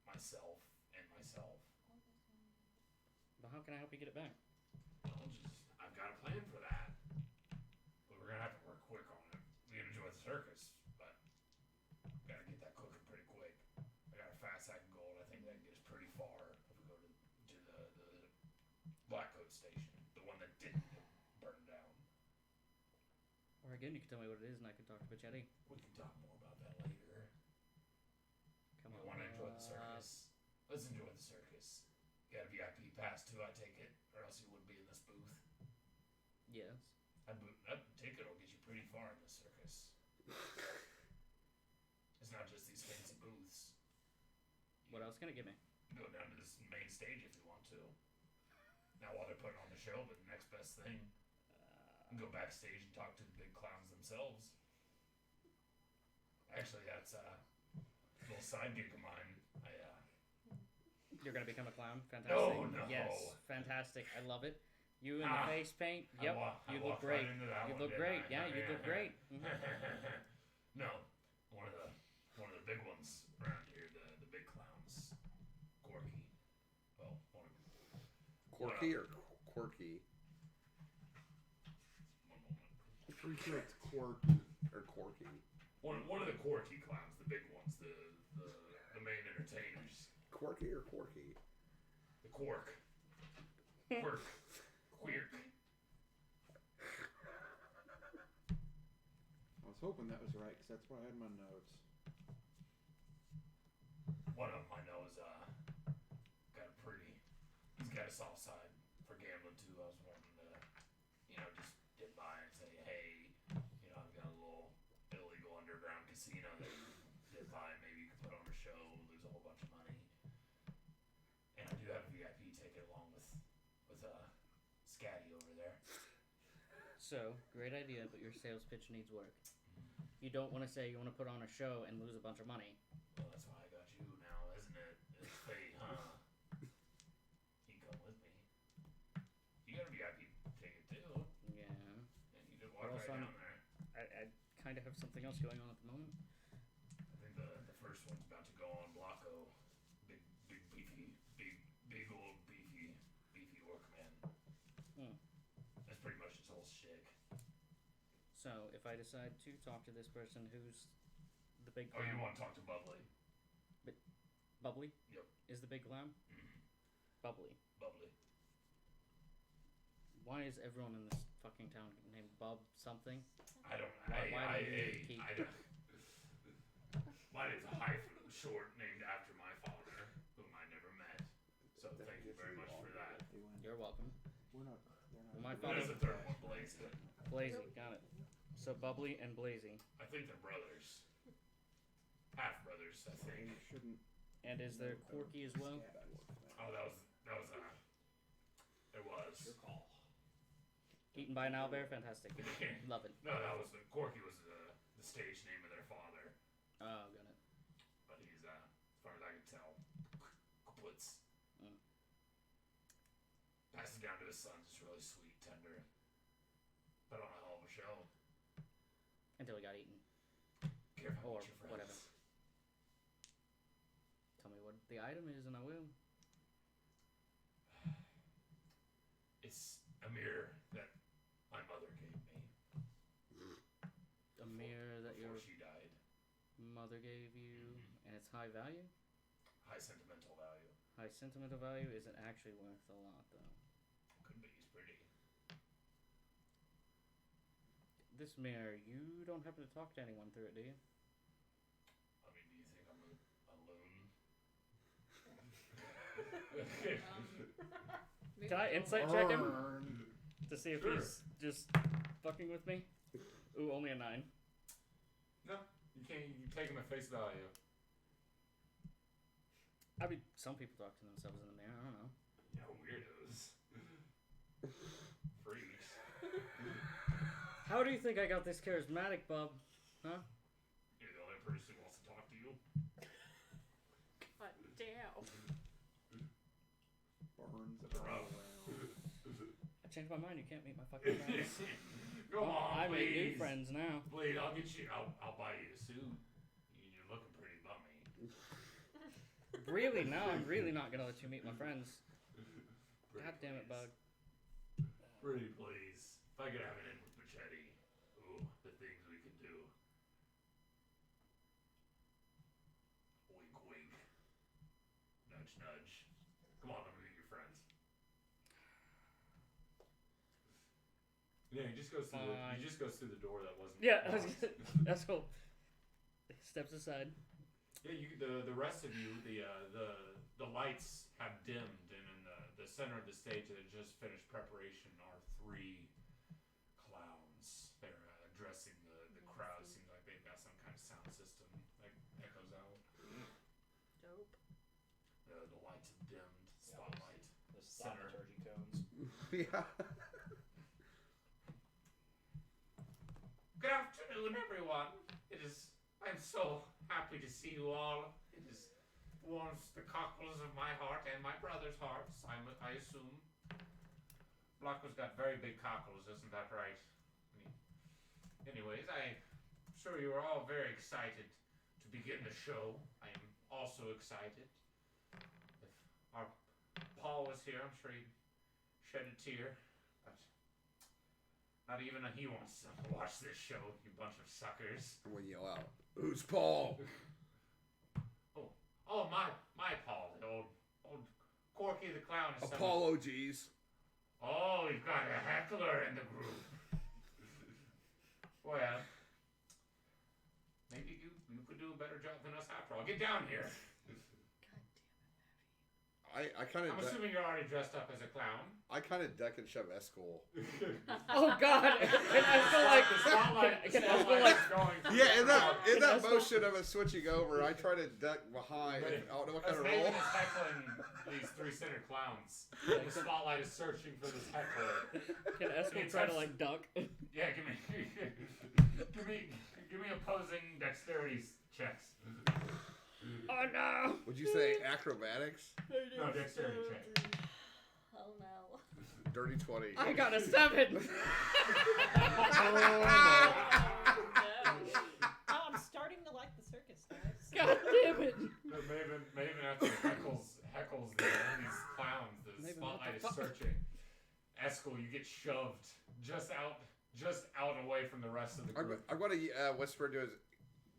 myself and myself. But how can I help you get it back? Well, I've got a plan for that. But we're gonna have to work quick on it. We can enjoy the circus, but gotta get that cooking pretty quick. I got a fast sack of gold. I think that can get us pretty far if we go to the Blackcoat station, the one that didn't get burned down. Or again, you can tell me what it is and I can talk to Pachetti. We can talk more about that later. Come We on. want to enjoy the circus. Let's enjoy the circus. Got a VIP pass too, I take it, or else you wouldn't be in this booth. Yes. That ticket will get you pretty far in this circus. It's not just these fancy booths. What else can it give me? You can go down to this main stage if you want to. Now, while they're putting on the show, but the next best thing, you can go backstage and talk to the big clowns themselves. Actually, that's a little side gig of mine. You're gonna become a clown? Fantastic. No. Yes, fantastic. I love it. You in the face paint? Yep. You look great. You look great. Yeah, you look great. Mm-hmm. No, one of the big ones around here, the big clowns, Corky. Well, one of them. Corky or quirky? One moment. I'm pretty sure it's quirky. Or Corky. One of the Corky clowns, the big ones, the main entertainers. Quirky or Corky? The Quark. Quirk. Quirk. I was hoping that was right, because that's what I had in my notes. One of them I know is he's got a soft side for gambling too. I was wanting to, just get by and say, hey, I've got a little illegal underground casino that you get by. Maybe you can put on a show, lose a whole bunch of money. And I do have a VIP ticket along with Scatty over there. So, great idea, but your sales pitch needs work. You don't want to say you want to put on a show and lose a bunch of money. Well, that's why I got you now, isn't it? It's fate, huh? You can come with me. You got a VIP ticket too. Yeah. And you can walk right down there. I kind of have something else going on at the moment. I think the first one's about to go on Blocko. Big old beefy orc man. That's pretty much his whole shtick. So, if I decide to talk to this person who's the big Oh, clown... you want to talk to Bubbly? Bubbly? Yep. Is the big clown? Mm-hmm. Bubbly. Why is everyone in this fucking town named Bob something? I don't. Why do you keep... I don't. Mine is a hyphen short named after my father, whom I never met. So thank you very much for that. You're welcome. We're not. They're not. My There's father... a third one, Blazy. Blazy, got it. So, Bubbly and Blazy. I think they're brothers. Half brothers, I think. They shouldn't. And is there Corky as well? Oh, that was it was. Your call. Eaten by an owlbear? Fantastic. Love it. No, that was Corky was the stage name of their father. Oh, got it. But he's as far as I can tell, kaputz. Passes down to his sons. It's really sweet, tender. Put on a hell of a show. Until he got eaten. Careful Or with your friends. whatever. Tell me what the item is and I will. It's a mirror that my mother gave me. A mirror that your before she died. mother gave you, and it's high value? High sentimental value. High sentimental value isn't actually worth a lot, though. Could be. It's pretty. This mirror, you don't happen to talk to anyone through it, do you? I mean, do you think I'm a loon? Can I insight check him Burn. to see if Sure. he's just fucking with me? Ooh, only a 9. No, you can't. You take him at face value. I mean, some people talk to themselves in the mirror. I don't know. You know, weirdos. Freaks. How do you think I got this charismatic, Bob? Huh? You're the only person who wants to talk to you. God damn. Burns all around. I changed my mind. You can't meet my fucking friends. Come on, I please. make new friends now. Please, I'll get you. I'll buy you a suit. You're looking pretty bummy. Really? Now I'm really not gonna let you meet my friends. God damn it, Bug. Pretty please. If I could have it in with Machete. Ooh, the things we could do. Wink, wink. Nudge, nudge. Come on, let me meet your friends. Yeah, he just goes through the door that wasn't. Yeah, locked. that's cool. Steps aside. Yeah, the rest of you, the lights have dimmed, and in the center of the stage that had just finished preparation are 3 clowns. They're addressing the crowd. Seems like they've got some kind of sound system that echoes out. Dope. The lights have dimmed. Spotlight. The Center. thaumaturgy cones. Yeah. Good afternoon, everyone. I'm so happy to see you all. It warms the cockles of my heart and my brother's hearts, I assume. Blocko's got very big cockles, isn't that right? Anyways, I'm sure you are all very excited to begin the show. I am also excited. If our Paul was here, I'm sure he'd shed a tear. But not even he wants to watch this show, you bunch of suckers. I'm gonna yell out, "Who's Paul?" Oh, my Paul, the old Corky the Clown. Apologies. Oh, we've got a heckler in the group. Well, maybe you could do a better job than us after all. Get down here. I kind of. I'm assuming you're already dressed up as a clown. I kind of duck and shove Eskel. Oh God! Can I feel like Yeah, in that motion of a switching over, I try to duck behind. I don't know what kind of roll. Maven is heckling these 3 center clowns. The spotlight is searching for this heckler. Can Eskel try to like duck? Yeah, give me opposing dexterity checks. Oh no! Would you say acrobatics? No, dexterity check. Oh no. Dirty 20. I got a 7. I'm starting to like the circus, guys. God damn it! Maven after heckles these clowns. The Maven, spotlight is what the fuck? searching. Eskel, you get shoved just out away from the rest of the group. I'm going to whisper to his,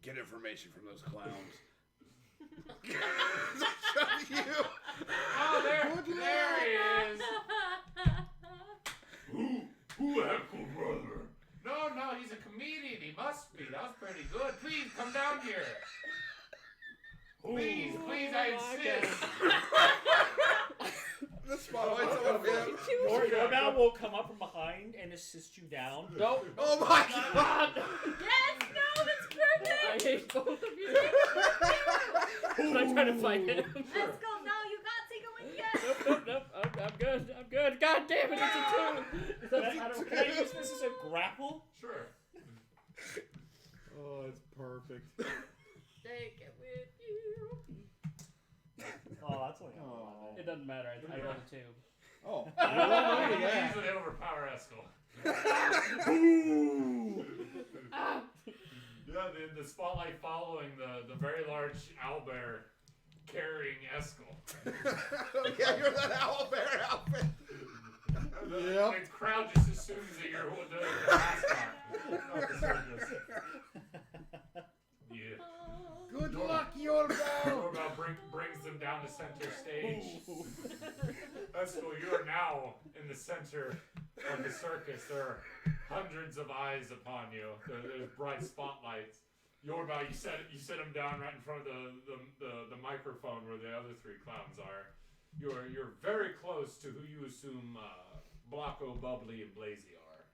get information from those clowns. Shut you! Oh, there he is! Who heckled brother? No, he's a comedian. He must be. That was pretty good. Please, come down here. Please, I insist. The spotlight's on him. Your man will come up from behind and assist you down. Nope. Oh my God! Yes, no, that's perfect. I hate both of you. Should I try to fight him? Let's go. No, you got to go in yet. Nope. I'm good. God damn it, it's a 2. Can I use this as a grapple? Sure. Oh, it's perfect. Take it with you. Oh, that's only Oh. It doesn't matter. I rolled a 2. Oh, You yeah. easily overpower Eskel. Yeah, the spotlight following the very large owlbear carrying Eskel. Yeah, you're that owlbear outfit. The crowd just assumes that you're the mascot of the circus. Yeah. Good luck, Yorba. Yorba brings them down to center stage. Eskel, you are now in the center of the circus. There are hundreds of eyes upon you. There's bright spotlights. Yorba, you set him down right in front of the microphone where the other 3 clowns are. You're very close to who you assume Blocko, Bubbly, and Blazy are.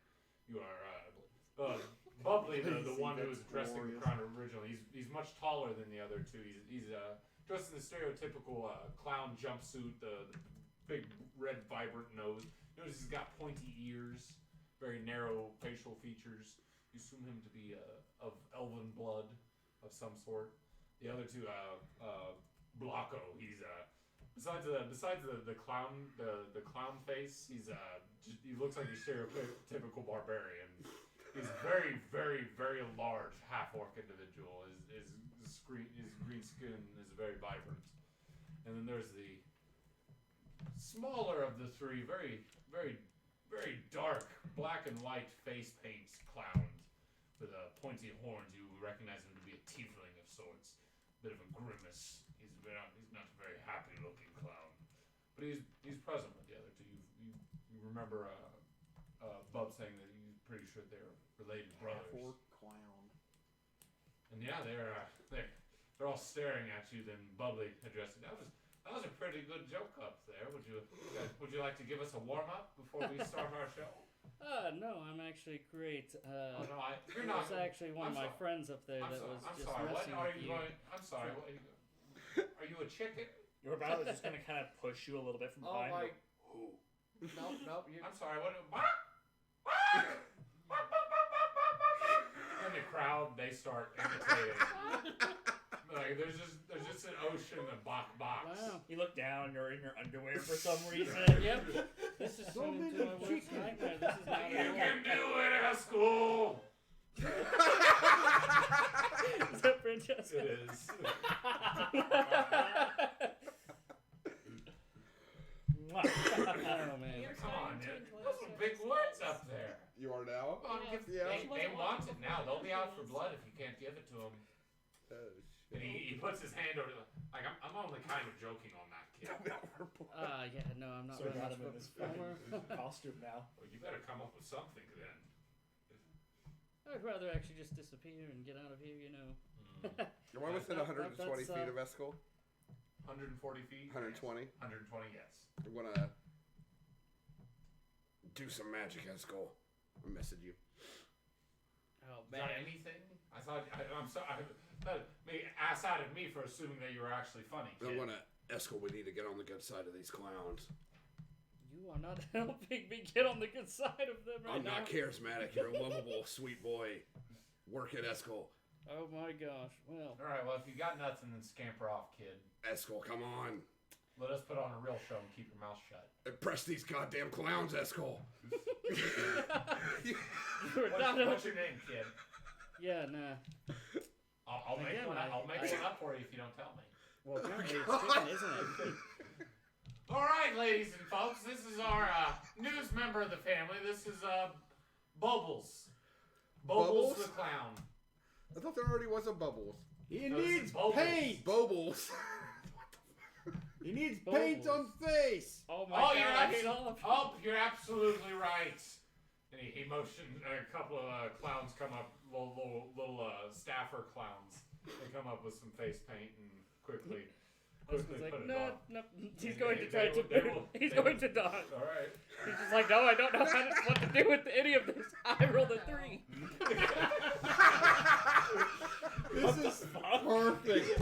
You are Bubbly, the one who was addressing the crowd originally. He's much taller than the other 2. He's dressed in the stereotypical clown jumpsuit, the big red vibrant nose. Notice he's got pointy ears, very narrow facial features. You assume him to be of elven blood of some sort. The other 2, Blocko, he's besides the clown face, he looks like a stereotypical barbarian. He's very, very, very large half-orc individual. His green skin is very vibrant. And then there's the smaller of the 3, very, very, very dark black and white face paint clown with pointy horns. You recognize him to be a tiefling of sorts. Bit of a grimace. He's not a very happy-looking clown, but he's present with the other 2. You remember Bub saying that he's pretty sure they're related brothers. Half-orc clown. And yeah, they're all staring at you. Then Bubbly addressed it. That That was a pretty good joke up there. Would you like to give us a warm up before we start our show? No, I'm actually great. Oh no, you're It not. was actually one of my friends up there that was I'm just sorry. What messing are with you you. going? I'm sorry. What are you a chicken? Your brother is just gonna kind of push you a little bit from Oh behind. my. Who? Nope. I'm sorry. What? And the crowd, they start imitating. Like there's just an ocean of box. Wow. You look down. You're in your underwear for some reason. Yep. This is So turning many into my worst chickens. nightmare. This is not You can do it at school. Is that Francesca? It is. Mwah. Oh man. You're Come on, trying to dude. enjoy Those are big words up there. You are now? Come on, Yeah. they want it now. They'll be out for blood if you can't give it to them. Oh, And he puts his hand over. Like I'm only kind of joking on that kid. Yeah, no, I'm not So we really got much him in of a this performer. costume now. Well, you better come up with something then. I'd rather actually just disappear and get out of here, you know. Am I within 120 That's, feet of Eskel? 140 feet. 120? Yes. 120. Yes. I'm gonna do some magic, Eskel. I'll message you. Oh Is that man. anything? I'm sorry. Ass out of me for assuming that you were actually funny. I'm Kid. gonna Eskel. We need to get on the good side of these clowns. You are not helping me get on the good side of them right I'm now. not charismatic. You're a lovable, sweet boy. Work it, Eskel. Oh my gosh. Well. All right. Well, if you got nothing, then scamper off, kid. Eskel, come on. Let us put on a real show and keep your mouth shut. Impress these goddamn clowns, Eskel. You're not What's your name, kid? Yeah, nah. I'll make Again, one. I- I'll make one up for you if you don't tell me. Well, apparently it's chicken, isn't it? All right, ladies and folks, this is our newest member of the family. This is Bobels. Bobels Bubbles? the clown. I thought there already was a Bubbles. He No, this needs is Bobels. paint. Bobbles. He needs paint on face. Oh my Oh, god, you're I hate all of you. Oh, you're absolutely right. And he motioned a couple of clowns come up, little staffer clowns. They come up with some face paint and quickly Husband's put like, it no, on. no. He's And going they- to try they to. will- He's they going will- to die. All right. He's just like, no, I don't know what to do with any of this. I rolled a 3. This is perfect.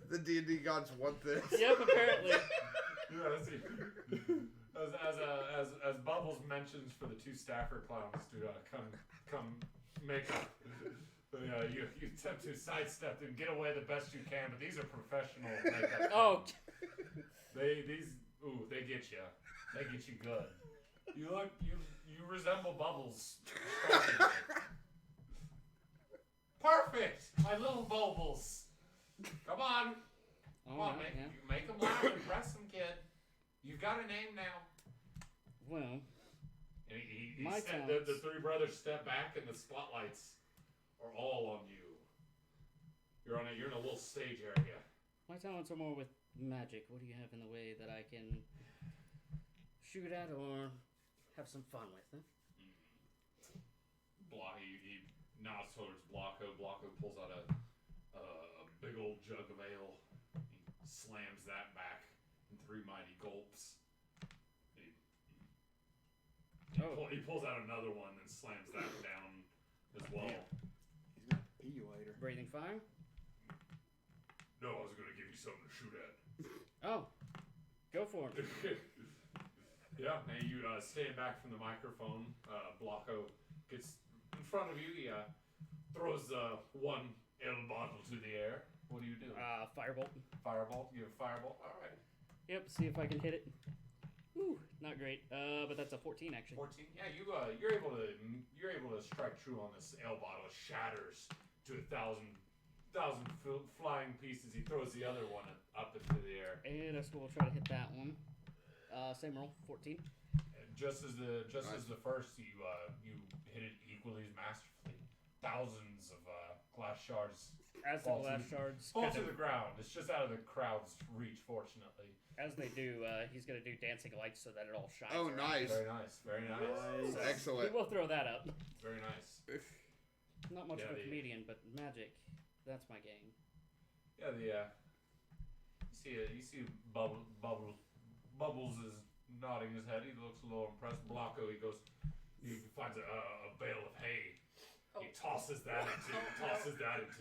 The D&D gods want this. Yep, apparently. Yeah, see. As Bubbles mentions for the two staffer clowns to come make up. You attempt to sidestep and get away the best you can, but these are professional makeup. Oh, They get you. They get you good. You resemble Bubbles. Perfect, my little Bobels. Come on, come on, alright, yeah. make them laugh, impress them, kid. You've got a name now. Well, And he My said talents. the three brothers step back, and the spotlights are all on you. You're in a little stage area. my talents are more with magic. What do you have in the way that I can shoot at or have some fun with? Huh? He nods towards Blocko. Blocko pulls out a big old jug of ale. He slams that back in 3 mighty gulps. He pulls out another one and slams that down as well. He's gonna pee you later. Breathing fire? No, I was going to give you something to shoot at. Oh, go for it. Yeah, and you stand back from the microphone. Blocko gets in front of you. He throws one ale bottle to the air. What do you do? Firebolt. Firebolt? You have a firebolt? Alright. Yep, see if I can hit it. Ooh, not great. But that's a 14 actually. 14? Yeah, you're able to strike true on this ale bottle. It shatters to 1,000 flying pieces. He throws the other one up into the air. And I will try to hit that one. Same roll, 14. And just as the first, you hit it equally as masterfully. Thousands of glass shards As the glass shards fall kind to of, the ground. It's just out of the crowd's reach, fortunately. as they do, he's gonna do dancing lights so that it all shines. Oh, around. nice. Very nice. Very nice. So, Excellent. We will throw that up. Very nice. Not much Yeah, of a the- comedian, but magic, that's my game. Yeah, you see Bubbles is nodding his head. He looks a little impressed. Blanco, he finds a bale of hay. He tosses that into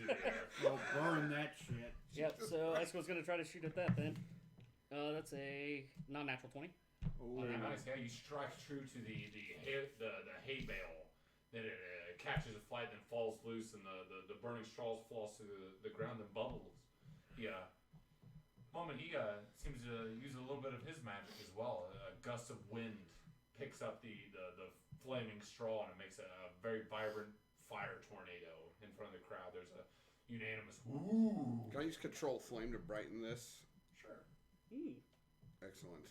the air. Well, burn that shit. Yep, so Esco's gonna try to shoot at that then. That's a non-natural 20. Oh, Nice. Yeah, you strike true to the hay bale. Then it catches a flight, then falls loose, and the burning straws falls to the ground and bubbles. He seems to use a little bit of his magic as well. A gust of wind picks up the flaming straw and it makes a very vibrant fire tornado in front of the crowd. There's a unanimous woo. Can I use control flame to brighten this? Sure. Excellent.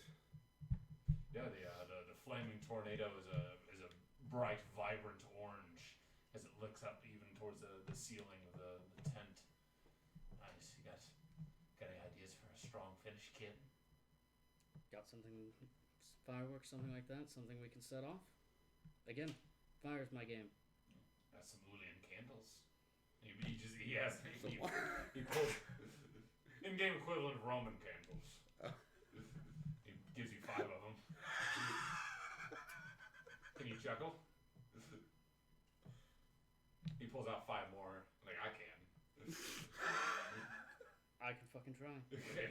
Yeah, the flaming tornado is a bright, vibrant orange as it licks up even towards the ceiling of the tent. Nice. You got any ideas for a strong finish, kid? Got something, fireworks, something like that, something we can set off. Again, fire's my game. Got some Ulian candles. He pulls in-game equivalent of Roman candles. He gives you 5 of them. Can you chuckle? He pulls out 5 more. Like, I can. I can fucking try.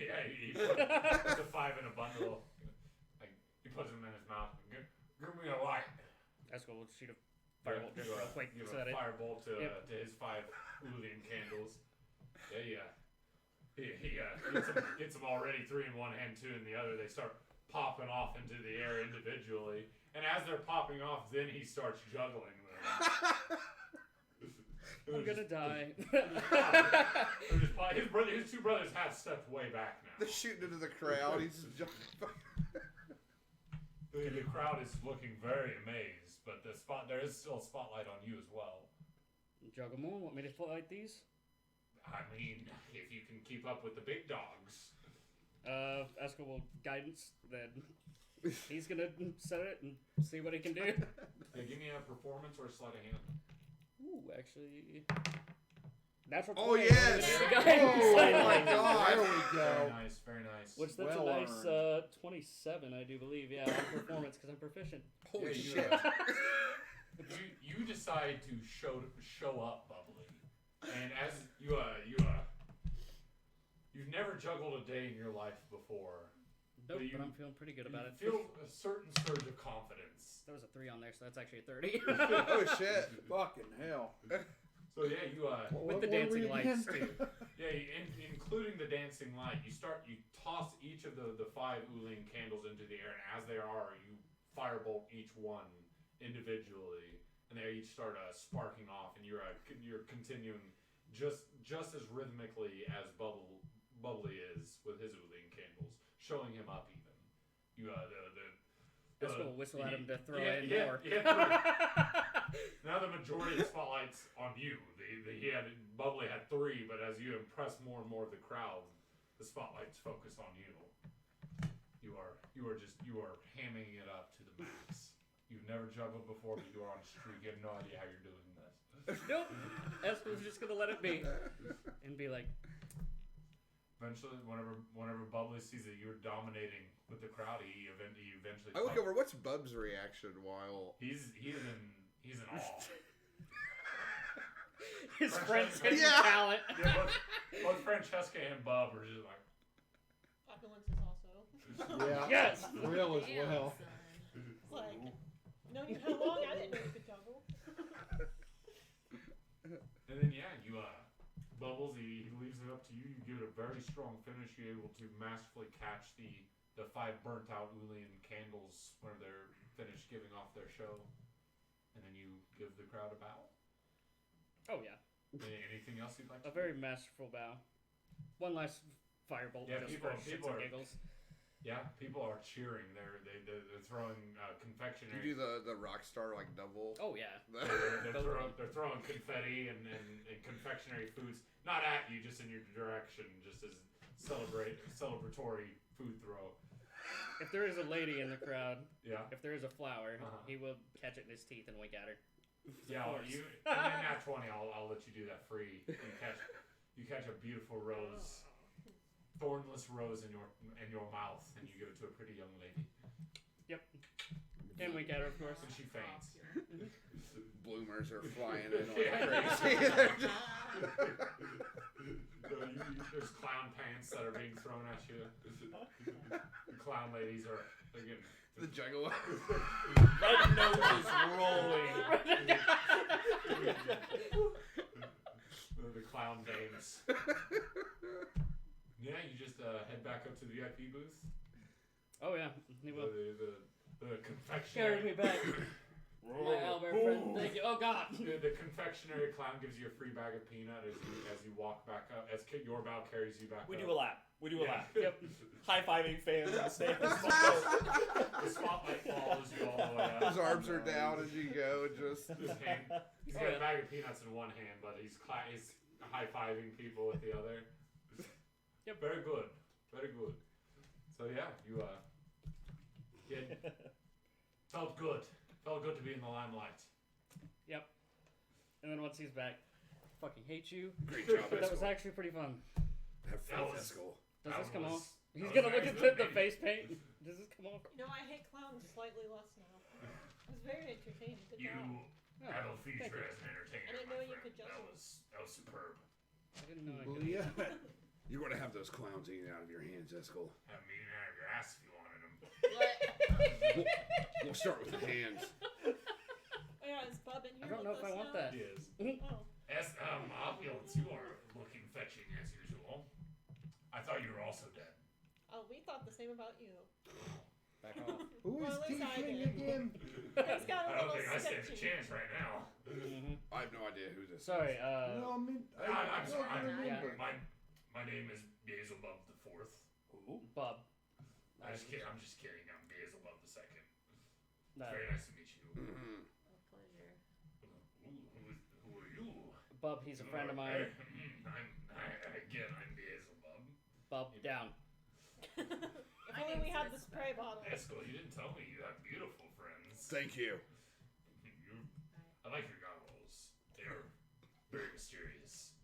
Yeah, he puts the 5 in a bundle. Like, he puts them in his mouth. Give me a light. Esco will shoot a firebolt just real quick. Give So a that firebolt to his 5 Ulian candles. Yeah. He gets them already 3 in one hand, 2 in the other. They start popping off into the air individually. And as they're popping off, then he starts juggling them. I'm gonna die. His 2 brothers have stepped way back now. They're shooting into the crowd. He's just jumping. The crowd is looking very amazed, but there is still a spotlight on you as well. Juggle more? Want me to fight these? I mean, if you can keep up with the big dogs. Esco will guidance, then he's gonna set it and see what he can do. Yeah, give me a performance or a sleight of hand. Ooh, actually... Natural 20. Oh, yes! Oh, my God! There we go. Very nice. Which that's Well a nice 27, I do believe. Yeah, on performance, because I'm proficient. Holy Yeah, shit. You decide to show up, Bubbly, and as you've never juggled a day in your life before. Nope, but I'm feeling pretty good about it. Feel a certain surge of confidence. There was a 3 on there, so that's actually a 30. Oh, shit. fucking hell. So yeah, you With the dancing lights, too. Yeah, including the dancing light, you toss each of the 5 Uling candles into the air, and as they are, you firebolt each one individually, and they each start sparking off, and you're continuing just as rhythmically as Bubbly is with his Uling candles, showing him up even. That's gonna whistle at him to throw in yeah, more. Yeah, now the majority of the spotlight's on you. Bubbly had 3, but as you impress more and more of the crowd, the spotlight's focused on you. You are hamming it up to the max. You've never juggled before, but you are on a streak. You have no idea how you're doing this. Nope. Esco's just gonna let it be and be like. Eventually, whenever Bubbly sees that you're dominating with the crowd, he eventually. I look over. What's Bub's reaction while he's in awe. His friends have Yeah. talent. Yeah, both Francesca and Bub are just like. Opulence is also. Yeah. Yes. Real as Damn, well. son. It's like, known you how long? I didn't know you could juggle. And then Bubbles, he leaves it up to you. You give it a very strong finish. You're able to masterfully catch the 5 burnt out Ulian candles when they're finished giving off their show, and then you give the crowd a bow. Oh yeah. Anything else you'd like to A very masterful bow. One last firebolt Yeah, just people- for shits people and are- giggles. Yeah, people are cheering. They're throwing confectionery. you do the rock star like double? Oh yeah. They're throwing confetti and confectionery foods, not at you, just in your direction, just as celebratory food throw. If there is a lady in the crowd, Yeah. if there is a flower, Uh-huh. he will catch it in his teeth and wink at her. Yeah, course. and then at 20, I'll let you do that free. You catch a beautiful rose thornless rose in your mouth, and you give it to a pretty young lady. Can't wink at her, of course. And she faints. Bloomers are flying in like crazy. There's clown pants that are being thrown at you. The clown ladies they're getting The juggalo. Red nose is rolling. the clown dames. Yeah, you just head back up to the VIP booth. Oh yeah, he will. The confectionery. Carry me back. My Albert friend. Thank you. Oh God. The confectionery clown gives you a free bag of peanut as you walk back up. As your bow carries you back. We up. do a lap. Yeah. Yep. High-fiving fans in the stands. The spotlight follows you all the way up. His arms are down as you go, and just. He's got a bag of peanuts in one hand, but he's high-fiving people with the other. Yep. Very good. Very good. So yeah, you felt good. Felt good to be in the limelight. Yep. And then once he's back, fucking hate you. Great job, But that was Eskel. actually pretty fun. Have fun, That was- Eskel. Does this come off? He's was gonna look very at good, the maybe. face paint. Does this come off? You know, I hate clowns slightly less now. It was very entertaining. Good You job. have a thank future you. as an entertainer. I didn't my know you friend. could juggle. That was superb. I didn't know I Well, could. yeah. You're going to have those clowns eating out of your hands, Eskel. Have them eating out of your ass if you wanted them. We'll start with the hands. Oh, yeah, is Bob in I here don't know with if I us want now? that. Yes. Oh. Opulence, you are looking fetching as usual. I thought you were also dead. Oh, we thought the same about you. Back off. Who is Well, at least I teaching did. again? It's got I a don't little think I stand a sketchy. chance right now. Mm-hmm. I have no idea who this Sorry. No, I mean, I'm sorry. don't remember. My name is Beelzebub the Fourth. Who? Bob. I'm just kidding. I'm Beelzebub the Second. No. Very nice to meet you. is. Mm-hmm. A pleasure. Who are you? Bob, he's a friend of mine. I'm Beelzebub. Bob, down. If My only we name's had the Elizabeth. spray bottle. Esco, you didn't tell me you have beautiful friends. Thank you. I like your goggles. They're very mysterious.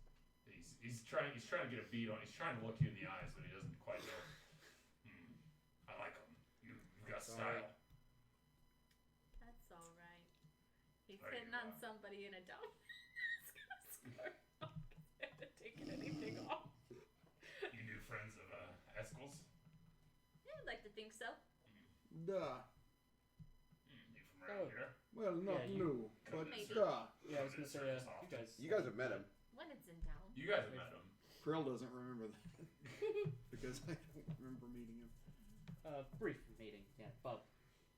He's trying to get a beat on. He's trying to look you in the eyes, but he doesn't quite know. I like them. You've got style. That's all right. He's Are hitting you, on somebody in a dump. It's gonna squirt off 'cause they haven't taken anything off. You new friends of Eskel's? Yeah, I'd like to think so. Duh. You from around here? Well, not Yeah, new, but Maybe. duh. Yeah, I was gonna say, you guys. You guys have met him. When it's in town. You guys have met him. Krill doesn't remember that because I don't remember meeting him. Brief meeting. Yeah, Bob,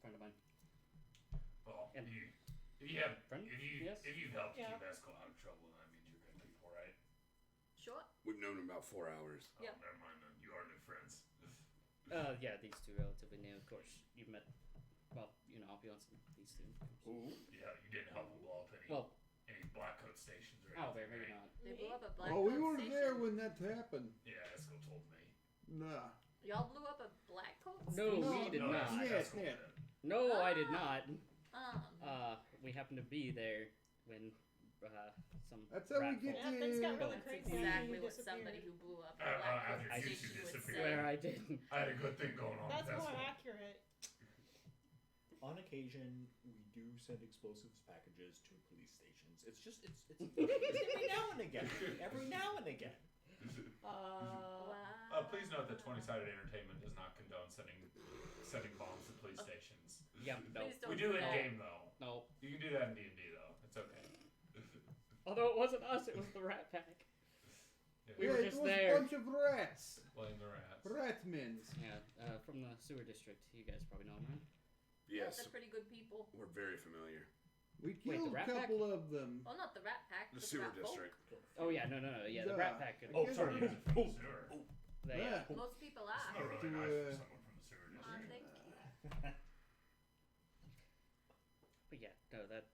friend of mine. Well, And- if you've Friend? Yes? helped Yeah. keep Eskel out of trouble, that means you're good people, right? Sure. We've known him about 4 hours. Yep. Oh, never mind then. You are new friends. Yeah, these two relatively new. Of course, you've met. Well, Opulence and these two. Yeah, you didn't help him blow up any Well, Blackcoat stations or oh, anything, maybe right? not. They blew up a black Oh, we coat were station. there when that happened. Yeah, Eskel told me. Nah. Y'all blew up a black coat No, station? we did no, not. Yes, Eskel yes. did. No, I did not. We happened to be there when some. That's how we rat get folk- Yeah, things got to. really That's crazy. exactly You what disappeared. somebody who blew up a Uh, black after coat you two station would disappeared. say. Swear I didn't. I had a good thing going on That's with more Eskel. accurate. On occasion, we do send explosives packages to police stations. It's just, it's every now and again. Every now and again. Wow. Please note that 20-sided entertainment does not condone sending bombs to police stations. Yep. No. Please don't We do do in that. game though. No. You can do that in D&D though. It's okay. Although it wasn't us, it was the Rat Pack. We Yeah, were it just was there. a bunch of rats. Playing the rats. Ratmins. Yeah, from the sewer district. You guys probably know him, right? Yes, They're pretty good people. we're very familiar. We Wait, the killed a Rat Pack? couple of them. Well, not the Rat Pack. The but sewer Rat folk. district. Oh yeah, no. Yeah, the Yeah. Rat Pack. Oh, guess sorry. we- From the sewer. They, Yeah. Most people It's are. not really To, nice for someone from the sewer district. Thank you. but yeah, no, that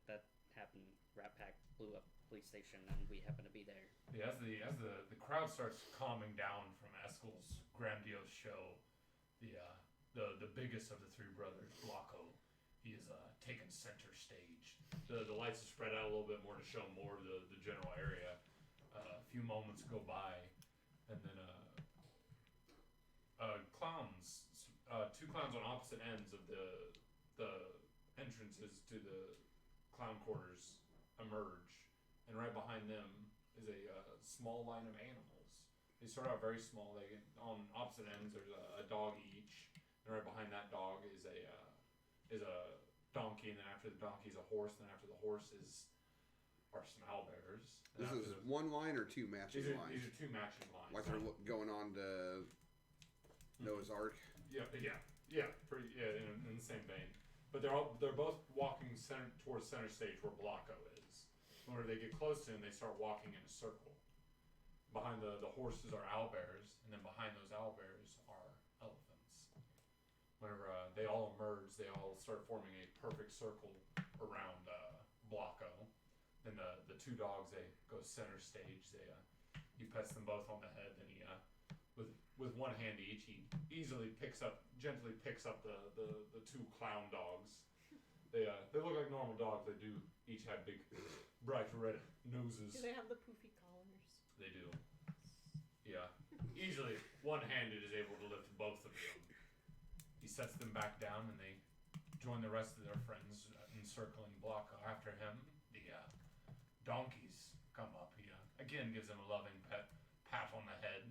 happened. Rat Pack blew up police station, and we happened to be there. Yeah, as the crowd starts calming down from Eskel's grandiose show, the biggest of the three brothers, Blocko, he is taken center stage. The lights are spread out a little bit more to show more of the general area. A few moments go by, and then clowns. Two clowns on opposite ends of the entrances to the clown quarters emerge, and right behind them is a small line of animals. They start out very small. They on opposite ends. There's a dog each, and right behind that dog is a donkey, and then after the donkey is a horse, and then after the horse are some owlbears. This is one line or two matching lines? These are two matching lines. Like they're going on to Noah's Ark? Yeah, in the same vein. But they're both walking towards center stage where Blocko is. Whenever they get close to him, they start walking in a circle. Behind the horses are owlbears, and then behind those owlbears are elephants. Whenever they all emerge, they all start forming a perfect circle around Blocko. Then the two dogs, they go center stage. He pets them both on the head, and he with one hand each, he gently picks up the two clown dogs. They look like normal dogs. They do each have big, bright red noses. Do they have the poofy collars? They do. Yeah. Easily, one-handed is able to lift both of them. He sets them back down, and they join the rest of their friends encircling Blocko. After him, the donkeys come up. He again gives them a loving pat on the head,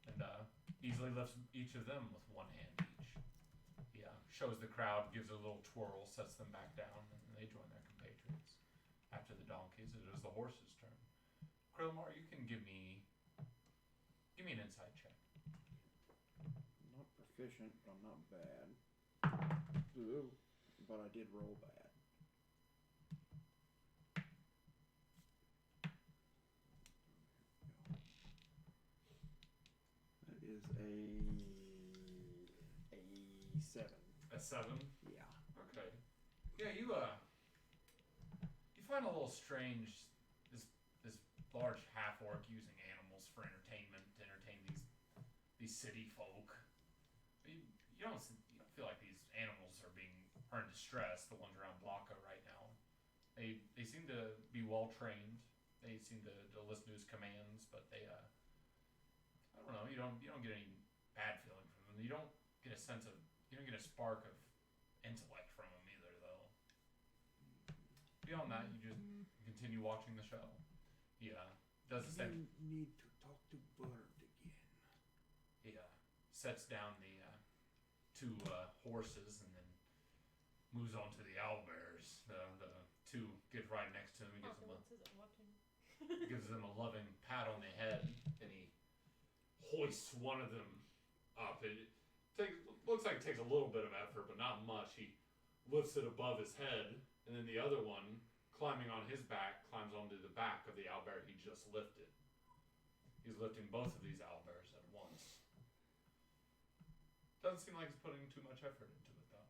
and easily lifts each of them with one hand each. He shows the crowd, gives a little twirl, sets them back down, and they join their compatriots. After the donkeys, it is the horse's turn. Krillmar, you can give me an insight check. Not proficient, but I'm not bad. Ooh, but I did roll bad. That is a 7. A 7? Yeah. Okay. Yeah, you find a little strange this large half orc using animals for entertainment to entertain these city folk. You don't feel like these animals are in distress. The ones around Blocko right now, they seem to be well trained. They seem to listen to his commands, but they I don't know. You don't get any bad feeling from them. You don't get a spark of intellect from them either, though. Beyond that, you just continue watching the show. He does the same. Need to talk to Bird again. He sets down the two horses and then moves on to the owlbears. The two get right next to him. He gives them a loving pat on the head, and he hoists one of them up. Looks like it takes a little bit of effort, but not much. He lifts it above his head, and then the other one, climbing on his back, climbs onto the back of the owlbear he just lifted. He's lifting both of these owlbears at once. Doesn't seem like he's putting too much effort into it, though.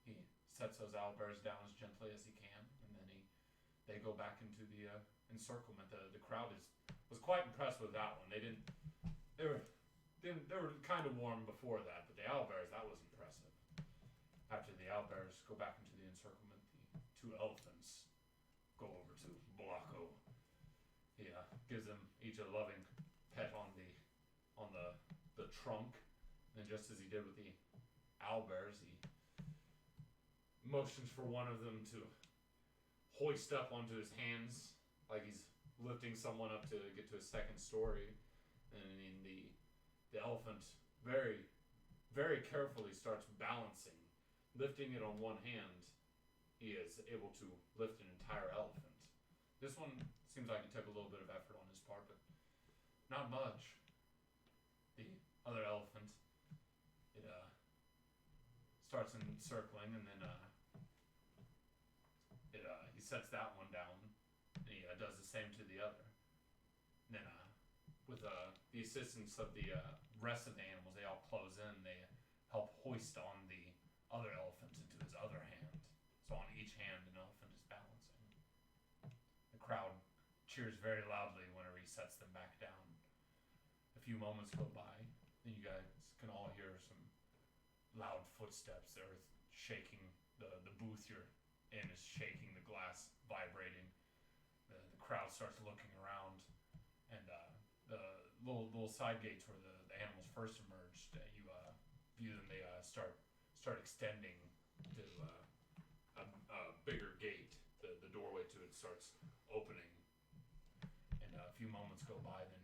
He sets those owlbears down as gently as he can, and then they go back into the encirclement. The crowd was quite impressed with that one. They were kind of warm before that, but the owlbears, that was impressive. After the owlbears go back into the encirclement, the two elephants go over to Blocko. He gives them each a loving pet on the trunk, and then just as he did with the owlbears, he motions for one of them to hoist up onto his hands like he's lifting someone up to get to his second story, and in the elephant very, very carefully starts balancing. Lifting it on one hand, he is able to lift an entire elephant. This one seems like it took a little bit of effort on his part, but not much. The other elephant, it starts encircling, and then he sets that one down, and he does the same to the other. And then with the assistance of the rest of the animals, they all close in. They help hoist on the other elephant into his other hand. So on each hand, an elephant is balancing. The crowd cheers very loudly whenever he sets them back down. A few moments go by, then you guys can all hear some loud footsteps. They're shaking. The booth you're in is shaking, the glass vibrating. The crowd starts looking around, and the little side gates where the animals first emerged. You view them. They start extending to a bigger gate. The doorway to it starts opening, and a few moments go by. Then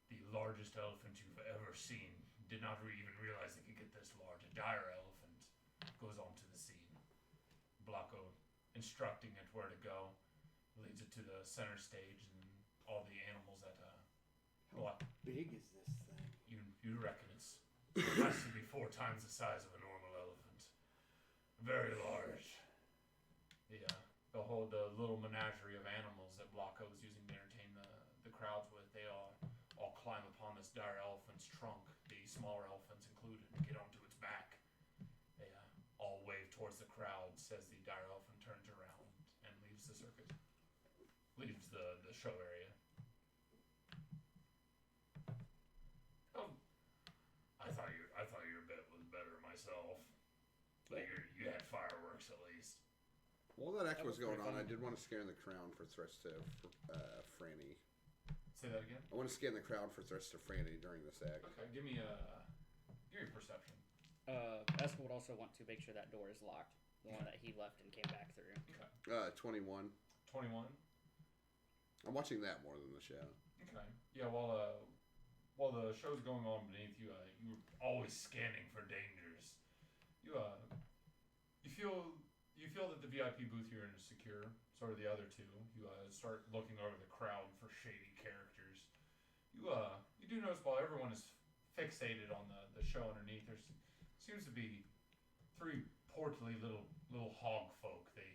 the largest elephant you've ever seen did not even realize it could get this large. A dire elephant goes onto the scene. Blanco instructing it where to go, leads it to the center stage, and all the animals that How big is this thing? you reckon it has to be 4 times the size of a normal elephant. Very large. The little menagerie of animals that Blanco is using to entertain the crowds with, they all climb upon this dire elephant's trunk, the smaller elephants included, and get onto its back. They all wave towards the crowds as the dire elephant turns around and leaves the circus. Leaves the show area. I thought your bit was better myself. But you had fireworks at least. While that act was going on, pretty I did want to scan the crowd for threats to Franny. Say that again. I want to scan the crowd for threats to Franny during this act. Okay, give me perception. Eskel would also want to make sure that door is locked. The one that he left and came back through. Okay. 21. 21. I'm watching that more than the show. Okay. Yeah. While the show's going on beneath you, you're always scanning for dangers. You feel that the VIP booth you're in is secure. So are the other two. You start looking over the crowd for shady characters. You do notice while everyone is fixated on the show underneath, there seems to be 3 portly little hog folk. They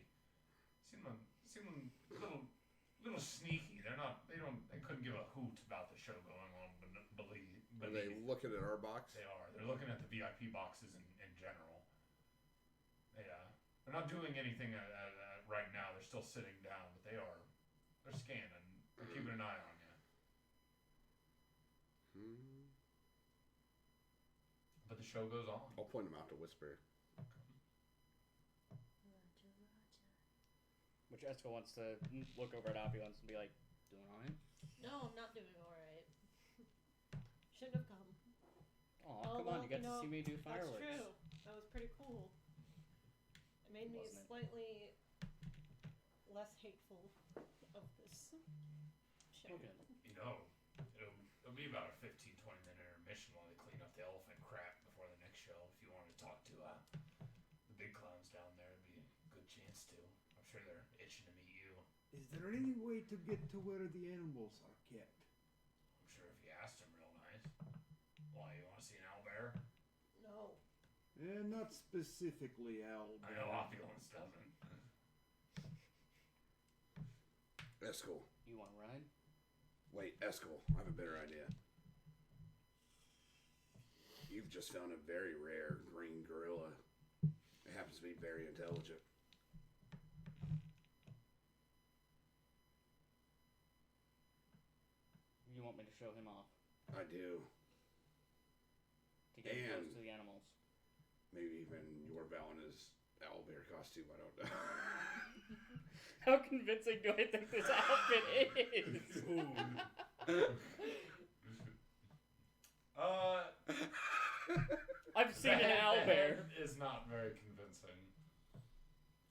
seem a little sneaky. They couldn't give a hoot about the show going on. Are they looking at our box? They are. They're looking at the VIP boxes in general. They're not doing anything right now. They're still sitting down, but they're scanning. They're keeping an eye on you. But the show goes on. I'll point them out to Whisper. Which Eskel wants to look over at Opulence and be like, doing alright? No, I'm not doing alright. Shouldn't have come. Aw, come on, you got to see me do fireworks. That's true. That was pretty cool. It made me slightly less hateful of this show. Okay. It'll be about a 15-20 minute intermission while they clean up the elephant crap before the next show. If you want to talk to the big clowns down there, it'd be a good chance to. I'm sure they're itching to meet you. Is there any way to get to where the animals are kept? I'm sure if you asked them real nice. Why, you want to see an owlbear? No. Not specifically owl. I know Opulence doesn't. Eskel. You want to ride? Wait, Eskel, I have a better idea. You've just found a very rare green gorilla. It happens to be very intelligent. You want me to show him off? I do. To get close to the animals. Maybe even your Valina's owlbear costume, I don't know. How convincing do I think this outfit is? I've seen an owlbear. Is not very convincing.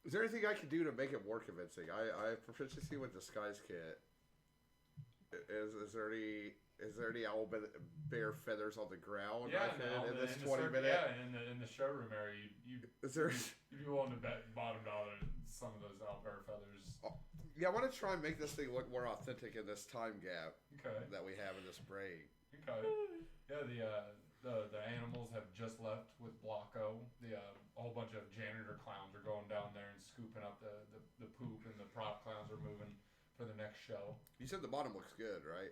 Is there anything I can do to make it more convincing? I have proficiency with disguise kit. Is there any owl bear feathers on the ground? Yeah, in this 20 minutes. Yeah, in the showroom area, you'd be willing to bet bottom dollar some of those owlbear feathers. Yeah, I want to try and make this thing look more authentic in this time gap that we have in this break. Okay. Yeah, the animals have just left with Blanco. A whole bunch of janitor clowns are going down there and scooping up the poop, and the prop clowns are moving for the next show. You said the bottom looks good, right?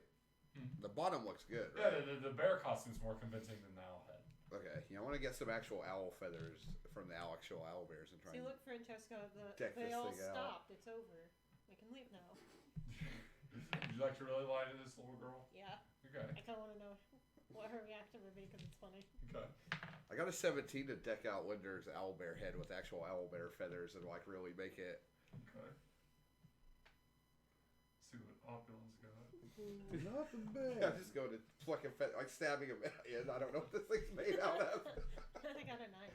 The bottom looks good, right? Yeah, the bear costume's more convincing than the owl head. Okay, I want to get some actual owl feathers from the actual owl bears and try. See, look, Francesca, deck they this all thing stopped. It's over. We can leave now. Would you like to really lie to this little girl? Yeah. Okay. I kind of want to know what her reaction would be because it's funny. Okay. I got a 17 to deck out Linder's owlbear head with actual owlbear feathers and like really make it. Okay. See what Opulence got. Not bad. Yeah, just go to plucking like stabbing him in. I don't know what this thing's made out of. I got a 9.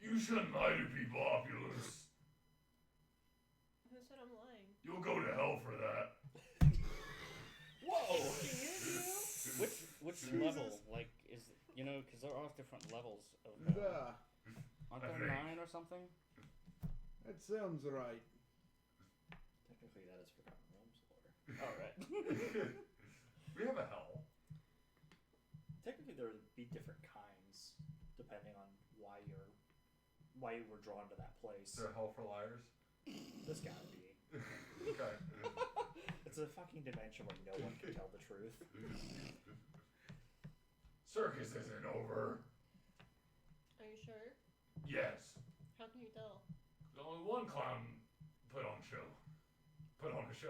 You shouldn't lie to people, Opulence. Who said I'm lying? You'll go to hell for that. Whoa! You Which Jesus. level? Like, is because there are different levels of. Da. Aren't I there think. 9 or something? That sounds right. Technically, that is Forgotten Realms lore. All right. We have a hell. Technically, there would be different kinds depending on why you were drawn to that place. Is there a hell for liars? There's gotta be. Okay. It's a fucking dimension where no one can tell the truth. Circus isn't over. Are you sure? Yes. How can you tell? There's only one clown put on a show.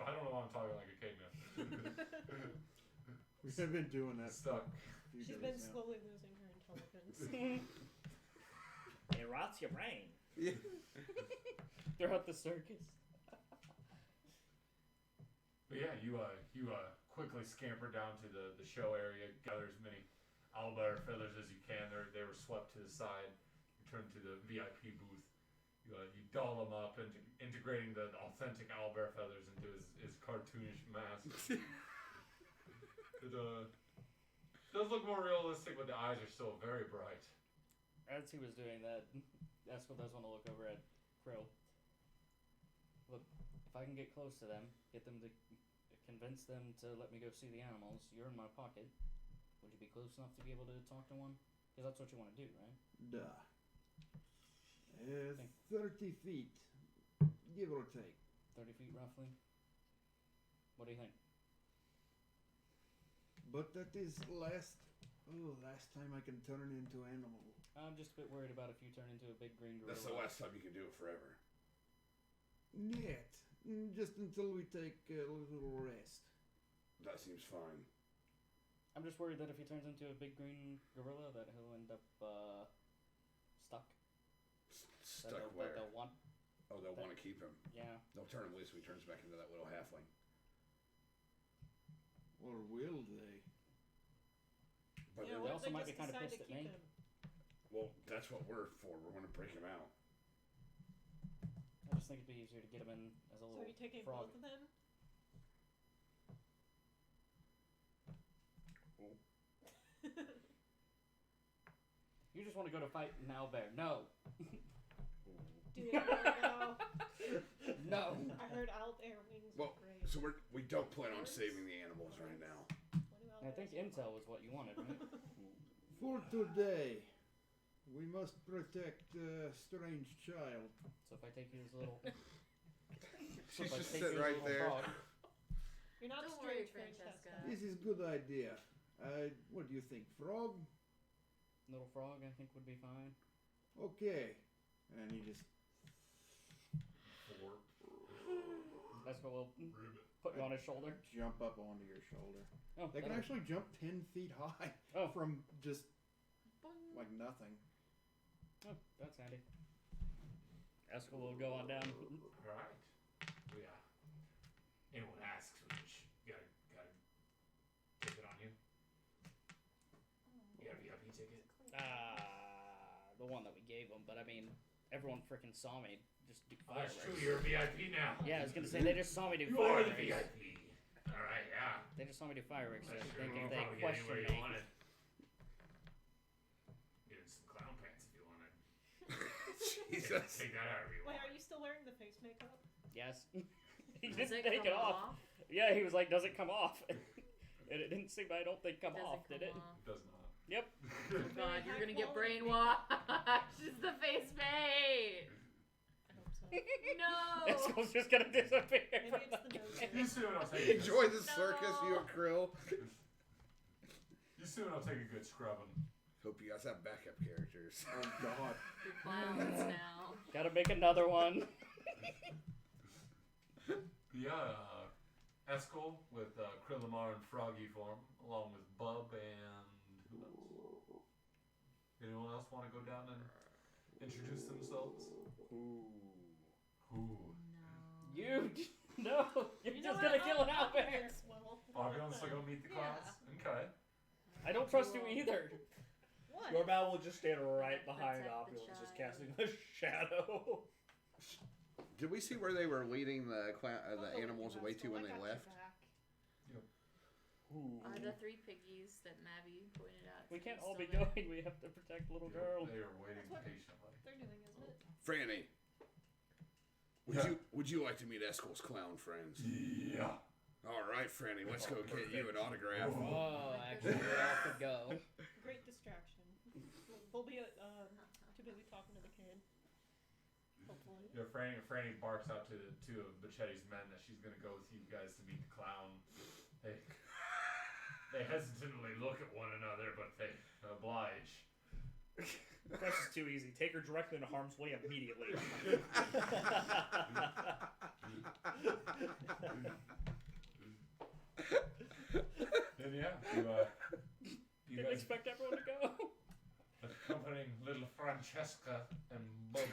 I don't know why I'm talking like a caveman. We've been doing that. Stuck. a few She's days been now. slowly losing her intelligence. It rots your brain. Yeah. Throughout the circus. But yeah, you quickly scamper down to the show area, gather as many owlbear feathers as you can. They were swept to the side. You turn to the VIP booth. You doll them up, integrating the authentic owlbear feathers into his cartoonish mask. It does look more realistic, but the eyes are still very bright. As he was doing that, Eskel does want to look over at Krill. Look, if I can get close to them, get them to convince them to let me go see the animals, you're in my pocket. Would you be close enough to be able to talk to one? Because that's what you want to do, right? Da. 30 feet, give or take. 30 feet roughly? What do you think? But that is last time I can turn into animal. I'm just a bit worried about if you turn into a big green gorilla. That's the last time you can do it forever. Yet. Just until we take a little rest. That seems fine. I'm just worried that if he turns into a big green gorilla, that he'll end up stuck. Stuck where? They'll want. Oh, they'll want to keep him. Yeah. They'll turn him loose when he turns back into that little halfling. Or will they? But Yeah, then what they if also might just be kinda decide pissed to at keep me. him? well, that's what we're for. We're going to break him out. I just think it'd be easier to get him in as a So little are you taking frog. both of them? You just want to go to fight an owlbear. No. Do you want to go? No. I heard owlbear wings Well, were great. so we don't plan on saving the animals right now. What do I think owlbears intel was what you wanted, right? For today, we must protect a strange child. So if I take you as a little. She's if I just take sitting you as a right little there. frog, You're not Don't worry, strange, Francesca. This is good idea. What do you think, frog? little frog, I think would be fine. Okay. And he just Four. Let's go. We'll Ribbit. put you on his shoulder. jump up onto your shoulder. Oh, They can that'll- actually jump 10 feet high Oh. from just Boing. like nothing. Oh, that's handy. Eskel will go on down. Alright. Well, yeah. Anyone asks, we just got a ticket on you. You got a VIP ticket? The one that we gave him, but I mean, everyone freaking saw me just do Oh, that's fireworks. true, you're a VIP now. Yeah, I was gonna say they just saw me do You are the fireworks. VIP. Alright, yeah. They just saw me do fireworks. So I That's think true. if We'll they probably get question anywhere me, you wanted. Get in some clown pants if you wanted. Jesus. Take that however you Wait, want. are you still wearing the face makeup? yes, he Does didn't it take come it off. Yeah, he was like, "Does it come off?" And it didn't seem. I don't think come Doesn't off, did it? come off. It does not. Yep. Oh God, you're gonna get High quality brainwashed. It's the face mate. I hope so. No. Eskel's just gonna disappear. Maybe from it's the the nose. game. You soon I'll take a good, Enjoy the circus, you No. and Krill. you soon I'll take a good scrubbing. Hope you guys have backup characters. Oh God. You're clowns now. Gotta make another one. Yeah, Eskel with Krillamar in froggy form, along with Bub and who else? Anyone else want to go down and introduce themselves? Ooh. Who? You no, you're You know just what? gonna kill an owlbear. Opulence will. Opulence will go meet the clowns? Okay. I don't trust you either. What? Your Mal will just stand right behind Protect the Opulence, just child. casting a shadow. Did we see where they were leading the I'll go with animals you, away to Rascal. when I they got left? your back. Ooh. Are the 3 piggies that Mavi pointed out? We can't all still be there? going. We have to protect little Yep, girl. They are waiting That's what- patiently. They're doing, isn't it? Franny, Yeah. would you like to meet Eskel's clown friends? Yeah. All right, Franny, let's go get you an autograph. Oh, actually, we all could go. Great distraction. They'll be too busy talking to the kid. Hopefully. Yeah, Franny barks out to two of Bachetti's men that she's gonna go with you guys to meet the clown. They hesitantly look at one another, but they oblige. That's just too easy. Take her directly into harm's way immediately. And yeah, you Didn't guys expect everyone to go. accompanying little Francesca and Bob.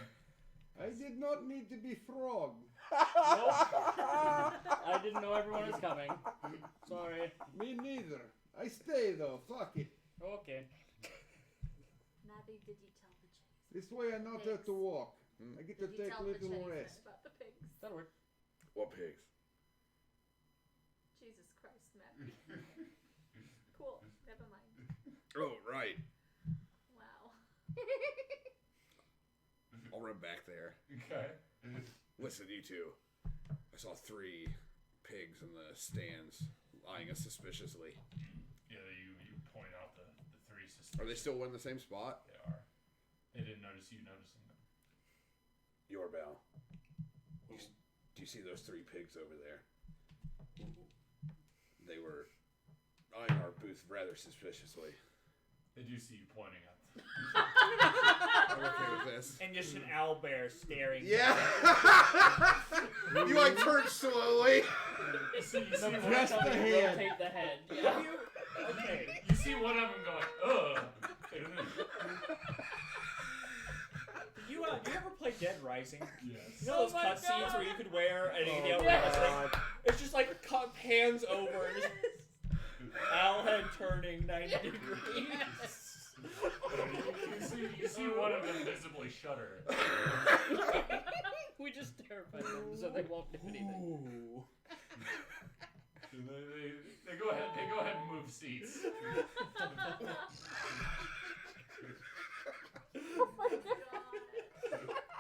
I did not need to be frogged. I didn't know everyone was coming. Sorry. Me neither. I stay though. Fuck it. Okay. Mavi, did you tell the chase? This way I not have to walk. I get to Did you take tell little the rest. about the pigs? That'll work. What pigs? Jesus Christ, Mavi. Cool. Never mind. Oh, right. Wow. I'll run back there. Okay. Listen, you two. I saw 3 pigs in the stands eyeing us suspiciously. Yeah, you point out the 3 sisters. Are they still in the same spot? They are. They didn't notice you noticing them. Your bell. Do you see those 3 pigs over there? They were eyeing our booth rather suspiciously. They do see you pointing at them. I'm okay with this. And just an owlbear staring. Yeah. You like turn slowly. You see Just the Somebody head. rotate the head. Yeah. Okay. You see one of them going, ugh. You ever play Dead Rising? Yes. You know those Oh my cutscenes God. where you could wear an Oh, ADL yeah. It's just like pans over and just owl head turning 90 degrees. You see one of them visibly shudder. We just terrify them so they won't do anything. Ooh. They go ahead and move seats. Oh my god.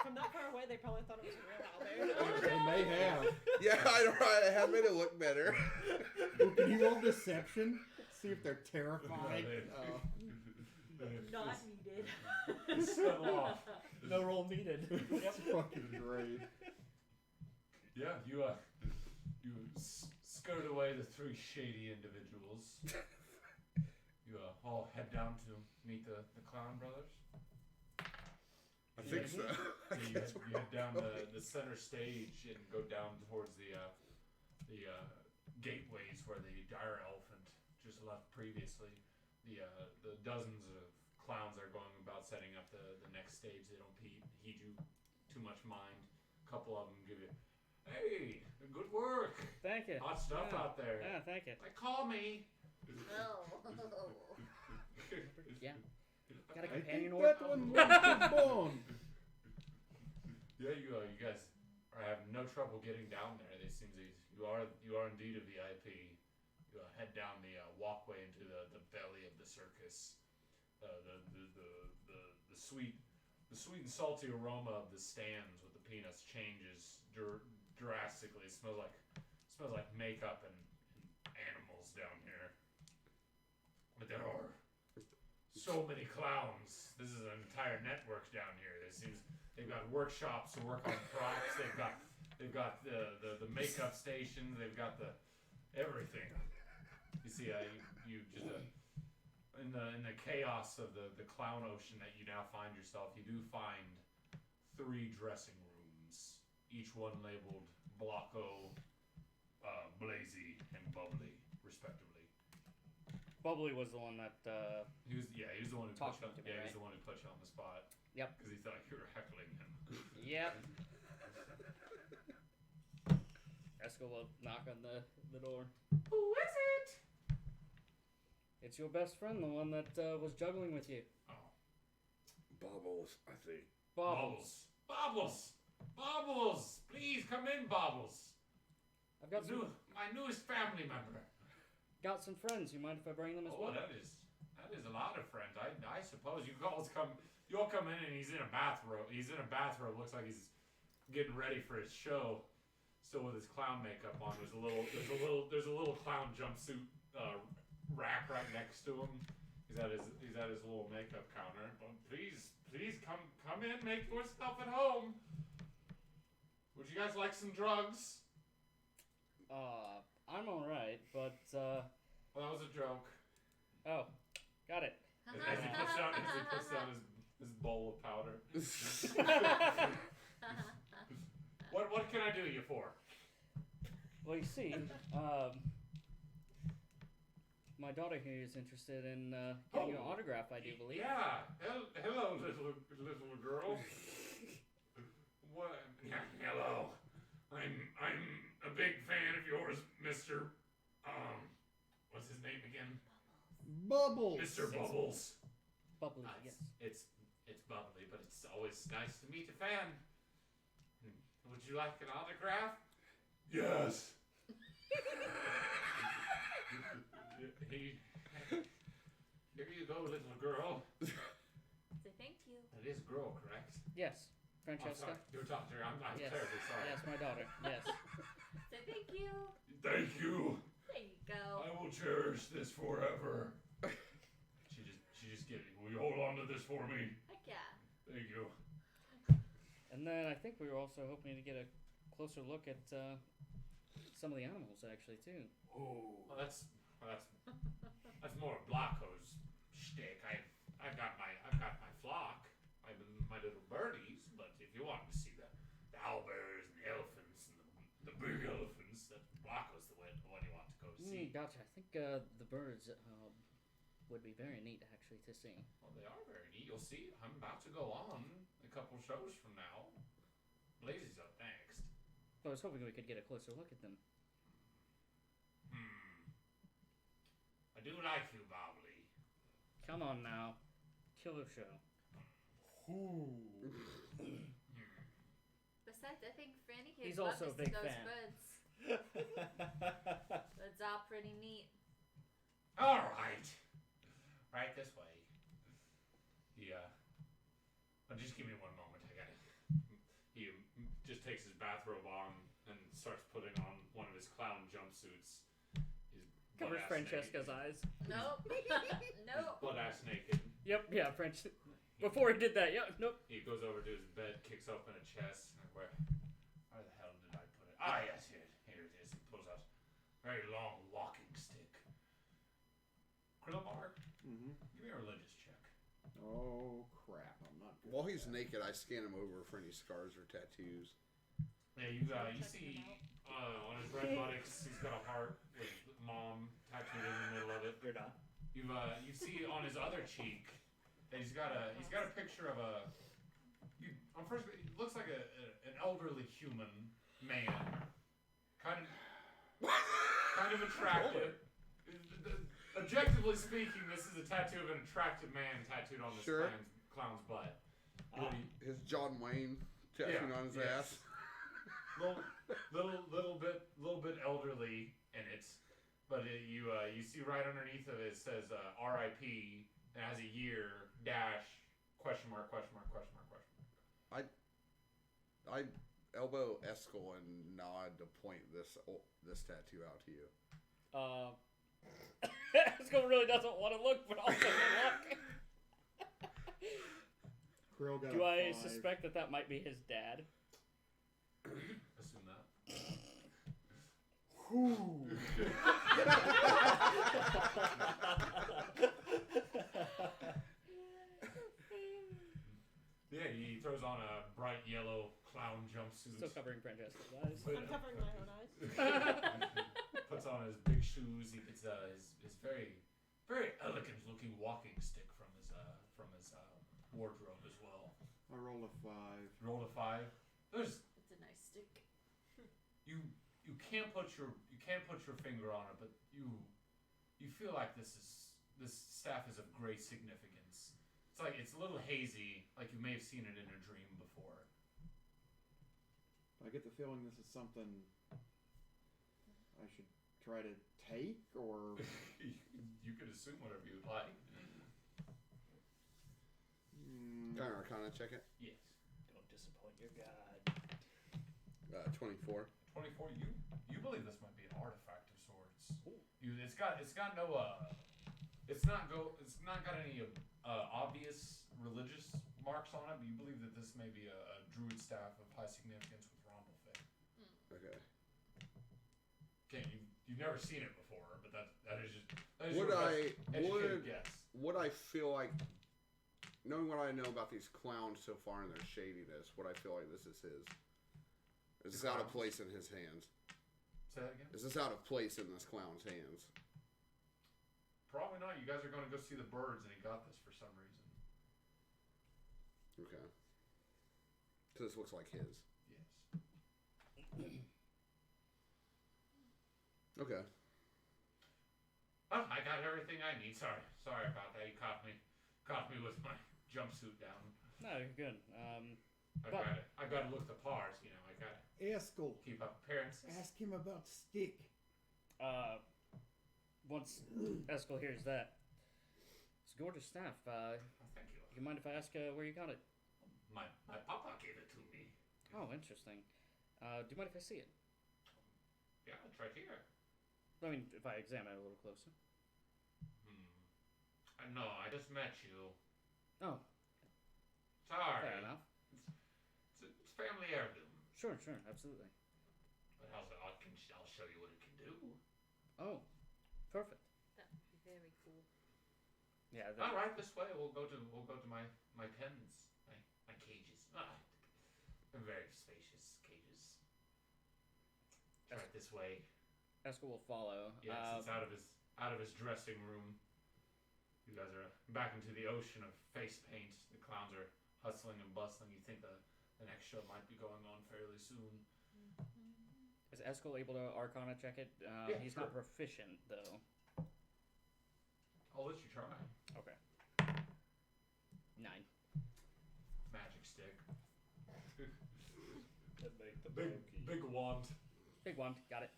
From that far away, they probably thought it was a real owlbear. They may have. Yeah, I have made it look better. Ooh, can you roll deception? See if they're terrified. Oh. Not needed. Settle off. No roll needed. That's fucking great. Yeah, you skirt away the 3 shady individuals. You all head down to meet the clown brothers. I think so. I You guess head down the center stage and go down towards the gateways where the dire elephant just left previously. The dozens of clowns are going about setting up the next stage. They don't heed you too much mind. A couple of them give you, hey, good work. Thank you. Hot stuff Yeah. out there. Yeah, thank you. Like, call me. Oh. Yeah. Got a I companion think orc? that one wants a bone. Yeah, you guys are having no trouble getting down there. They seem you are indeed a VIP. You head down the walkway into the belly of the circus. The sweet and salty aroma of the stands with the peanuts changes drastically. It smells like makeup and animals down here. But there are so many clowns. This is an entire network down here. They've got workshops to work on props. They've got the makeup station. They've got the everything. You see, you just in the chaos of the clown ocean that you now find yourself, you do find 3 dressing rooms, each one labeled Blocko, Blazy, and Bubbly, respectively. Bubbly was the one that, He was the one who Talked put you, to me, he was right? the one who put you on the spot. Yep. Because he thought you were Yep. Esco will knock on the door. Who is it? It's your best friend, the one that was juggling with you. Oh, Bobbles, I think. Bobbles. Bobbles. Bobbles. Please come in, Bobbles. I've got My newest family member. got some friends. You mind if I bring them as Oh, well? that is a lot of friends. I suppose you all come in and he's in a bathrobe. He's in a bathrobe. Looks like he's getting ready for his show. Still with his clown makeup on. There's a little clown jumpsuit rack right next to him. He's at his little makeup counter. But please come in, make yourself at home. Would you guys like some drugs? I'm alright, but Well, that was a joke. oh, got it. As he puts down his bowl of powder. What can I do you for? Well, you see, my daughter here is interested in getting your autograph, I do believe. Yeah. Hello, little girl. What? Hello. I'm a big fan of yours, Mr. What's his name again? Bubbles. Mr. Bubbles. Bubbly, yes. It's bubbly, but it's always nice to meet a fan. Would you like an autograph? Yes. Here you go, little girl. Say thank you. It is a girl, correct? Yes, I'm Francesca. sorry. Your daughter. I'm Yes. terribly sorry. Yes, my daughter. Yes. Say thank you. Thank you. There you go. I will cherish this forever. She just get it. Will you hold on to this for me? Heck yeah. Thank you. And then I think we were also hoping to get a closer look at some of the animals, actually, too. Oh, well, that's more Blocko's shtick. I've got my flock, my little birdies. But if you want to see the owlbears and the elephants and the big elephants, that Blocko's the one you want to go see. Gotcha. I think the birds would be very neat, actually, to see. Well, they are very neat. You'll see. I'm about to go on a couple shows from now. Blazy's up next. I was hoping we could get a closer look at them. I do like you, Bobbly. Come on now. Killer show. Besides, I think Franny here He's got also a us big those fan. birds. Birds are pretty neat. All right. Right this way. Just give me one moment. I got it. He just takes his bathrobe on and starts putting on one of his clown jumpsuits. He's Covers butt-ass Francesca's naked. eyes. Nope. Nope. He's butt-ass naked. Yep, yeah, French. Before he did that, yep, nope. He goes over to his bed, kicks open a chest. And where the hell did I put it? Ah, yes, here it is. He pulls out a very long walking stick. Krillmar, give me a religious check. Oh crap! I'm not good. While at he's that. naked, I scan him over for any scars or tattoos. Yeah, you see on his red buttocks, he's got a heart with mom tattooed in the middle of it. You're done. You see on his other cheek that he's got a picture of on first it looks like an elderly human man, kind of attractive. Objectively speaking, this is a tattoo of an attractive man tattooed on this Sure. clown's butt. His John Wayne tattooed on his ass. Little bit elderly in it, but you see right underneath of it says R.I.P. and has a year dash question mark. I elbow Eskel and nod to point this tattoo out to you. Esco really doesn't want to look, but also look. Krill got Do a I 5. suspect that might be his dad? Assume that. Yeah, he throws on a bright yellow clown jumpsuit. Still covering Francesca's eyes. But, I'm covering my own eyes. puts on his big shoes. He gets his very very elegant looking walking stick from his wardrobe as well. I rolled a 5. Rolled a 5. There's It's a nice stick. you can't put your finger on it, but you feel like this staff is of great significance. It's like it's a little hazy, like you may have seen it in a dream before. I get the feeling this is something I should try to take, or You could assume whatever you'd like. Can I Arcana check it? Yes. Don't disappoint your god. 24. 24. You believe this might be an artifact of sorts. It's got no it's not got any obvious religious marks on it, but you believe that this may be a druid staff of high significance with Romblefic. Okay. Okay, you've never seen it before, but that is Would your I best educated guess. would I feel like, knowing what I know about these clowns so far and their shadiness, would I feel like this is his? Is this out of place in his hands? Say that again? Is this out of place in this clown's hands? Probably not. You guys are going to go see the birds, and he got this for some reason. Okay. So this looks like his. Yes. Okay. Oh, I got everything I need. Sorry about that. You caught me with my jumpsuit down. No, you're good. I gotta look the part. You know, I gotta Eskel, keep up appearances. ask him about stick. Once Eskel hears that, it's a gorgeous staff. Oh, thank you. You mind if I ask where you got it? My papa gave it to me. Oh, interesting. Do you mind if I see it? Yeah, it's right here. I mean, if I examine it a little closer. No, I just met you. Oh, Sorry. fair enough. It's family heirloom. Sure, absolutely. But I'll show you what it can do. Oh, perfect. That would be very cool. Yeah. All right, this way. We'll go to my pens, my cages. They're very spacious cages. Right this way. Eskel will follow. Yes, it's out of his dressing room. You guys are back into the ocean of face paint. The clowns are hustling and bustling. You think the next show might be going on fairly soon. Is Eskel able to Arcana check it? Yeah, he's sure. not proficient though. I'll let you try. Okay. 9. Magic stick. That make the Big wand. Big one. Got it.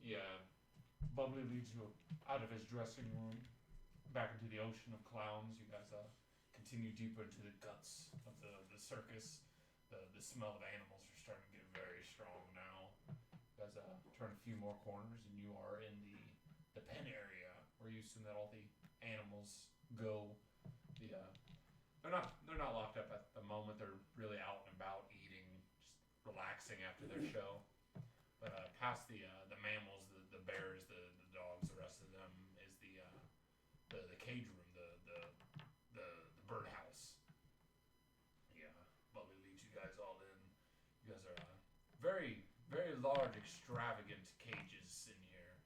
Yeah. Bubbly leads you out of his dressing room, back into the ocean of clowns. You guys continue deeper into the guts of the circus. The smell of animals are starting to get very strong now. You guys turn a few more corners, and you are in the pen area where you assume that all the animals go. They're not locked up at the moment. They're really out and about eating, just relaxing after their show. But past the mammals, the bears, the dogs, the rest of them is the cage room, the birdhouse. Yeah, Bubbly leads you guys all in. You guys are very very large, extravagant cages in here.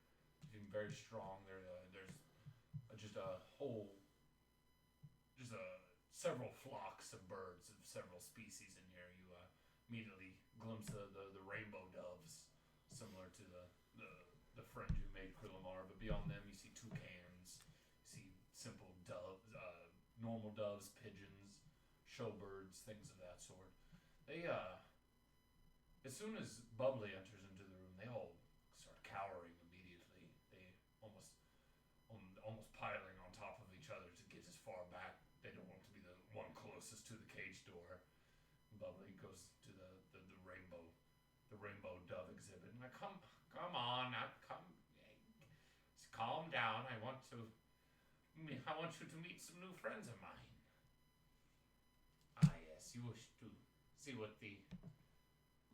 Looking very strong. There's just several flocks of birds of several species in here. You immediately glimpse the rainbow doves, similar to the friend you made, Krillamar, but beyond them you see toucans, you see simple doves, normal doves, pigeons, showbirds, things of that sort. They as soon as Bubbly enters into the room, they all start cowering immediately. They almost piling on top of each other to get as far back. They don't want to be the one closest to the cage door. Bubbly goes to the rainbow dove exhibit. And come on, calm down. I want you to meet some new friends of mine. Ah, yes, you wish to see what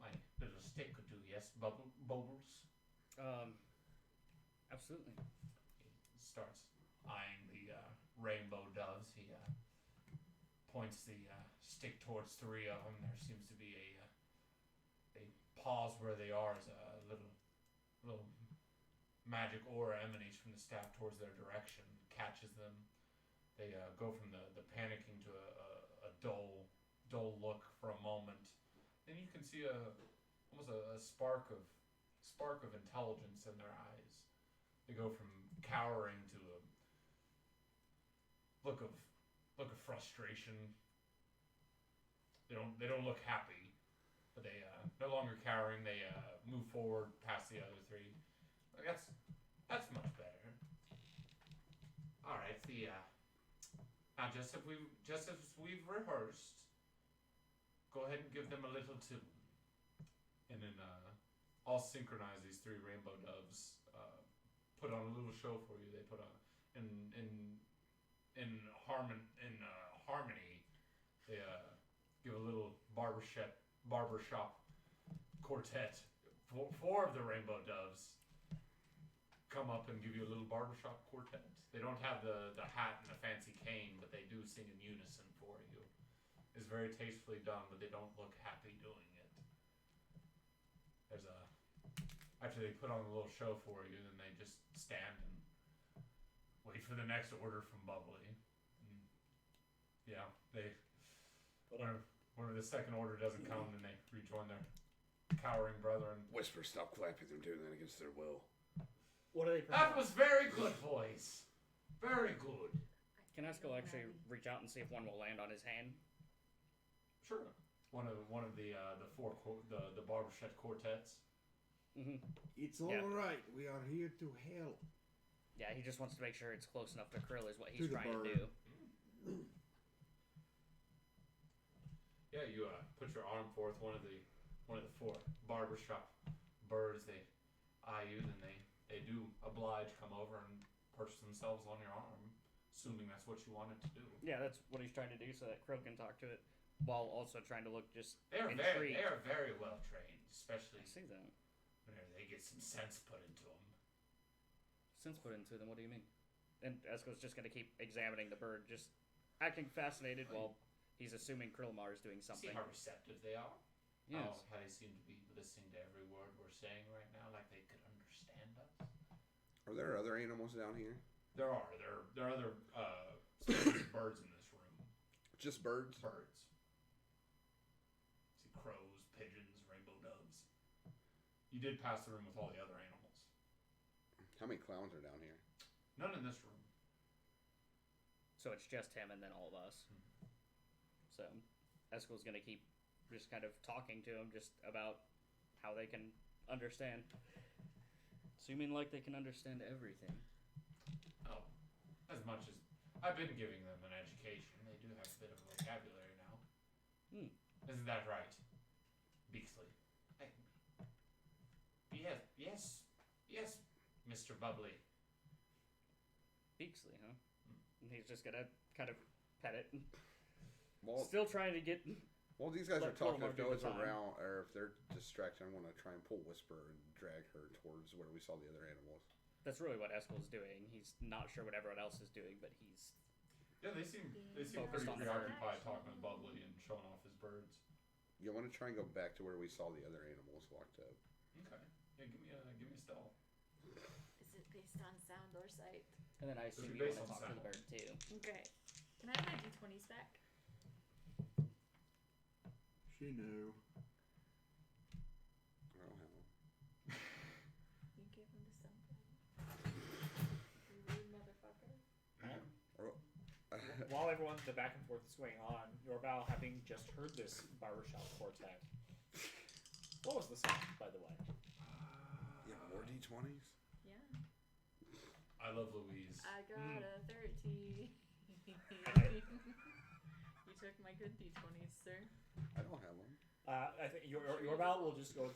my little stick could do. Yes, Bobels. Absolutely. He starts eyeing the rainbow doves. He points the stick towards 3 of them. There seems to be they pause where they are as a little magic aura emanates from the staff towards their direction, catches them. They go from the panicking to a see almost a spark of intelligence in their eyes. They go from cowering to a look of frustration. They don't look happy, but they no longer cowering. They move forward past the other three. That's much better. All right, now just as we've rehearsed, go ahead and give them a little tune, and then I'll synchronize these three rainbow doves. Put on a little show for you. They put on in harmony. They give a little barbershop quartet. Four of the rainbow doves come up and give you a little barbershop quartet. They don't have the hat and the fancy cane, but they do sing in unison for you. It's very tastefully done, but they don't look happy doing it. After they put on a little show for you, then they just stand and wait for the next order from Bubbly. And yeah, when the second order doesn't come, then they rejoin their cowering brethren. Whisper, stop clapping. They're doing that against their will. What are they? That was very good, boys. Very good. Can Eskel actually reach out and see if one will land on his hand? Sure. One of the barbershop quartets. Mm-hmm. It's all right. We are here to help. Yeah, he just wants to make sure it's close enough to Krill is what he's To the trying to bird. do. Yeah, you put your arm forth. One of the four barbershop birds. They eye you, then they do oblige, come over and perch themselves on your arm, assuming that's what you wanted to do. Yeah, that's what he's trying to do so that Krill can talk to it, while also trying to look just They are intrigued. very well trained, especially I see that. whenever they get some sense put into them. Sense put into them, what do you mean? And Eskel's just going to keep examining the bird, just acting fascinated while he's assuming Krillmar is doing something. See how receptive they are? Yes. How they seem to be listening to every word we're saying right now, like they could understand us. Are there other animals down here? There are other species of birds in this room. Just birds? Birds. See crows, pigeons, rainbow doves. You did pass the room with all the other animals. How many clowns are down here? None in this room. So it's just him and then all of us. So Eskel's going to keep just kind of talking to him just about how they can understand. Assuming like they can understand everything. Oh, as much as I've been giving them an education, they do have a bit of vocabulary now. Isn't that right, Beaksley? Yes, Mr. Bubbly. Beaksley, huh? And he's just going to kind of pet it. Well, Still trying to get... Well, these guys are Let talking. Krillmar If do no the one's time. around, or if they're distracted, I'm going to try and pull Whisper and drag her towards where we saw the other animals. That's really what Eskel's doing. He's not sure what everyone else is doing, but he's... Yeah, they seem Focused pretty on the bird. preoccupied talking to Bubbly and showing off his birds. You want to try and go back to where we saw the other animals locked up. Okay. Yeah, give me a stealth. Is it based on sound or sight? And then I Those assume are you based want to on talk to the sound. bird, too. Okay. Can I have my d20s back? She knew. I don't have them. You gave them to somebody. You rude motherfucker. While everyone's the back and forth is going on, Yorbal, having just heard this barbershop quartet, what was the song, by the way? Yeah, more D20s? Yeah. I love Louise. I got a 13. You took my good d20s, sir. I don't have them. I think Yorbal will just go.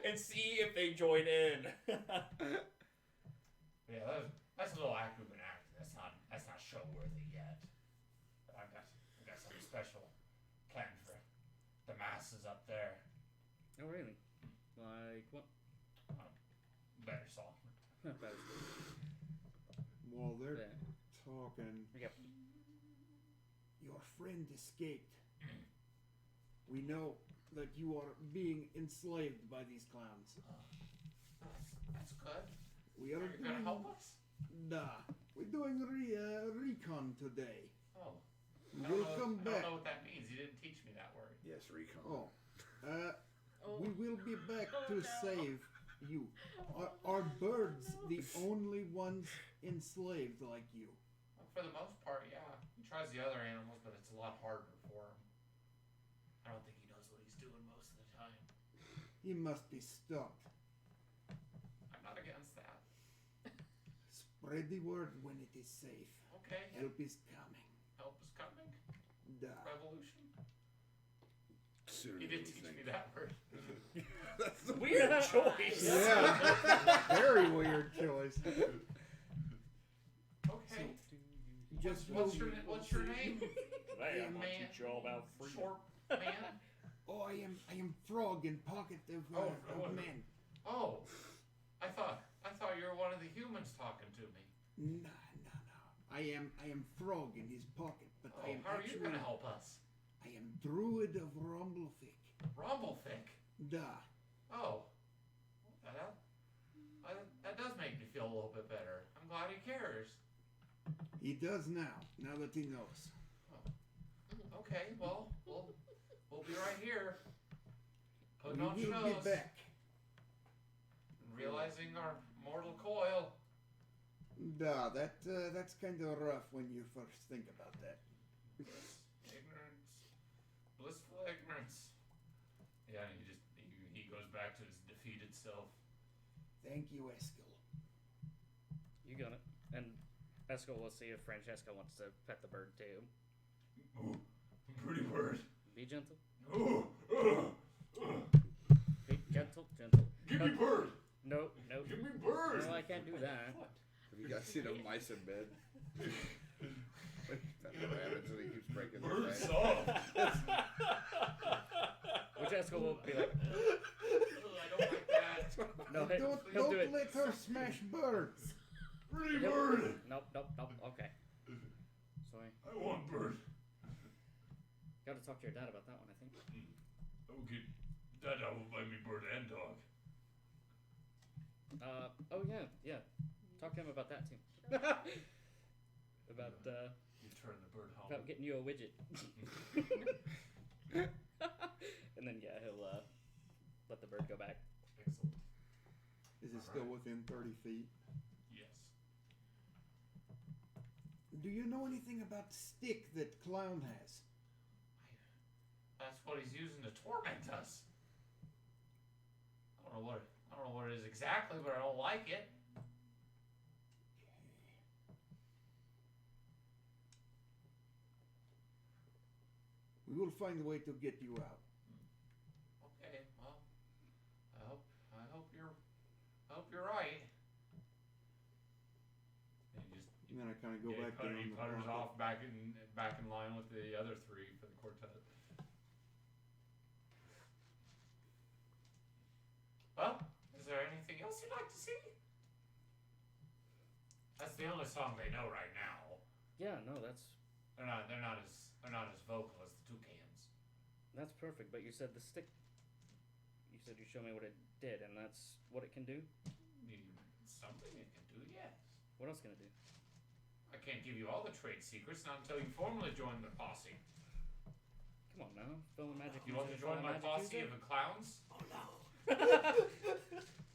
And see if they join in. Yeah, that's a little act we've been acting. That's not show worthy yet. But I've got something special planned for the masses up there. Oh, really? Like what? Better song. While they're Yeah. talking, Yep. your friend escaped. We know that you are being enslaved by these clowns. That's good. We are Are you gonna help us? Nah, we're doing recon today. Oh. We'll come I back. don't know what that means. You didn't teach me that word. Yes, recon. Oh, Oh. we will be back Oh, to no. save you. Are birds the only ones enslaved like you? Well, for the most part, yeah. He tries the other animals, but it's a lot harder for him. I don't think he knows what he's doing most of the time. He must be stuck. I'm not against that. Spread the word when it is safe. Okay. Help is coming. Help is coming. Duh. Revolution. Sooner He than did you teach think. me that word. That's the Weird choice. Yeah. Very weird choice. Okay. Just What's know- your name? Today I'm gonna Man. teach you all about freedom. Short man. Oh, I am frog in pocket of man. Oh, I thought you were one of the humans talking to me. No. I am frog in his pocket, but Oh, I am how are you actually gonna help us? I am druid of Rumblefick. Rumblefick. Duh. Oh, that does make me feel a little bit better. I'm glad he cares. He does now that he knows. Okay, well, we'll be right here. We Putting on will shows. be back. Realizing our mortal coil. Duh, that's kind of rough when you first think about that. Ignorance. Blissful ignorance. Yeah, and he goes back to his defeated self. Thank you, Eskel. You got it. And Eskel will see if Francesca wants to pet the bird too. Ooh, pretty bird. Be gentle. Ooh, Be gentle. give me bird. No. Give me bird. No, I can't do that. Have you guys seen a mice in bed? Pet the rabbits and he keeps breaking their Bird legs. soft. Which Eskel will be like, I don't like that. no, he'll do Don't it. let her smash birds. Pretty He'll- bird. Nope. Okay. Sorry. I want bird. Got to talk to your dad about that one, I think. Okay, Dad, I will buy me bird and dog. Oh yeah. Talk to him about that too. About You turn the bird home. about getting you a widget. And then yeah, he'll let the bird go back. Excellent. Is it still within 30 feet? Yes. Do you know anything about the stick that Clown has? That's what he's using to torment us. I don't know what it is exactly, but I don't like it. We will find a way to get you out. Okay, well, I hope you're right. And And then I kind of go he back down he the putters block. off back in line with the other three for the quartet. Well, is there anything else you'd like to see? That's the only song they know right now. Yeah, no, that's They're not as vocal as the Toucans. perfect. But you said the stick. You said you show me what it did, and that's what it can do. Something it can do, yes. What else can it do? I can't give you all the trade secrets, not until you formally join the posse. Come on now, fellow magic You user. want to join fellow my magic posse user? of the clowns?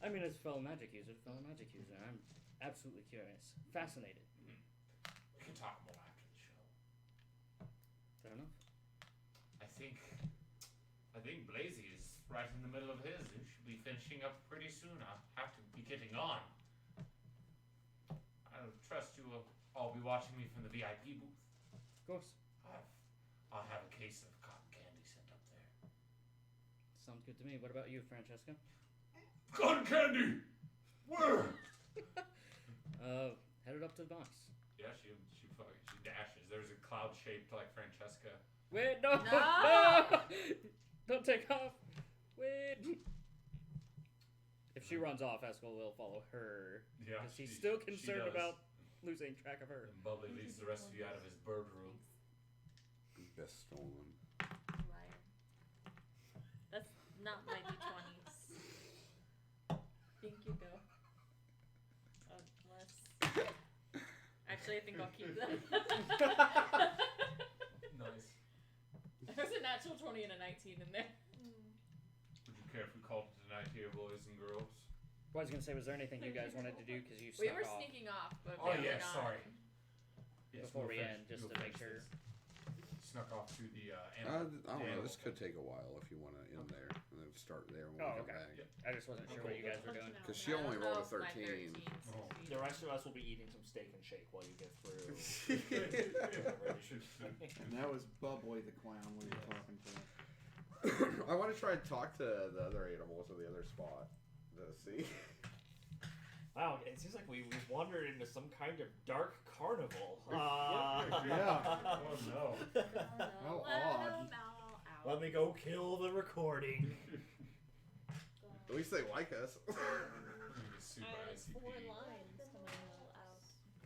I mean, it's fellow magic user. I'm absolutely curious, fascinated. We can talk more after the show. Fair enough. I think Blazy is right in the middle of his. He should be finishing up pretty soon. I'll have to be getting on. I trust you will all be watching me from the VIP booth. Of course. I'll have a case of cotton candy sent up there. Sounds good to me. What about you, Francesca? Cotton candy! Where? Headed up to the box. Yeah, she dashes. There's a cloud shaped like Francesca. Wait, no! No! Don't take off! Wait! If she runs off, Eskel will follow her. Yeah, Because he's still she concerned does. about losing track of her. And Bubbly leads the rest of you out of his bird room. Best stolen. Liar. That's not my d20s. Think you go. Unless. Actually, Actually, I think I'll keep them. Nice. There's a natural 20 and a 19 in there. Would you care if we called it a night here, boys and girls? Well, I was gonna say, was there anything you guys wanted to do? Because you We snuck were off sneaking off, but Oh apparently yeah, not. sorry. Yes, before we'll we finish- end, just we'll to make finish sure. this. Snuck off to the I don't know. animal This could take a while if you want to end there and then start there when we Oh, come okay. back. Yeah. I just wasn't sure what you guys were doing. Because she I only don't rolled a know if my 13. 13 Oh. succeeded. The rest of us will be eating some steak and shake while you get through. And that was Bubboy the clown we were talking to. I want to try and talk to the other animals in the other spot to see. Wow, it seems like we've wandered into some kind of dark carnival. Yeah. Oh no. How odd. Let me go kill the recording. At least they like us. Super I had 4 ICP. lines coming out.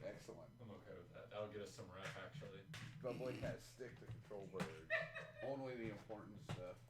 Excellent. I'm okay with that. That'll get us some rep, actually. Bubboy has stick to control birds. Only the important stuff.